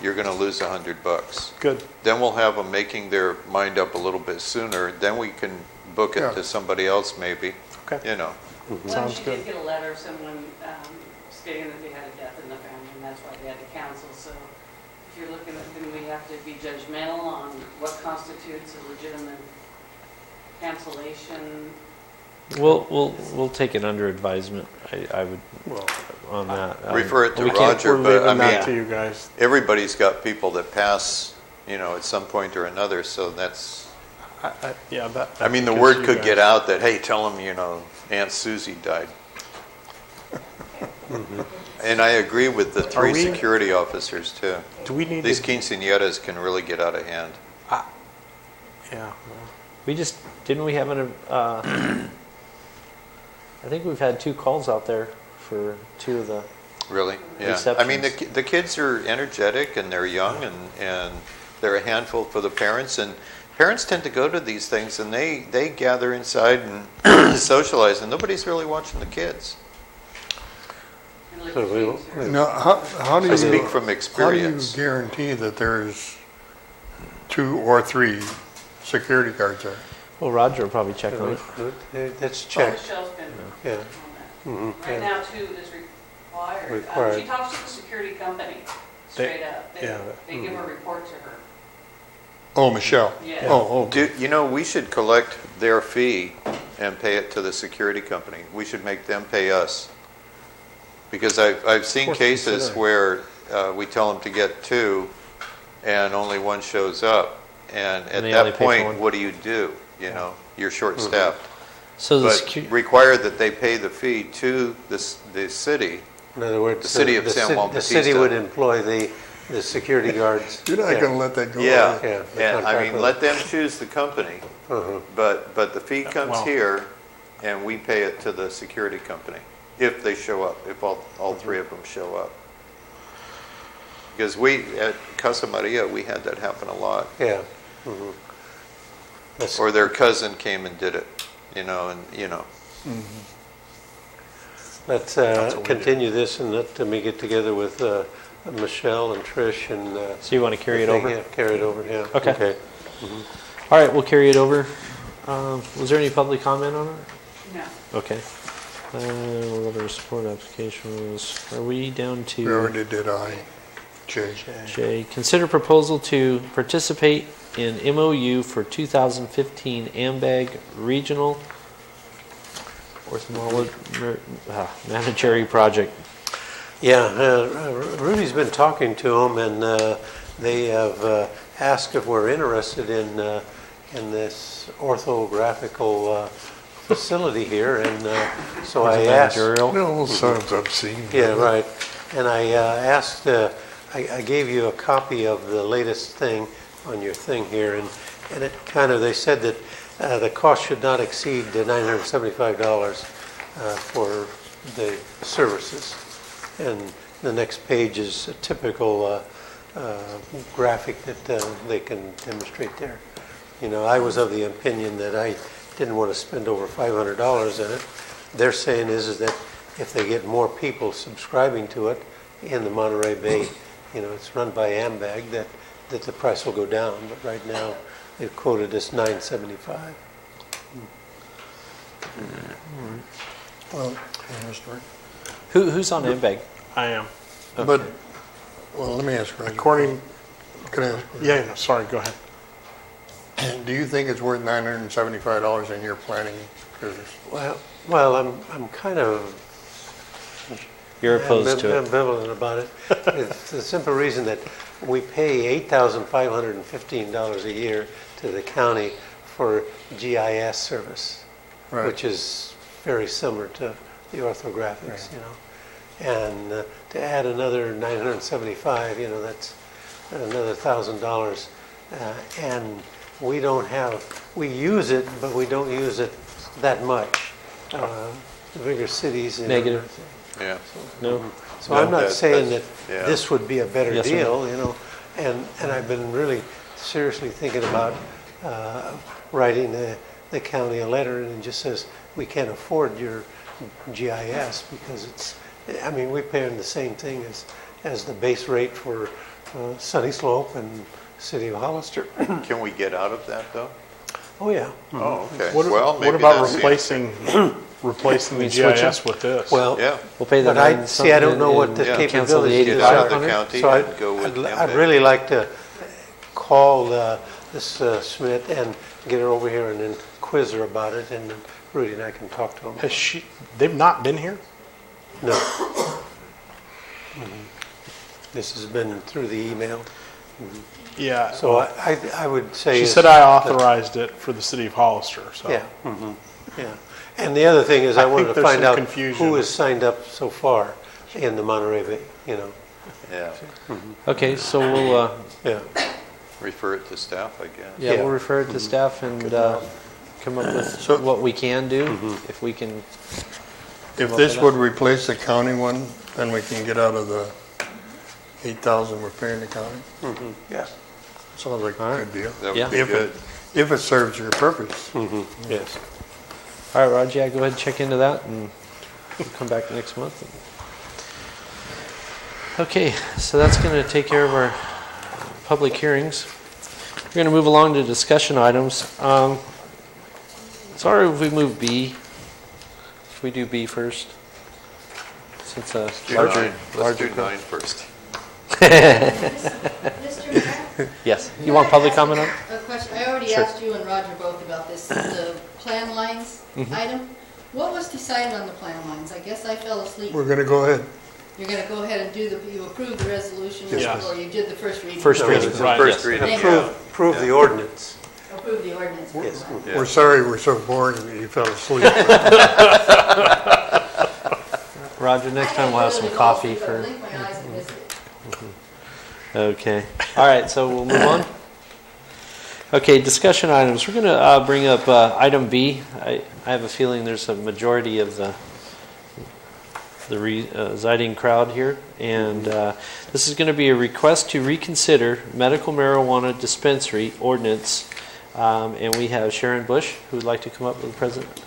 you're going to lose $100. Good. Then we'll have them making their mind up a little bit sooner. Then we can book it Yeah. to somebody else, maybe. Okay. You know. Sounds She good. did get a letter, someone stating that they had a death in the family, and that's why they had to cancel. So if you're looking at, then we have to be judgmental on what constitutes a legitimate cancellation. We'll take it under advisement. I would on that. Refer it to we can't- Roger, We're but leaving I that mean, to you guys. everybody's got people that pass, at some point or another. So that's. Yeah, that. I mean, the gives word you could guys- get out that, hey, tell them, Aunt Susie died. And I agree with the three we- security officers too. Do we need These to? quinceañeras can really get out of hand. Yeah. We just didn't we have an. I think we've had 2 calls out there for 2 of the. Really? Yeah. I mean, Exceptions. the kids are energetic and they're young and they're a handful for the parents. And parents tend to go to these things and they gather inside and socialize, and nobody's really watching the kids. So Now, how do you I speak from How do you experience. guarantee that there's 2 or 3 security guards there? Well, Roger will probably check on it. That's Oh, checked. Michelle's been Yeah. on that. Mhm. Right Yeah. now, 2 is required. Required. She talks to the security company straight up. yeah. They give a report to her. Oh, Michelle. Yeah. Oh, We should collect their fee and pay it to the security company. We should make them pay us. Because I've seen Worth cases considering. where we tell them to get 2 and only 1 shows up. And at And they only that pay for point, one. what do? You're short-staffed. So the But require that they pay the fee to the city. In other words, The city of San Juan the city Bautista. would employ the security guards. you're not Yeah. going to let that go. Yeah, are you? Yeah, the and I contract mean, with- let them choose the company, Uh-huh. but the fee comes Well- here, and we pay it to the security company, if they show up, if all 3 of them show up. Because at Casa Maria, we had that happen a lot. Yeah. Mhm. That's- Or their cousin came and did it, Let's what we continue this and let me get together with Michelle and Trish and. So you want to carry it over? Yeah, carry it over, yeah. Okay. All right, we'll carry it over. Was there any public comment on it? No. Okay. What other support applications? Are we down We to already did Jay. J? Consider proposal to participate in MOU for 2015 AMBAG Regional Managerial Project. Yeah, Rudy's been talking to them, and they have asked if we're interested in this orthographical facility here, and so I asked. Managerial. No, sounds obscene. Yeah, right. And I asked, I gave you a copy of the latest thing on your thing here, and it kind of, they said that the cost should not exceed $975 for the services. And the next page is a typical graphic that they can demonstrate there. I was of the opinion that I didn't want to spend over $500 in it. They're saying is that if they get more people subscribing to it in the Monterey Bay, it's run by AMBAG, that the price will go down. But right now, they've quoted us $975. Well, Who's on AMBAG? I am. but, well, let me ask you. According. Can I ask you? Yeah. Sorry. Go ahead. Do you think it's worth $975 in your planning business? Well, I'm kind of You're opposed to I'm it. ambivalent about it. It's the simple reason that we pay $8,515 a year to the county for GIS service, Right. which is very similar to the orthographics, you know. And to add another 975, you know, that's another $1,000. And we don't have, we use it, but we don't use it that much. The bigger cities. Negative. Yeah. No? So I'm not that- saying that yeah. this would be a better Yes, sir. deal, you know, and I've been really seriously thinking about writing the county a letter, and it just says, we can't afford your GIS because it's, I mean, we pay them the same thing as the base rate for Sunny Slope and City of Hollister. Can we get out of that, though? Oh, yeah. Oh, okay. What, Well, what maybe about that's the replacing replacing the We switch GIS with this? Well, Yeah. We'll pay the but I, nine see, I don't something know what and the Yeah. cancel the capabilities Get is. out of the 8,500. county So and go with I'd MPEG. really like to call this Smith and get her over here and then quiz her about it, and then Rudy and I can talk to Has them. she? They've not been here. No. This has been through the email. Yeah. So I would say. she is said I that- authorized it for the city of Hollister. So. Yeah, yeah. And the other thing is I I wanted think to there's find some out confusion. who has signed up so far in the Monterey Bay, you know. Yeah. Okay, so we'll, Yeah. Refer it to staff, I guess. yeah, Yeah. we'll refer it to staff and come up with So- what we can do, if we can. If up this with would replace the county one, then we can get out of the 8,000 we're paying the county. Yeah. Sounds like All a right. good deal. That Yeah. would be good. If it serves your purpose. Yes. All right, Raj, yeah, go ahead and check into that, and we'll come back next month. Okay, so that's going to take care of our public hearings. We're going to move along to discussion items. Sorry if we move B. Should we do B first? Since a Do larger, nine. Let's larger do crowd. 9 first. Mr. Mayor? Yes. You want public comment on it? A question, I already Sure. asked you and Roger both about this, the plan lines item. What was decided on the plan lines? I guess I fell asleep. We're gonna go ahead. You're gonna go ahead and you approved the resolution, Yes. or you did the first reading? First No, reading. it's Right. First Yes. reading. Approve the ordinance. Approve the ordinance. Yes. Yeah. We're sorry we're so boring that you fell asleep. Roger, next time we'll have some coffee I for. blinked my eyes and missed it. Okay. All right, so we'll move on. Okay, discussion items. We're going to bring up item B. I have a feeling there's a majority of the residing crowd here. And this is going to be a request to reconsider medical marijuana dispensary ordinance. And we have Sharon Bush, who would like to come up with the president.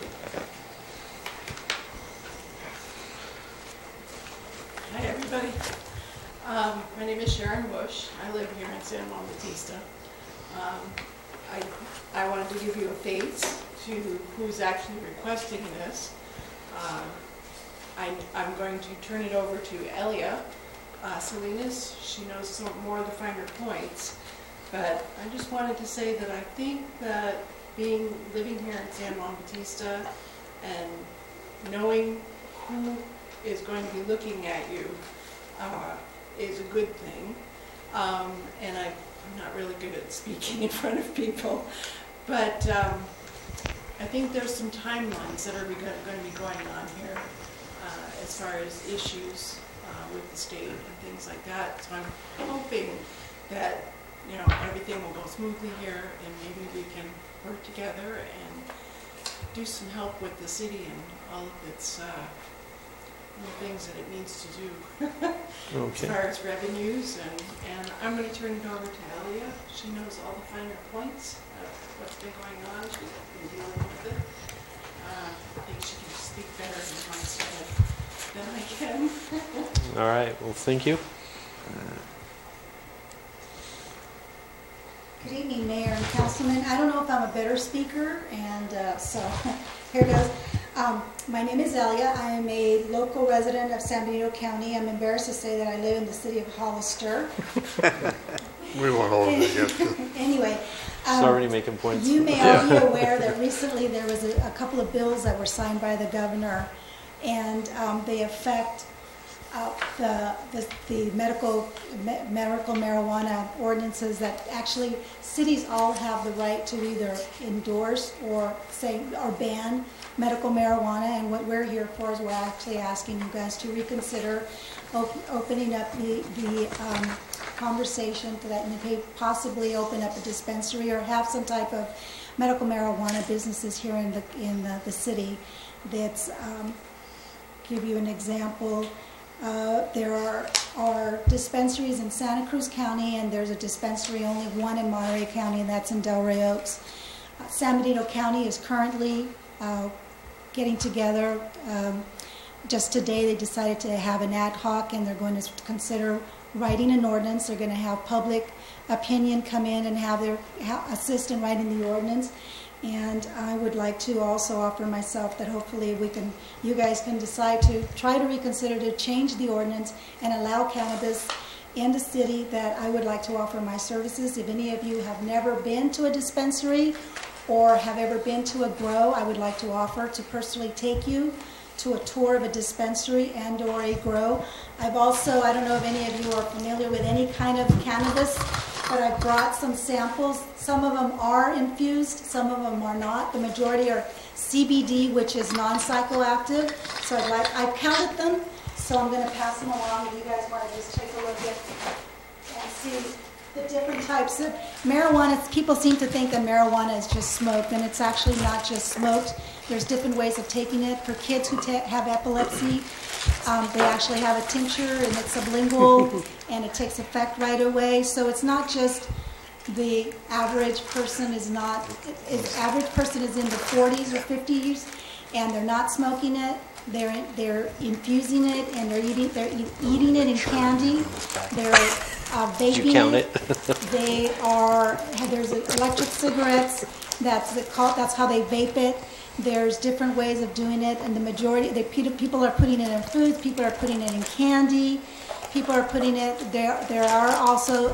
Hi, everybody. My name is Sharon Bush. I live here in San Juan Bautista. I wanted to give you a face to who's actually requesting this. I'm going to turn it over to Elia Salinas. She knows some more of the finer points. But I just wanted to say that I think that living here in San Juan Bautista and knowing who is going to be looking at you is a good thing. And I'm not really good at speaking in front of people, but I think there's some timelines that are going to be going on here as far as issues with the state and things like that. So I'm hoping that everything will go smoothly here, and maybe we can work together and do some help with the city and all of its the things that it needs to do Okay. as far as revenues. And I'm going to turn it over to Elia. She knows all the finer points of what's been going on. She's been dealing with it. I think she can speak better in my stead than I can. All right, well, thank you. Good evening, Mayor and Councilman. I don't know if I'm a better speaker, and so here goes. My name is Elia. I am a local resident of San Benito County. I'm embarrassed to say that I live in the city of Hollister. We won't hold it against you. Anyway. She's already making points. You may all be aware that recently there was a couple of bills that were signed by the governor, and they affect the medical marijuana ordinances that actually cities all have the right to either endorse or ban medical marijuana, and what we're here for is we're actually asking you guys to reconsider opening up the conversation so that you may possibly open up a dispensary or have some type of medical marijuana businesses here in the city. That's give you an example. There are dispensaries in Santa Cruz County, and there's a dispensary, only one in Monterey County, and that's in Delray Oaks. San Benito County is currently getting together. Just today they decided to have an ad hoc, and they're going to consider writing an ordinance. They're going to have public opinion come in and have their assist in writing the ordinance. And I would like to also offer myself that hopefully you guys can decide to try to reconsider to change the ordinance and allow cannabis in the city. That I would like to offer my services. If any of you have never been to a dispensary or have ever been to a grow, I would like to offer to personally take you to a tour of a dispensary and or a grow. I've also, I don't know if any of you are familiar with any kind of cannabis, but I've brought some samples. Some of them are infused, some of them are not. The majority are CBD, which is non-psychoactive. So I've counted them, so I'm going to pass them along if you guys want to just take a look at and see the different types of marijuana. People seem to think that marijuana is just smoked, and it's actually not just smoked. There's different ways of taking it. For kids who have epilepsy, they actually have a tincture, and it's sublingual, and it takes effect right away. So it's not just the average person average person is in the 40s or 50s, and they're not smoking it. They're infusing it, and they're eating it in candy. They're vaping. Did you count it? There's electric cigarettes. That's how they vape it. There's different ways of doing it, and the majority, people are putting it in foods, people are putting it in candy, people are putting it, there are also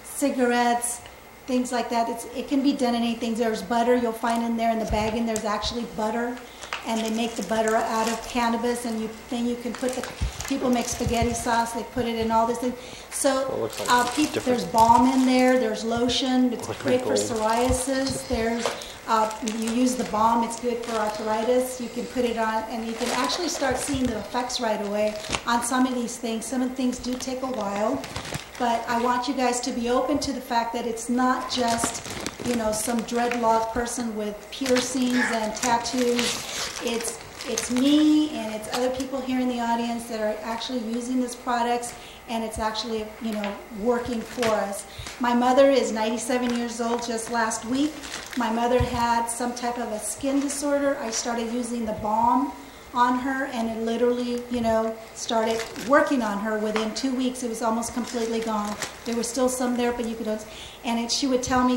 cigarettes, things like that. It can be done in anything. There's butter, you'll find in there in the bag, and there's actually butter, and they make the butter out of cannabis, and then you can people make spaghetti sauce, they put it in all this thing. So there's balm in there, there's lotion, it's great for psoriasis, there's you use the balm, it's good for arthritis. You can put it on, and you can actually start seeing the effects right away on some of these things. Some of the things do take a while, but I want you guys to be open to the fact that it's not just, some dreadlock person with piercings and tattoos. It's me, and it's other people here in the audience that are actually using these products, and it's actually, working for us. My mother is 97 years old. Just last week, my mother had some type of a skin disorder. I started using the balm on her, and it literally, started working on her. Within 2 weeks, it was almost completely gone. There was still some there, but you could, she would tell me,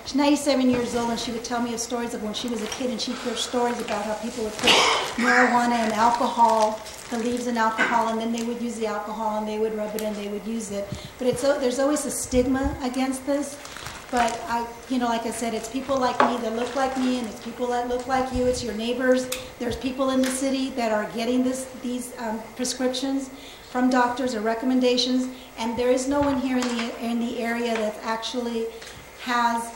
she's 97 years old, and she would tell me stories of when she was a kid, and she'd hear stories about how people would put marijuana and alcohol, the leaves in alcohol, and then they would use the alcohol, and they would rub it, and they would use it. But there's always a stigma against this. But like I said, it's people like me that look like me, and it's people that look like you. It's your neighbors. There's people in the city that are getting these prescriptions from doctors or recommendations, and there is no one here in the area that actually has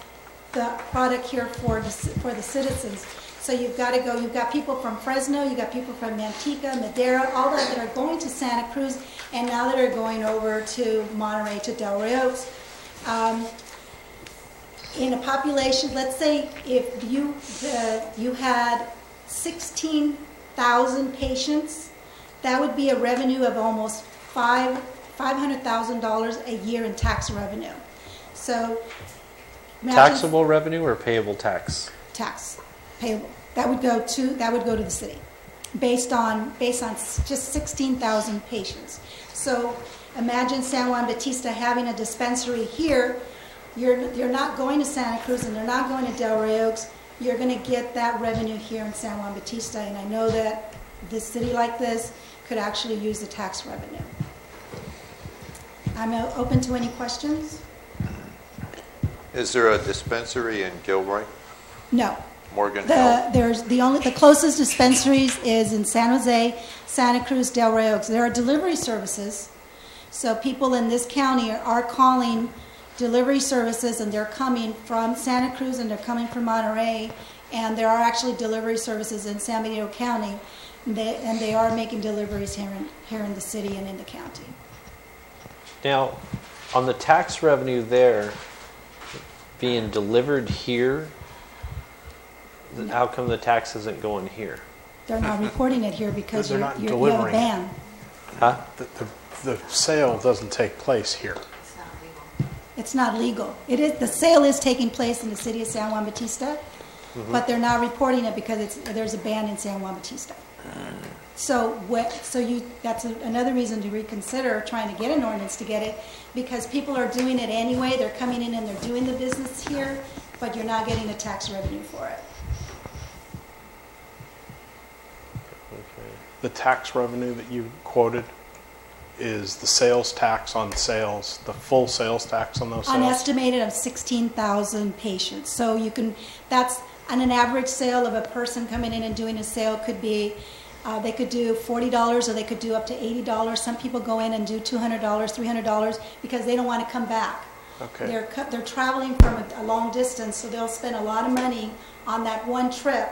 the product here for the citizens. So you've got to go. You've got people from Fresno. You've got people from Manteca, Madera, all that are going to Santa Cruz, and now that are going over to Monterey, to Delray Oaks. In a population, let's say if you had 16,000 patients, that would be a revenue of almost $500,000 a year in tax revenue. So taxable revenue or payable tax? Tax payable. That would go to the city, based on just 16,000 patients. So imagine San Juan Bautista having a dispensary here. You're not going to Santa Cruz, and you're not going to Delray Oaks. You're going to get that revenue here in San Juan Bautista, and I know that this city like this could actually use the tax revenue. I'm open to any questions. Is there a dispensary in Gilroy? No. Morgan Hill. The closest dispensaries is in San Jose, Santa Cruz, Del Rey Oaks. There are delivery services, so people in this county are calling delivery services, and they're coming from Santa Cruz and they're coming from Monterey, and there are actually delivery services in San Benito County, and they are making deliveries here in the city and in the county. Now, on the tax revenue there being delivered here, how come the tax isn't going here? They're not reporting it here because They're you not have a delivering it. ban. Huh? The sale doesn't take place here. It's not legal. The sale is taking place in the city of San Juan Bautista, but they're not reporting it because there's a ban in San Juan Bautista. So that's another reason to reconsider trying to get an ordinance to get it, because people are doing it anyway. They're coming in and they're doing the business here, but you're not getting a tax revenue for it. The tax revenue that you quoted is the sales tax on sales, the full sales tax on those sales? An estimated of 16,000 patients. So that's on an average sale of a person coming in and doing a sale could be, they could do $40 or they could do up to $80. Some people go in and do $200, $300 because they don't want to come back. Okay. They're traveling from a long distance, so they'll spend a lot of money on that one trip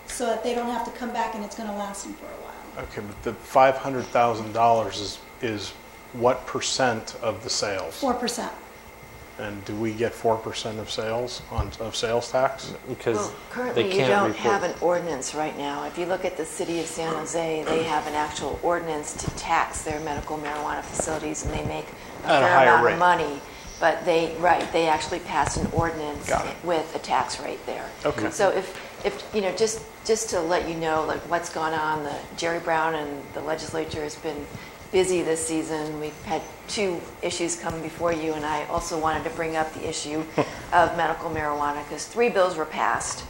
so that they don't have to come back and it's going to last them for a while. Okay, but the $500,000 is what percent of the sales? 4%. And do we get 4% of sales of sales tax? Because currently you don't have an ordinance right now. If you look at the city of San Jose, they have an actual ordinance to tax their medical marijuana facilities, and they make a fair amount of money. But they actually passed an ordinance with a tax rate there. Okay. So if just to let you know, like what's gone on, Jerry Brown and the legislature has been busy this season. We've had 2 issues come before you, and I also wanted to bring up the issue of medical marijuana because 3 bills were passed.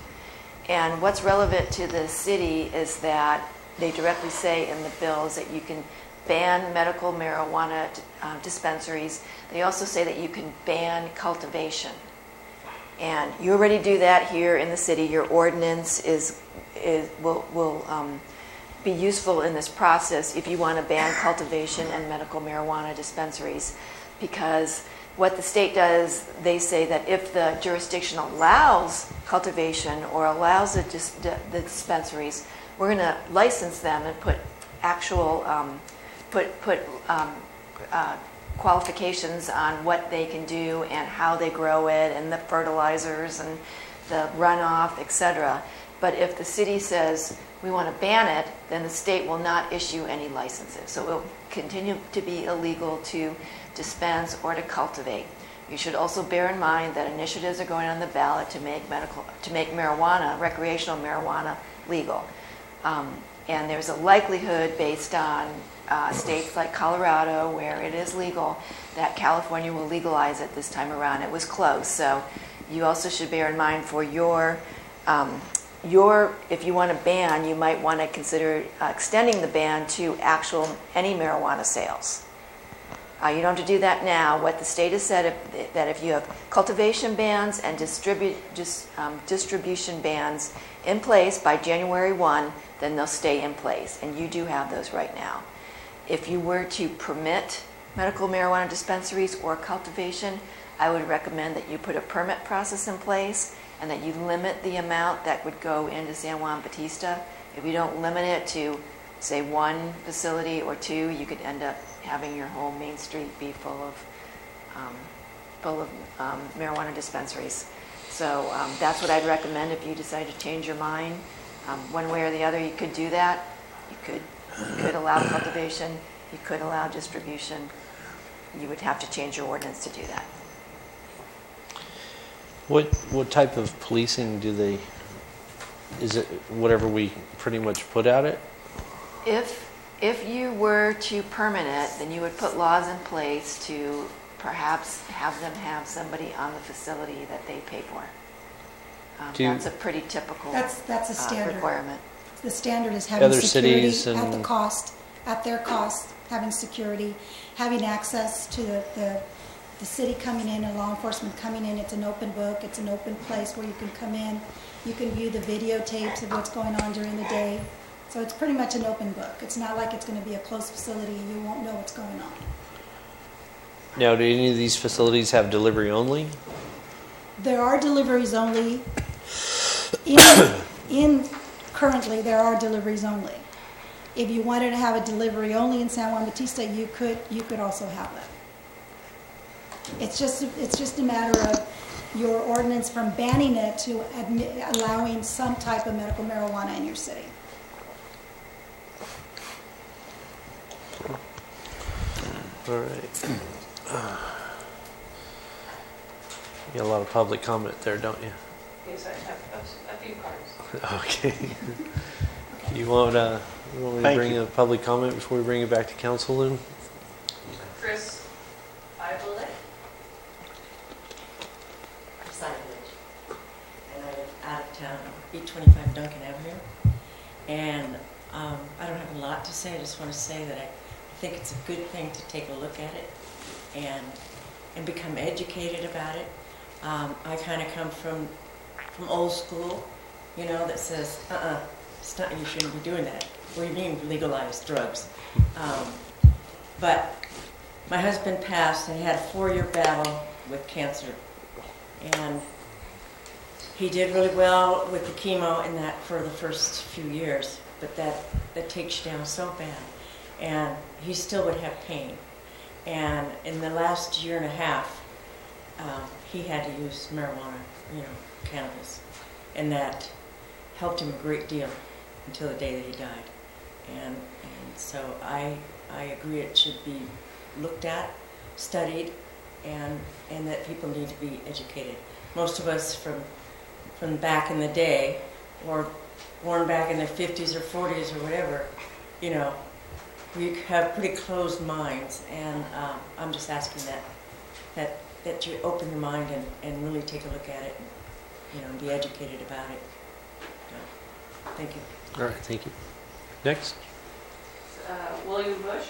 And what's relevant to the city is that they directly say in the bills that you can ban medical marijuana dispensaries. They also say that you can ban cultivation. And you already do that here in the city. Your ordinance will be useful in this process if you want to ban cultivation and medical marijuana dispensaries, because what the state does, they say that if the jurisdiction allows cultivation or allows the dispensaries, we're going to license them and put actual qualifications on what they can do and how they grow it and the fertilizers and the runoff, etc. But if the city says we want to ban it, then the state will not issue any licenses. So it will continue to be illegal to dispense or to cultivate. You should also bear in mind that initiatives are going on the ballot to make marijuana, recreational marijuana, legal. And there's a likelihood based on states like Colorado, where it is legal, that California will legalize it this time around. It was close. So you also should bear in mind for if you want to ban, you might want to consider extending the ban to any marijuana sales. You don't have to do that now. What the state has said, that if you have cultivation bans and distribution bans in place by January 1, then they'll stay in place. And you do have those right now. If you were to permit medical marijuana dispensaries or cultivation, I would recommend that you put a permit process in place and that you limit the amount that would go into San Juan Bautista. If you don't limit it to, say, 1 facility or 2, you could end up having your whole main street be full of marijuana dispensaries. So that's what I'd recommend if you decide to change your mind. One way or the other, you could do that. You could allow cultivation. You could allow distribution. You would have to change your ordinance to do that. What type of policing is it whatever we pretty much put at it? If you were to permit it, then you would put laws in place to perhaps have them have somebody on the facility that they pay for. That's a pretty typical That's a standard requirement. The standard is having Other security cities and at their cost, having security, having access to the the city coming in and law enforcement coming in. It's an open book. It's an open place where you can come in. You can view the videotapes of what's going on during the day. So it's pretty much an open book. It's not like it's going to be a closed facility and you won't know what's going on. Now, do any of these facilities have delivery only? There are deliveries only. Currently, there are deliveries only. If you wanted to have a delivery only in San Juan Bautista, you could also have that. It's just a matter of your ordinance from banning it to allowing some type of medical marijuana in your city. All right. You got a lot of public comment there, don't you? Yes, I have a few cards. Okay. You want me to bring a public comment before we bring it back to council, Lynn? Chris, I believe. And I live out of town, 825 Duncan Avenue. And I don't have a lot to say. I just want to say that I think it's a good thing to take a look at it and become educated about it. I kind of come from old school, you know, that says, it's not, you shouldn't be doing that. What do you mean legalize drugs? But my husband passed and he had a 4-year battle with cancer. And he did really well with the chemo and that for the first few years, but that takes you down so bad. And he still would have pain. And in the last year and a half, he had to use marijuana, cannabis. And that helped him a great deal until the day that he died. And so I agree it should be looked at, studied, and that people need to be educated. Most of us from back in the day, or born back in the 50s or 40s or whatever, we have pretty closed minds, and I'm just asking that you open your mind and really take a look at it, and be educated about it. Thank you. All right, thank you. Next. William Bush.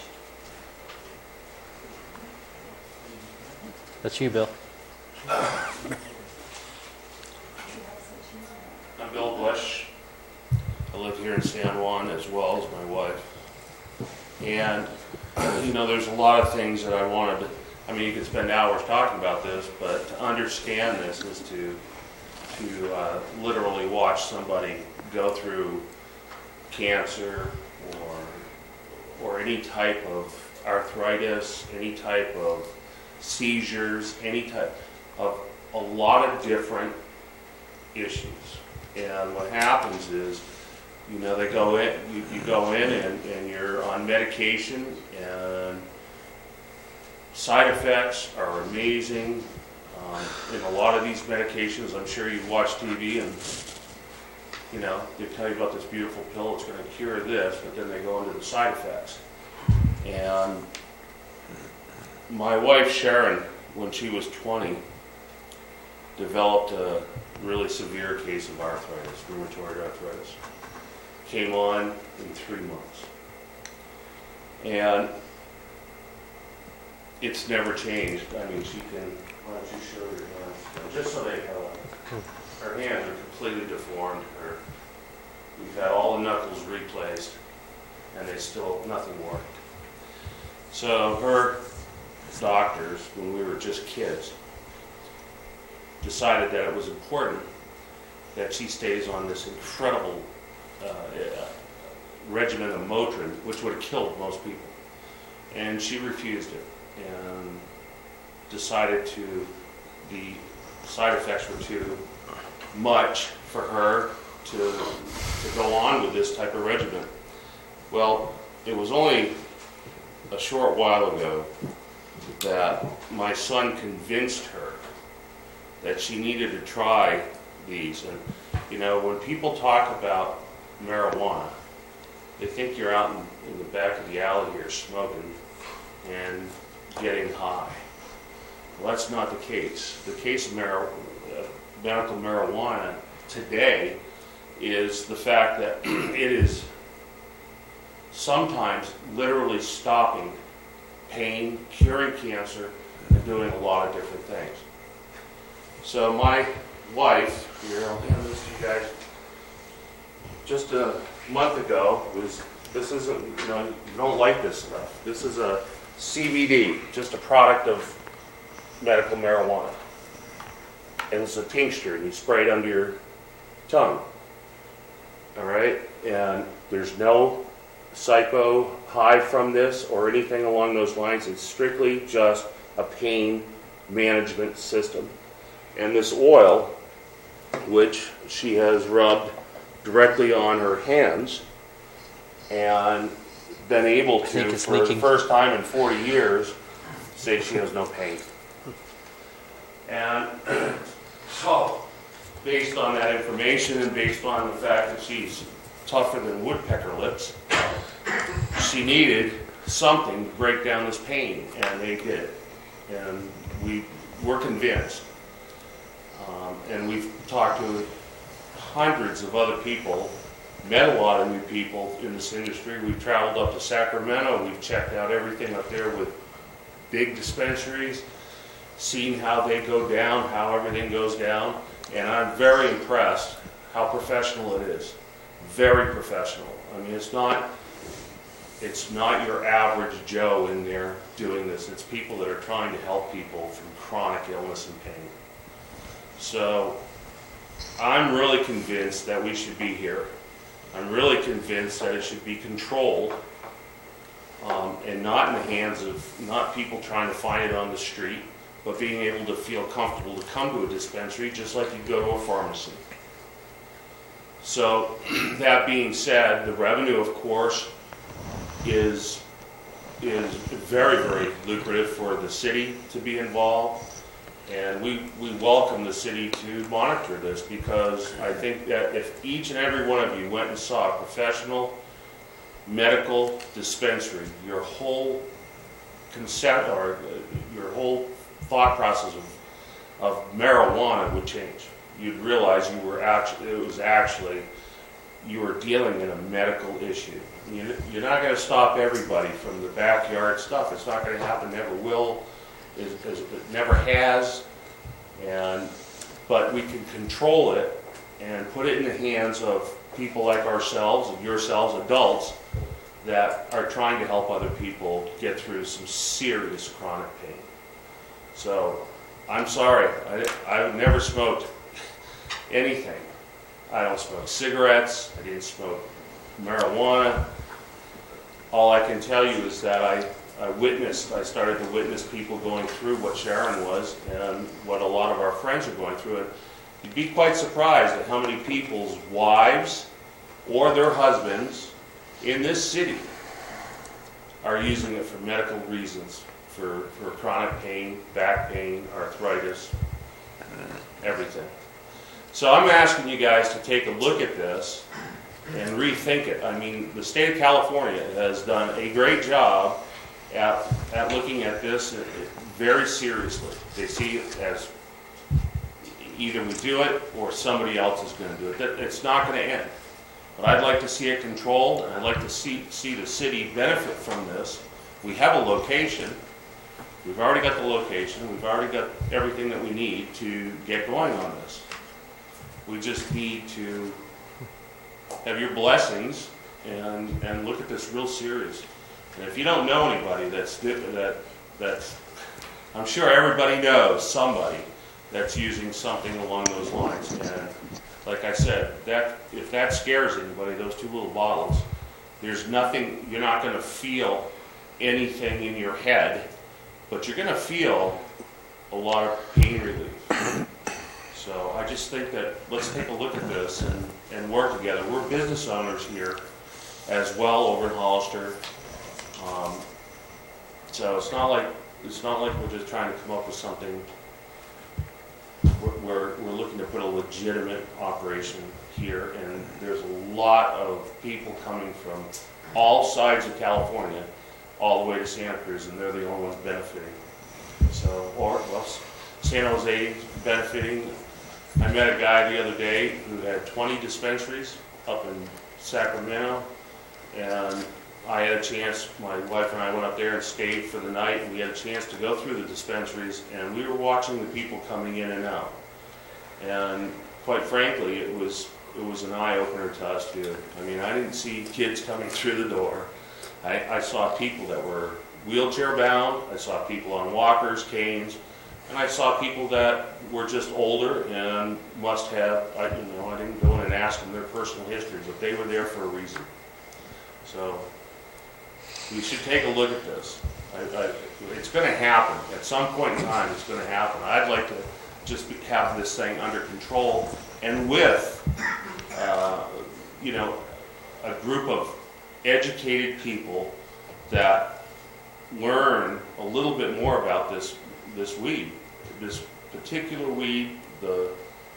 That's you, Bill. I'm Bill Bush. I live here in San Juan as well as my wife. And, there's a lot of things that I wanted to, you could spend hours talking about this, but to understand this is to literally watch somebody go through cancer or any type of arthritis, any type of seizures, any type of a lot of different issues. And what happens is, they go in, you go in and you're on medication, and side effects are amazing. In a lot of these medications, I'm sure you've watched TV and, they tell you about this beautiful pill, it's going to cure this, but then they go into the side effects. And my wife, Sharon, when she was 20, developed a really severe case of arthritis, rheumatoid arthritis. Came on in 3 months. And it's never changed. She can, why don't you show your hands? Just so they have, her hands are completely deformed. We've had all the knuckles replaced, and nothing worked. So her doctors, when we were just kids, decided that it was important that she stays on this incredible regimen of Motrin, which would have killed most people. And she refused it and decided the side effects were too much for her to go on with this type of regimen. Well, it was only a short while ago that my son convinced her that she needed to try these. And, when people talk about marijuana, they think you're out in the back of the alley here smoking and getting high. Well, that's not the case. The case of medical marijuana today is the fact that it is sometimes literally stopping pain, curing cancer, and doing a lot of different things. So my wife, here, I'll hand this to you guys, just a month ago, this isn't, you know, you don't like this stuff. This is a CBD, just a product of medical marijuana. And it's a tincture, and you spray it under your tongue. All right? And there's no psycho high from this or anything along those lines. It's strictly just a pain management system. And this oil, which she has rubbed directly on her hands and been able to, for the first time in 40 years, say she has no pain. And so, based on that information and based on the fact that she's tougher than woodpecker lips, she needed something to break down this pain, and they did. And we're convinced. And we've talked to hundreds of other people, met a lot of new people in this industry. We've traveled up to Sacramento. We've checked out everything up there with big dispensaries, seen how they go down, how everything goes down. And I'm very impressed how professional it is. Very professional. I mean, it's not your average Joe in there doing this. It's people that are trying to help people from chronic illness and pain. So I'm really convinced that we should be here. I'm really convinced that it should be controlled and not in the hands of, not people trying to find it on the street, but being able to feel comfortable to come to a dispensary just like you go to a pharmacy. So that being said, the revenue, of course, is very, very lucrative for the city to be involved. And we welcome the city to monitor this, because I think that if each and every one of you went and saw a professional medical dispensary, your whole concept or your whole thought process of marijuana would change. You'd realize you were dealing in a medical issue. You're not going to stop everybody from the backyard stuff. It's not going to happen, never will. It never has, but we can control it and put it in the hands of people like ourselves, of yourselves, adults, that are trying to help other people get through some serious chronic pain. So, I'm sorry, I've never smoked anything. I don't smoke cigarettes, I didn't smoke marijuana. All I can tell you is that I started to witness people going through what Sharon was and what a lot of our friends are going through. And you'd be quite surprised at how many people's wives or their husbands in this city are using it for medical reasons, for chronic pain, back pain, arthritis, everything. So I'm asking you guys to take a look at this and rethink it. I mean, the state of California has done a great job at looking at this very seriously. They see it as either we do it or somebody else is going to do it. It's not going to end. But I'd like to see it controlled, and I'd like to see the city benefit from this. We have a location. We've already got the location. We've already got everything that we need to get going on this. We just need to have your blessings and look at this real serious. And if you don't know anybody that's I'm sure everybody knows somebody that's using something along those lines. And like I said, if that scares anybody, those two little bottles, there's nothing, you're not going to feel anything in your head, but you're going to feel a lot of pain relief. So I just think that let's take a look at this and work together. We're business owners here as well over in Hollister. So it's not like we're just trying to come up with something. We're looking to put a legitimate operation here, and there's a lot of people coming from all sides of California, all the way to Santa Cruz, and they're the only ones benefiting. So, San Jose benefiting. I met a guy the other day who had 20 dispensaries up in Sacramento, and I had a chance, my wife and I went up there and stayed for the night, and we had a chance to go through the dispensaries, and we were watching the people coming in and out. And quite frankly, it was an eye-opener to us too. I mean, I didn't see kids coming through the door. I saw people that were wheelchair-bound, I saw people on walkers, canes, and I saw people that were just older and must have, I didn't go in and ask them their personal history, but they were there for a reason. So we should take a look at this. It's going to happen. At some point in time, it's going to happen. I'd like to just have this thing under control, and with, a group of educated people that learn a little bit more about this weed, this particular weed. The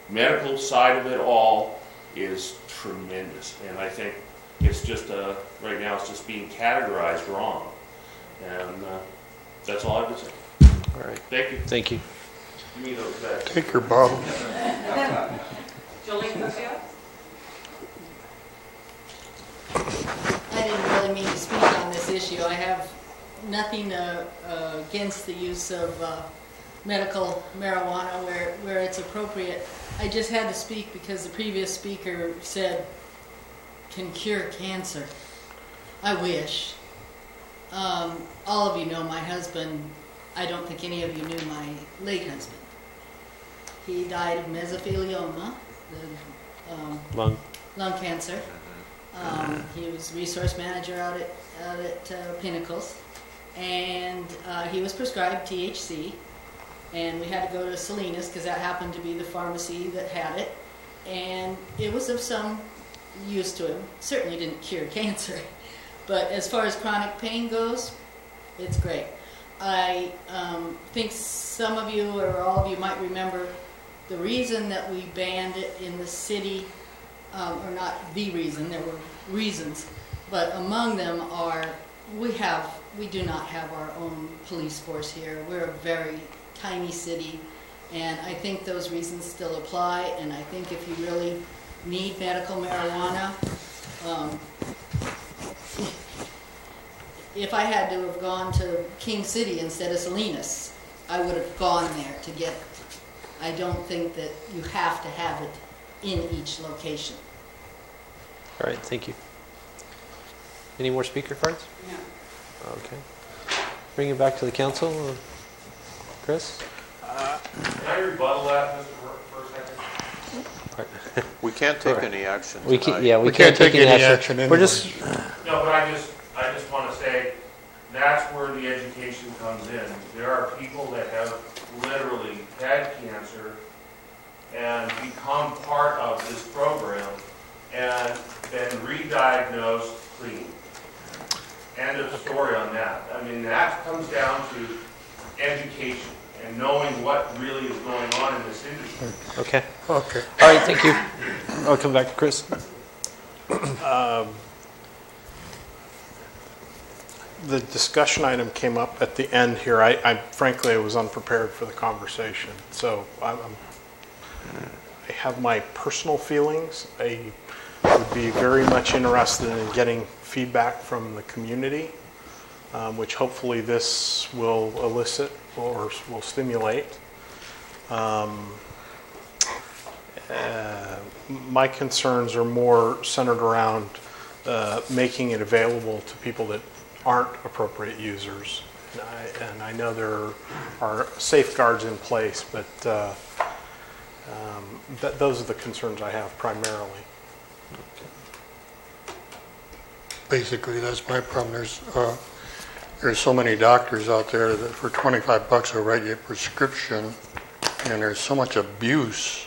medical side of it all is tremendous, and I think it's just right now it's just being categorized wrong, and that's all I have to say. All right. Thank you. Thank you. Give me those back. Take your bottle. Jolene Cosio? I didn't really mean to speak on this issue. I have nothing against the use of medical marijuana where it's appropriate. I just had to speak because the previous speaker said, can cure cancer. I wish. All of you know my husband. I don't think any of you knew my late husband. He died of mesothelioma, lung cancer. He was resource manager out at Pinnacles, and he was prescribed THC, and we had to go to Salinas because that happened to be the pharmacy that had it, and it was of some use to him. Certainly didn't cure cancer, but as far as chronic pain goes, it's great. I think some of you or all of you might remember the reason that we banned it in the city, or not the reason, there were reasons, but among them are we do not have our own police force here. We're a very tiny city, and I think those reasons still apply, and I think if you really need medical marijuana, if I had to have gone to King City instead of Salinas, I would have gone there to get it. I don't think that you have to have it in each location. All right, thank you. Any more speaker cards? No. Okay. Bring it back to the council. Chris? Can I rebuttal that, Mr. for a second? We can't take any action We tonight. can't, we can't take any action. We're just. No, but I just want to say that's where the education comes in. There are people that have literally had cancer and become part of this program and been re-diagnosed clean. End of story on that. I mean, that comes down to education and knowing what really is going on in this industry. Okay. Okay. All right, thank you. I'll come back to Chris. The discussion item came up at the end here. I frankly, I was unprepared for the conversation. So I have my personal feelings. I would be very much interested in getting feedback from the community, which hopefully this will elicit or will stimulate. My concerns are more centered around making it available to people that aren't appropriate users. And I know there are safeguards in place, but those are the concerns I have primarily. Basically, that's my problem. There's so many doctors out there that for $25 will write you a prescription, and there's so much abuse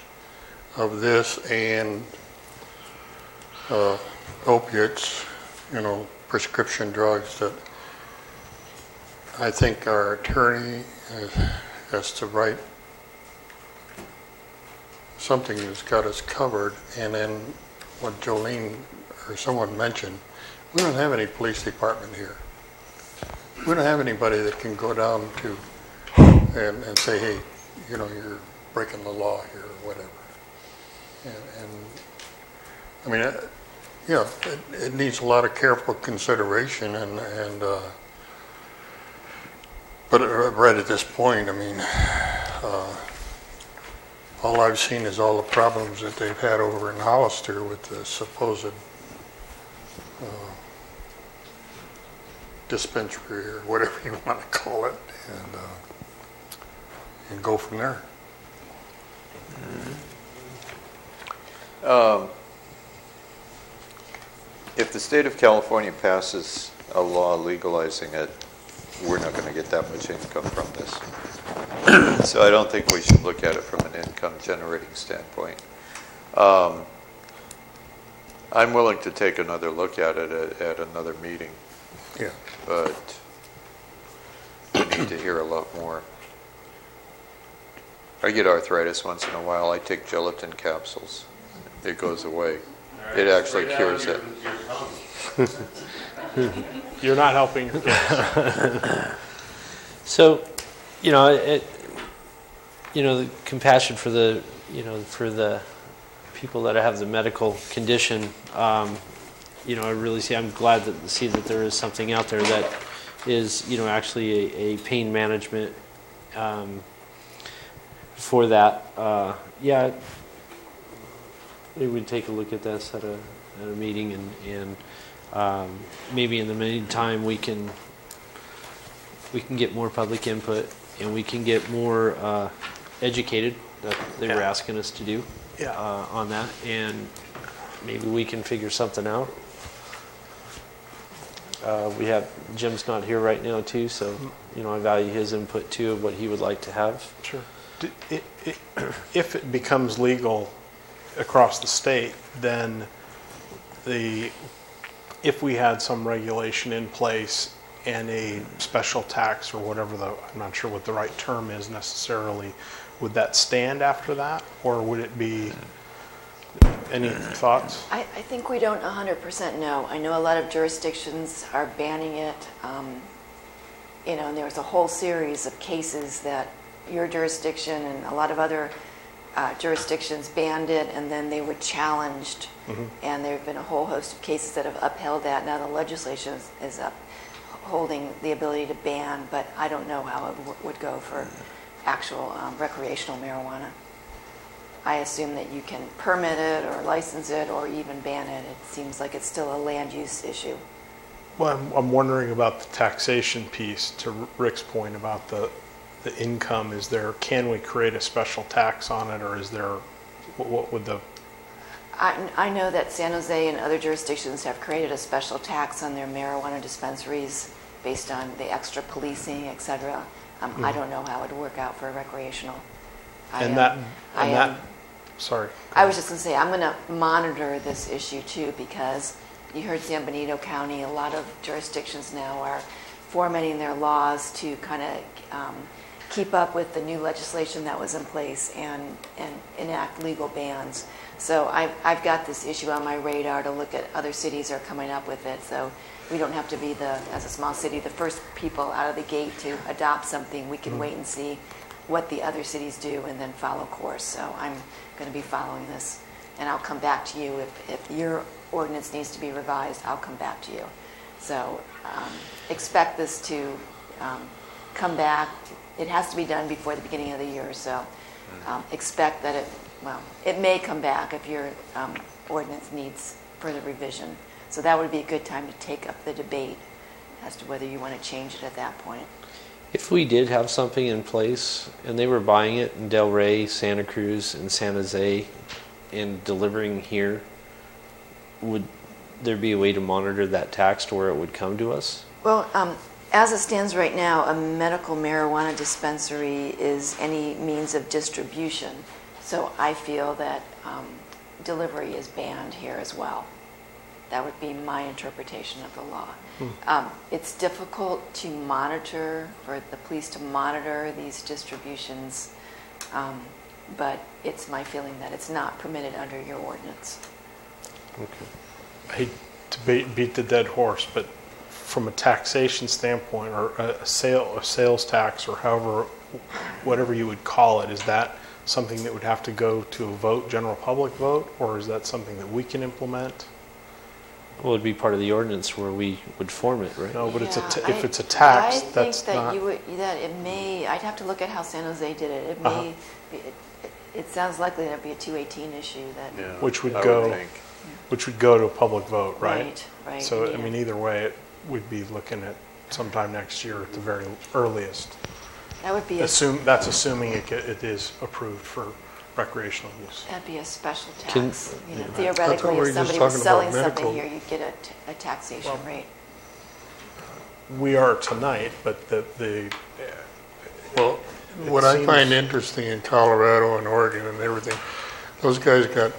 of this and opiates, prescription drugs, that I think our attorney has to write something that's got us covered. And then what Jolene or someone mentioned, we don't have any police department here. We don't have anybody that can go down to and say, hey, you're breaking the law here or whatever. And I mean, yeah, it needs a lot of careful consideration but right at this point, I mean, all I've seen is all the problems that they've had over in Hollister with the supposed dispensary or whatever you want to call it, and go from there. If the state of California passes a law legalizing it, we're not going to get that much income from this. So I don't think we should look at it from an income generating standpoint. I'm willing to take another look at it at another meeting. Yeah. But we need to hear a lot more. I get arthritis once in a while. I take gelatin capsules. It goes away. Right, it actually right cures it. You're not helping. So, the compassion for the people that have the medical condition. I really see. I'm glad to see that there is something out there that is, actually a pain management for that. Yeah, we would take a look at this at a meeting, and maybe in the meantime we can get more public input, and we can get more educated that they were asking us to do on that, and maybe we can figure something out. We have Jim's not here right now too, so I value his input too of what he would like to have. Sure. If it becomes legal across the state, then if we had some regulation in place and a special tax or whatever I'm not sure what the right term is necessarily, would that stand after that, or would it be? Any thoughts? I think we don't 100% know. I know a lot of jurisdictions are banning it, and there was a whole series of cases that your jurisdiction and a lot of other jurisdictions banned it, and then they were challenged, and there have been a whole host of cases that have upheld that. Now the legislation is upholding the ability to ban, but I don't know how it would go for actual recreational marijuana. I assume that you can permit it or license it or even ban it. It seems like it's still a land use issue. Well, I'm wondering about the taxation piece, to Rick's point about the income. Can we create a special tax on it, or is there, what would the... I know that San Jose and other jurisdictions have created a special tax on their marijuana dispensaries based on the extra policing, et cetera. I don't know how it would work out for recreational. Sorry. I was just going to say, I'm going to monitor this issue too, because you heard San Benito County, a lot of jurisdictions now are formatting their laws to kind of keep up with the new legislation that was in place and enact legal bans. So I've got this issue on my radar to look at other cities are coming up with it. So we don't have to be, as a small city, the first people out of the gate to adopt something. We can wait and see what the other cities do and then follow course. So I'm going to be following this, and I'll come back to you if your ordinance needs to be revised. I'll come back to you. So expect this to come back. It has to be done before the beginning of the year, so expect that it may come back if your ordinance needs further revision. So that would be a good time to take up the debate as to whether you want to change it at that point. If we did have something in place and they were buying it in Del Rey, Santa Cruz, and San Jose and delivering here, would there be a way to monitor that tax to where it would come to us? Well, as it stands right now, a medical marijuana dispensary is any means of distribution. So I feel that delivery is banned here as well. That would be my interpretation of the law. It's difficult to monitor, for the police to monitor these distributions, but it's my feeling that it's not permitted under your ordinance. Okay. I hate to beat the dead horse, but from a taxation standpoint, or a sales tax, or whatever you would call it, is that something that would have to go to a vote, general public vote, or is that something that we can implement? Well, it'd be part of the ordinance where we would form it, right? No, but it's Yeah, if it's a tax, I think that's that not. that it may, I'd have to look at how San Jose did it. It Uh-huh. may, it sounds likely that'd be a 218 issue that. Which would I go, think. which would go to a public vote, right? Right, right, So, I yeah. mean, either way, we'd be looking at sometime next year at the very earliest. That would be, That's assuming it is approved for recreational use. that'd be a special Can- tax. You know, Yeah. theoretically, we're if just somebody was talking selling about something medical. here, you'd get a taxation rate. We are tonight, but the Well, it what I seems- find interesting in Colorado and Oregon and everything, those guys got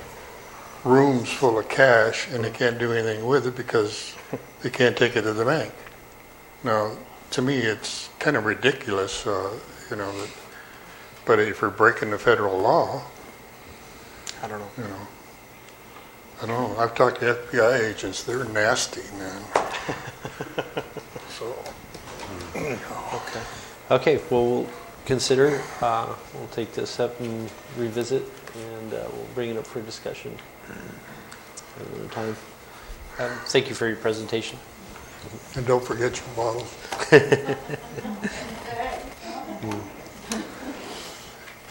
rooms full of cash and they can't do anything with it because they can't take it to the bank. Now, to me, it's kind of ridiculous, you know, but if you're breaking the federal law, I don't know. you know, I don't know. I've talked to FBI agents, they're nasty, man. So, Okay. Okay, well, we'll consider, we'll take this up and revisit, and we'll bring it up for discussion another time. Thank you for your presentation. and don't forget your bottles.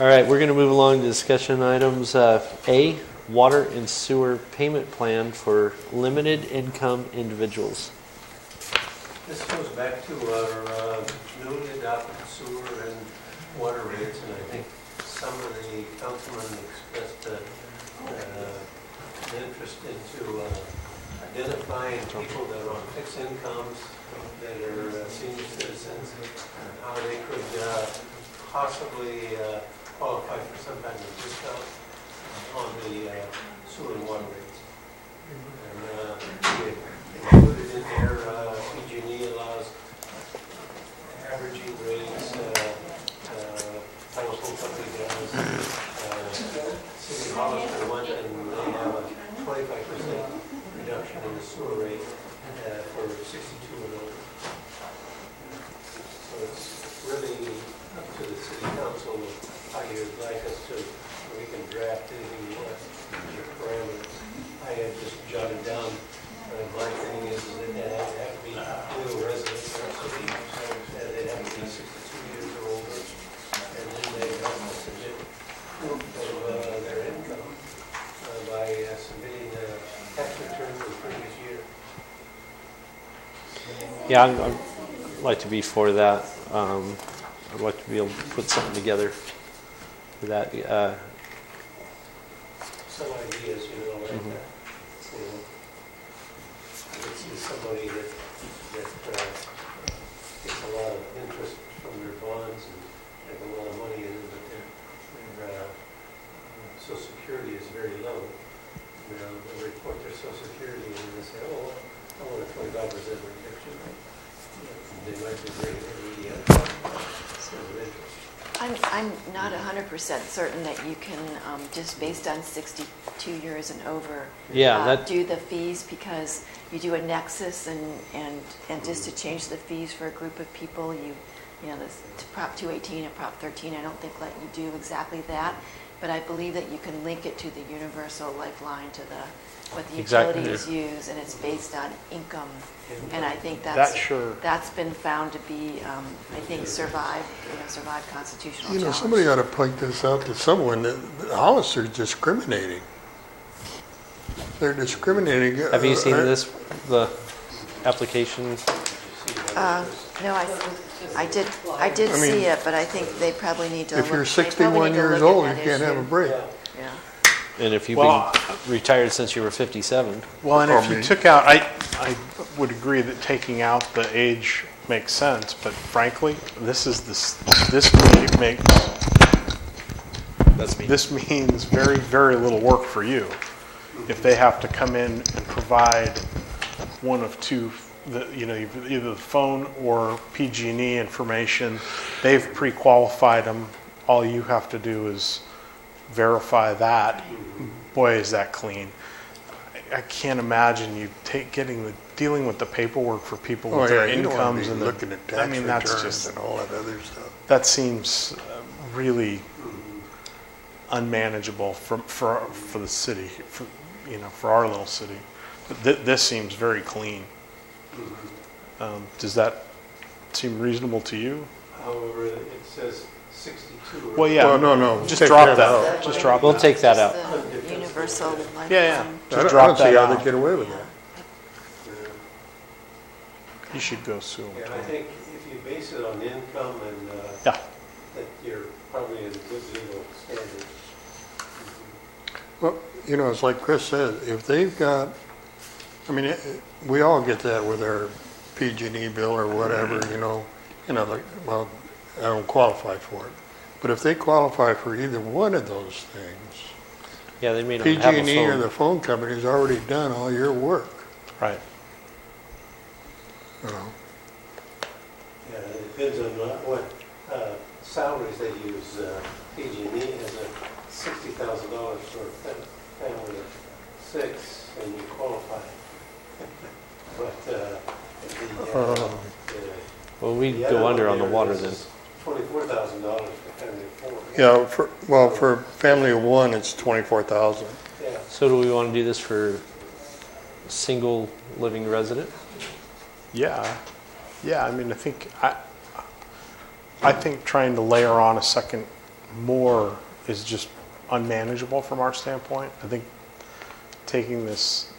All right, we're going to move along to discussion items. A, water and sewer payment plan for limited income individuals. This goes back to our newly adopted sewer and water rates, and I think some of the councilmen expressed an interest into identifying people that are on fixed incomes, that are senior citizens, and how they could possibly qualify for some kind of discount on the sewer and water rates. And we included in there, PG&E allows averaging rates, telephone company does, City of Hollister went and they have a 25% reduction in the sewer rate for 62 and over. So it's really up to the city council how you'd like us to, we can draft anything you want, your parameters. I had just jotted down, my thing is that they have to be legal residents in our city, they'd have to be 62 years or older, and then they have to submit proof of their income by submitting a tax return for the previous year. Yeah, I'd like to be for that. I'd like to be able to put something together for that. Some ideas, you know, like that. You know, I could see somebody that gets a lot of interest from their bonds and have a lot of money in them, but their Social Security is very low. You know, they report their Social Security and they say, oh, I want a 25% reduction. They might be bringing in the interest. I'm not 100% certain that you can, just based on 62 years and over, do the fees, because you do a nexus and just to change the fees for a group of people, you know, this Prop 218 and Prop 13, I don't think let you do exactly that, but I believe that you can link it to the universal lifeline, to what the utilities use, and it's based on income. And I think that's been found to be, I think, survive constitutional You know, challenge. somebody ought to point this out to someone that Hollister's discriminating. They're discriminating. Have you seen the application? No, I did see it, but I think they probably need to. If you're 61 years old, you can't have a break. Yeah. And if you've been retired since you were 57. Well, and if you took out, I would agree that taking out the age makes sense, but frankly, this means very, very little work for you. If they have to come in and provide one of two, either the phone or PG&E information, they've pre-qualified them. All you have to do is verify that. Boy, is that clean. I can't imagine you dealing with the paperwork for people with their incomes and looking at tax that's returns just and all that other stuff. That seems really unmanageable for the city, for our little city. This seems very clean. Does that seem reasonable to you? However, it says 62. Well, yeah. Well, no. Just Take drop that that. out. Just drop We'll that. take that out. The universal lifetime. Yeah. I Just don't drop see that how out. they get away with that. You should go sue them. Yeah, I think if you base it on income and Yeah. that you're probably in a good legal standard. Well, it's like Chris said, if they've got, we all get that with our PG&E bill or whatever, like, well, I don't qualify for it. But if they qualify for either one of those things, Yeah, they may not have a PG&E or phone. the phone company's already done all your work. Right. Yeah, it depends on what salaries they use. PG&E has a $60,000 for a family of 6, and you qualify. But Well, we the go other under one on the there water is then. $24,000 for family of 4. Yeah, for family of one, it's 24,000. Yeah. So do we want to do this for single living resident? Yeah. I think trying to layer on a second more is just unmanageable from our standpoint. I think taking this,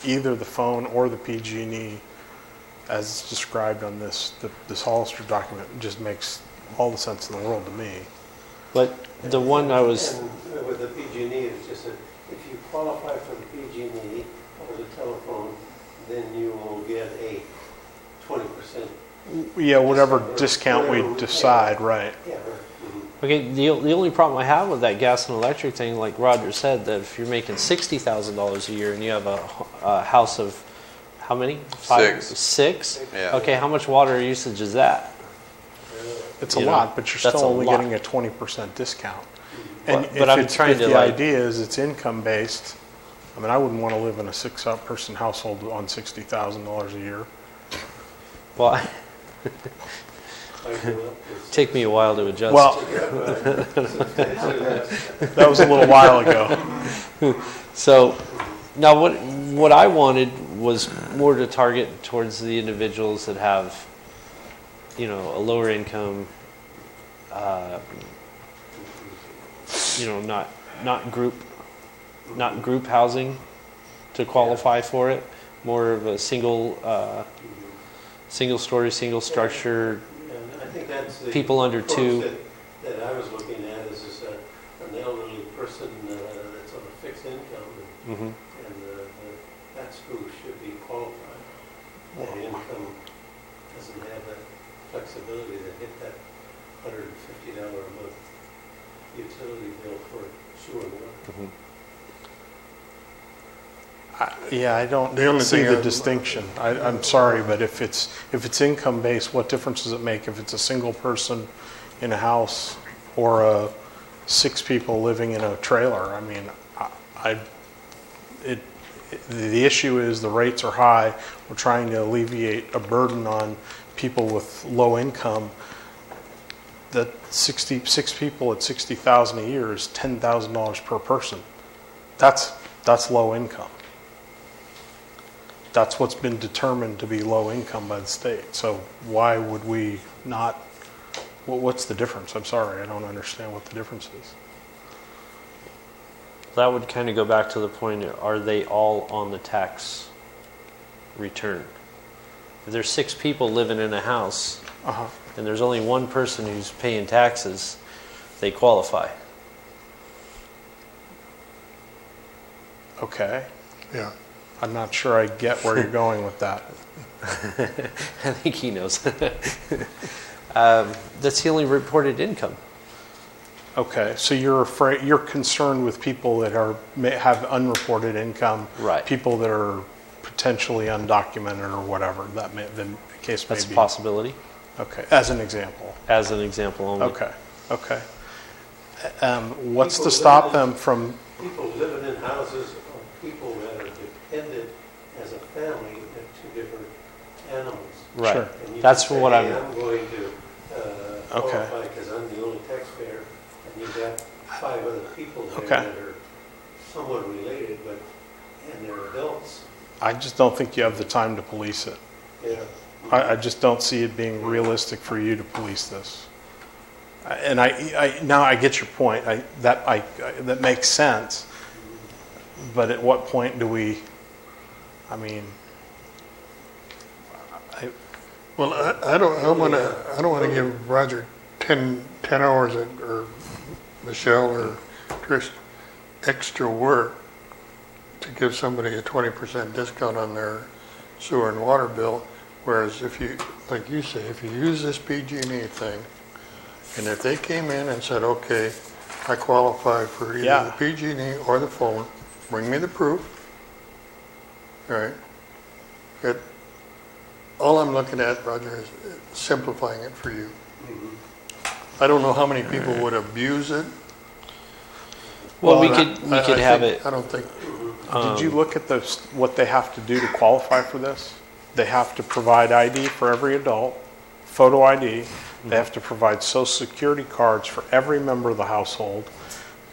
either the phone or the PG&E as described on this Hollister document, just makes all the sense in the world to me. But the one I was... And with the PG&E, it's just that if you qualify for the PG&E or the telephone, then you will get a 20%. Yeah, whatever discount we decide, right. Yeah. Okay, the only problem I have with that gas and electric thing, like Roger said, that if you're making $60,000 a year and you have a house of how many? 5, 6? Yeah. Okay, how much water usage is that? It's a lot, but you're still only getting a 20% discount. And But I'm if trying to the like... idea is it's income based, I wouldn't want to live in a 6-person household on $60,000 a year. Well, take me a while to adjust. Well, that was a little while ago. So now what I wanted was more to target towards the individuals that have, a lower income, not group housing to qualify for it. More of a single story, single structure. And I think that's the people under approach 2. that I was looking at is an elderly person that's on a fixed income, and that's who should be qualified. That income doesn't have that flexibility to hit that $150 a month utility bill for sewer and water. I don't see the distinction. I'm sorry, but if it's income based, what difference does it make if it's a single person in a house or 6 people living in a trailer? The issue is the rates are high. We're trying to alleviate a burden on people with low income. That 6 people at $60,000 a year is $10,000 per person. That's low income. That's what's been determined to be low income by the state. So why would we not? What's the difference? I'm sorry, I don't understand what the difference is. That would kind of go back to the point, are they all on the tax return? If there's 6 people living in a house and there's only one person who's paying taxes, they qualify. Okay. Yeah. I'm not sure I get where you're going with that. I think he knows. That's the only reported income. Okay, so you're concerned with people that have unreported income, right? People that are potentially undocumented or whatever the case may be. That's a possibility. Okay, as an example. As an example only. Okay. What's to stop them from? People living in houses or people that are dependent as a family have 2 different animals. Right. Sure. That's what I'm going to qualify because I'm the only taxpayer, and you've got 5 other people there that are somewhat related, but and they're adults. I just don't think you have the time to police it. Yeah. I just don't see it being realistic for you to police this. And now I get your point. That makes sense. But at what point do we? I mean, Well, I don't want to give Roger 10 hours or Michelle or Trish extra work to give somebody a 20% discount on their sewer and water bill. Whereas if you, like you say, if you use this PG&E thing, and if they came in and said, okay, I qualify for either the PG&E or the phone, bring me the proof, all right? All I'm looking at, Roger, is simplifying it for you. I don't know how many people would abuse it. Well, we could have it. I don't think. Did you look at what they have to do to qualify for this? They have to provide ID for every adult, photo ID. They have to provide social security cards for every member of the household,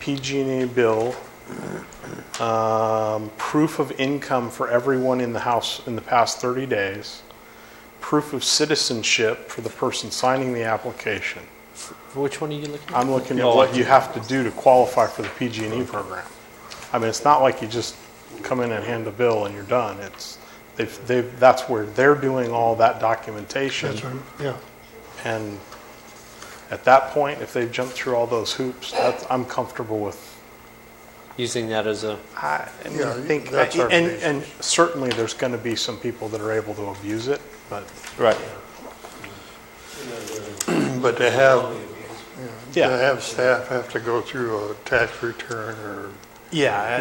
PG&E bill, proof of income for everyone in the house in the past 30 days, proof of citizenship for the person signing the application. Which one are you looking at? I'm looking at what you have to do to qualify for the PG&E program. I mean, it's not like you just come in and hand a bill and you're done. It's that's where they're doing all that documentation. That's right. Yeah. And at that point, if they've jumped through all those hoops, I'm comfortable with using that as a. I think and certainly there's going to be some people that are able to abuse it, but right. But to have staff have to go through a tax return or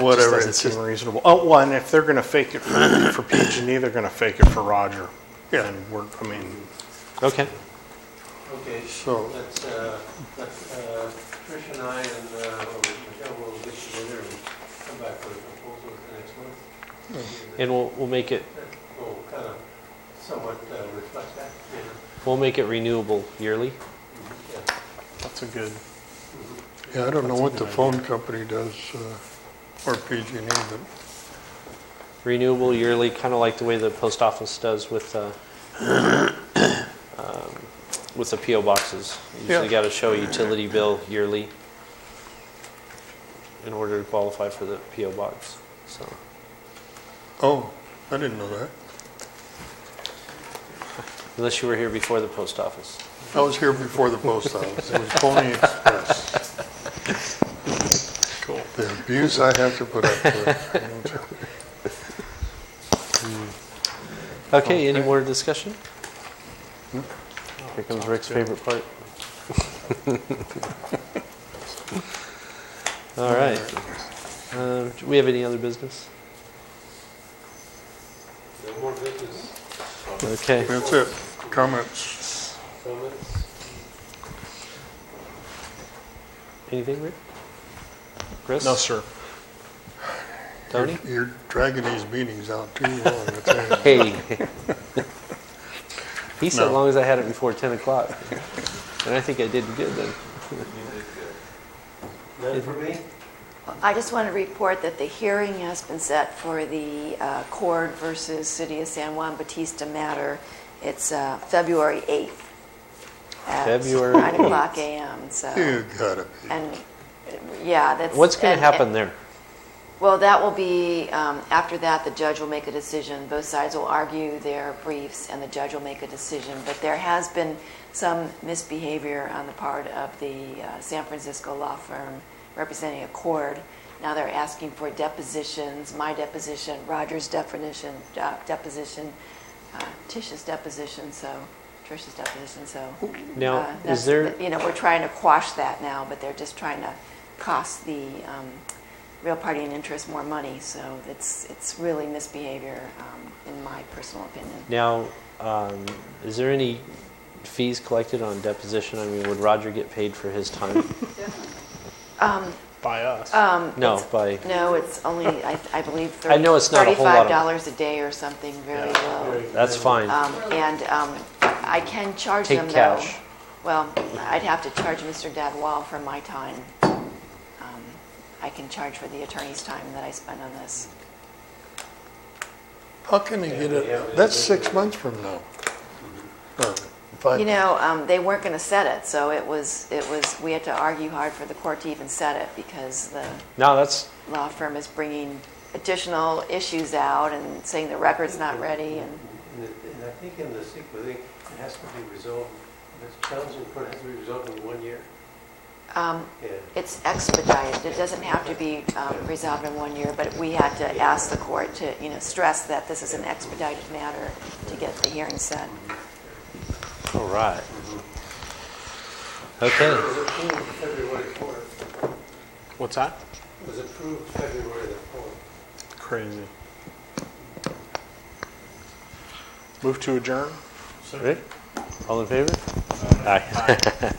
whatever, it just doesn't seem reasonable. Oh, well, and if they're going to fake it for PG&E, they're going to fake it for Roger. Yeah. And okay. Okay, so let's Trish and I and Michelle will get together and come back with a proposal for next month. And we'll make it. We'll kind of somewhat reflect that. Yeah. We'll make it renewable yearly. Yeah. That's a good. Yeah, I don't know what the phone company does or PG&E, but renewable yearly, kind of like the way the post office does with the PO boxes. You usually got to show a utility bill yearly in order to qualify for the PO box. So. Oh, I didn't know that. Unless you were here before the post office. I was here before the post office. It was Pony Express. Cool. The abuse I have to put up with. Okay, any more discussion? Here comes Rick's favorite part. All right. Do we have any other business? No more business. Okay. That's it. Comments? Anything, Rick? Chris? No, sir. Tony? You're dragging these meetings out too long. Hey. He said as long as I had it before 10 o'clock. And I think I did good then. You did good. None for me? I just want to report that the hearing has been set for the Cord versus City of San Juan Bautista matter. It's February 8th at February 9 o'clock a.m. So, you gotta be. And yeah, that's. What's going to happen there? Well, that will be, after that, the judge will make a decision. Both sides will argue their briefs, and the judge will make a decision. But there has been some misbehavior on the part of the San Francisco law firm representing Accord. Now they're asking for depositions, my deposition, Roger's deposition, Trish's deposition. So Now, is there... we're trying to quash that now, but they're just trying to cost the real party and interest more money. So it's really misbehavior, in my personal opinion. Now, is there any fees collected on deposition? I mean, would Roger get paid for his time? By us? No, No, it's only, I believe, I know it's not a whole lot of $35 a day or something, very low. That's fine. And I can charge Take them, cash. though. Well, I'd have to charge Mr. Dadwal for my time. I can charge for the attorney's time that I spend on this. How can they get it? That's 6 months from now. Or 5 You know, they weren't going to set it, so we had to argue hard for the court to even set it because the No, that's, law firm is bringing additional issues out and saying the record's not ready. And And I think in the CEQA thing, it has to be resolved, if it's challenging court, it has to be resolved in 1 year. It's expedited. It doesn't have to be resolved in 1 year, but we had to ask the court to, stress that this is an expedited matter to get the hearing set. all right. It Okay. was approved February 4th. What's that? It was approved February the 4th. Crazy. Move to adjourn? Rick, all in favor? Aye.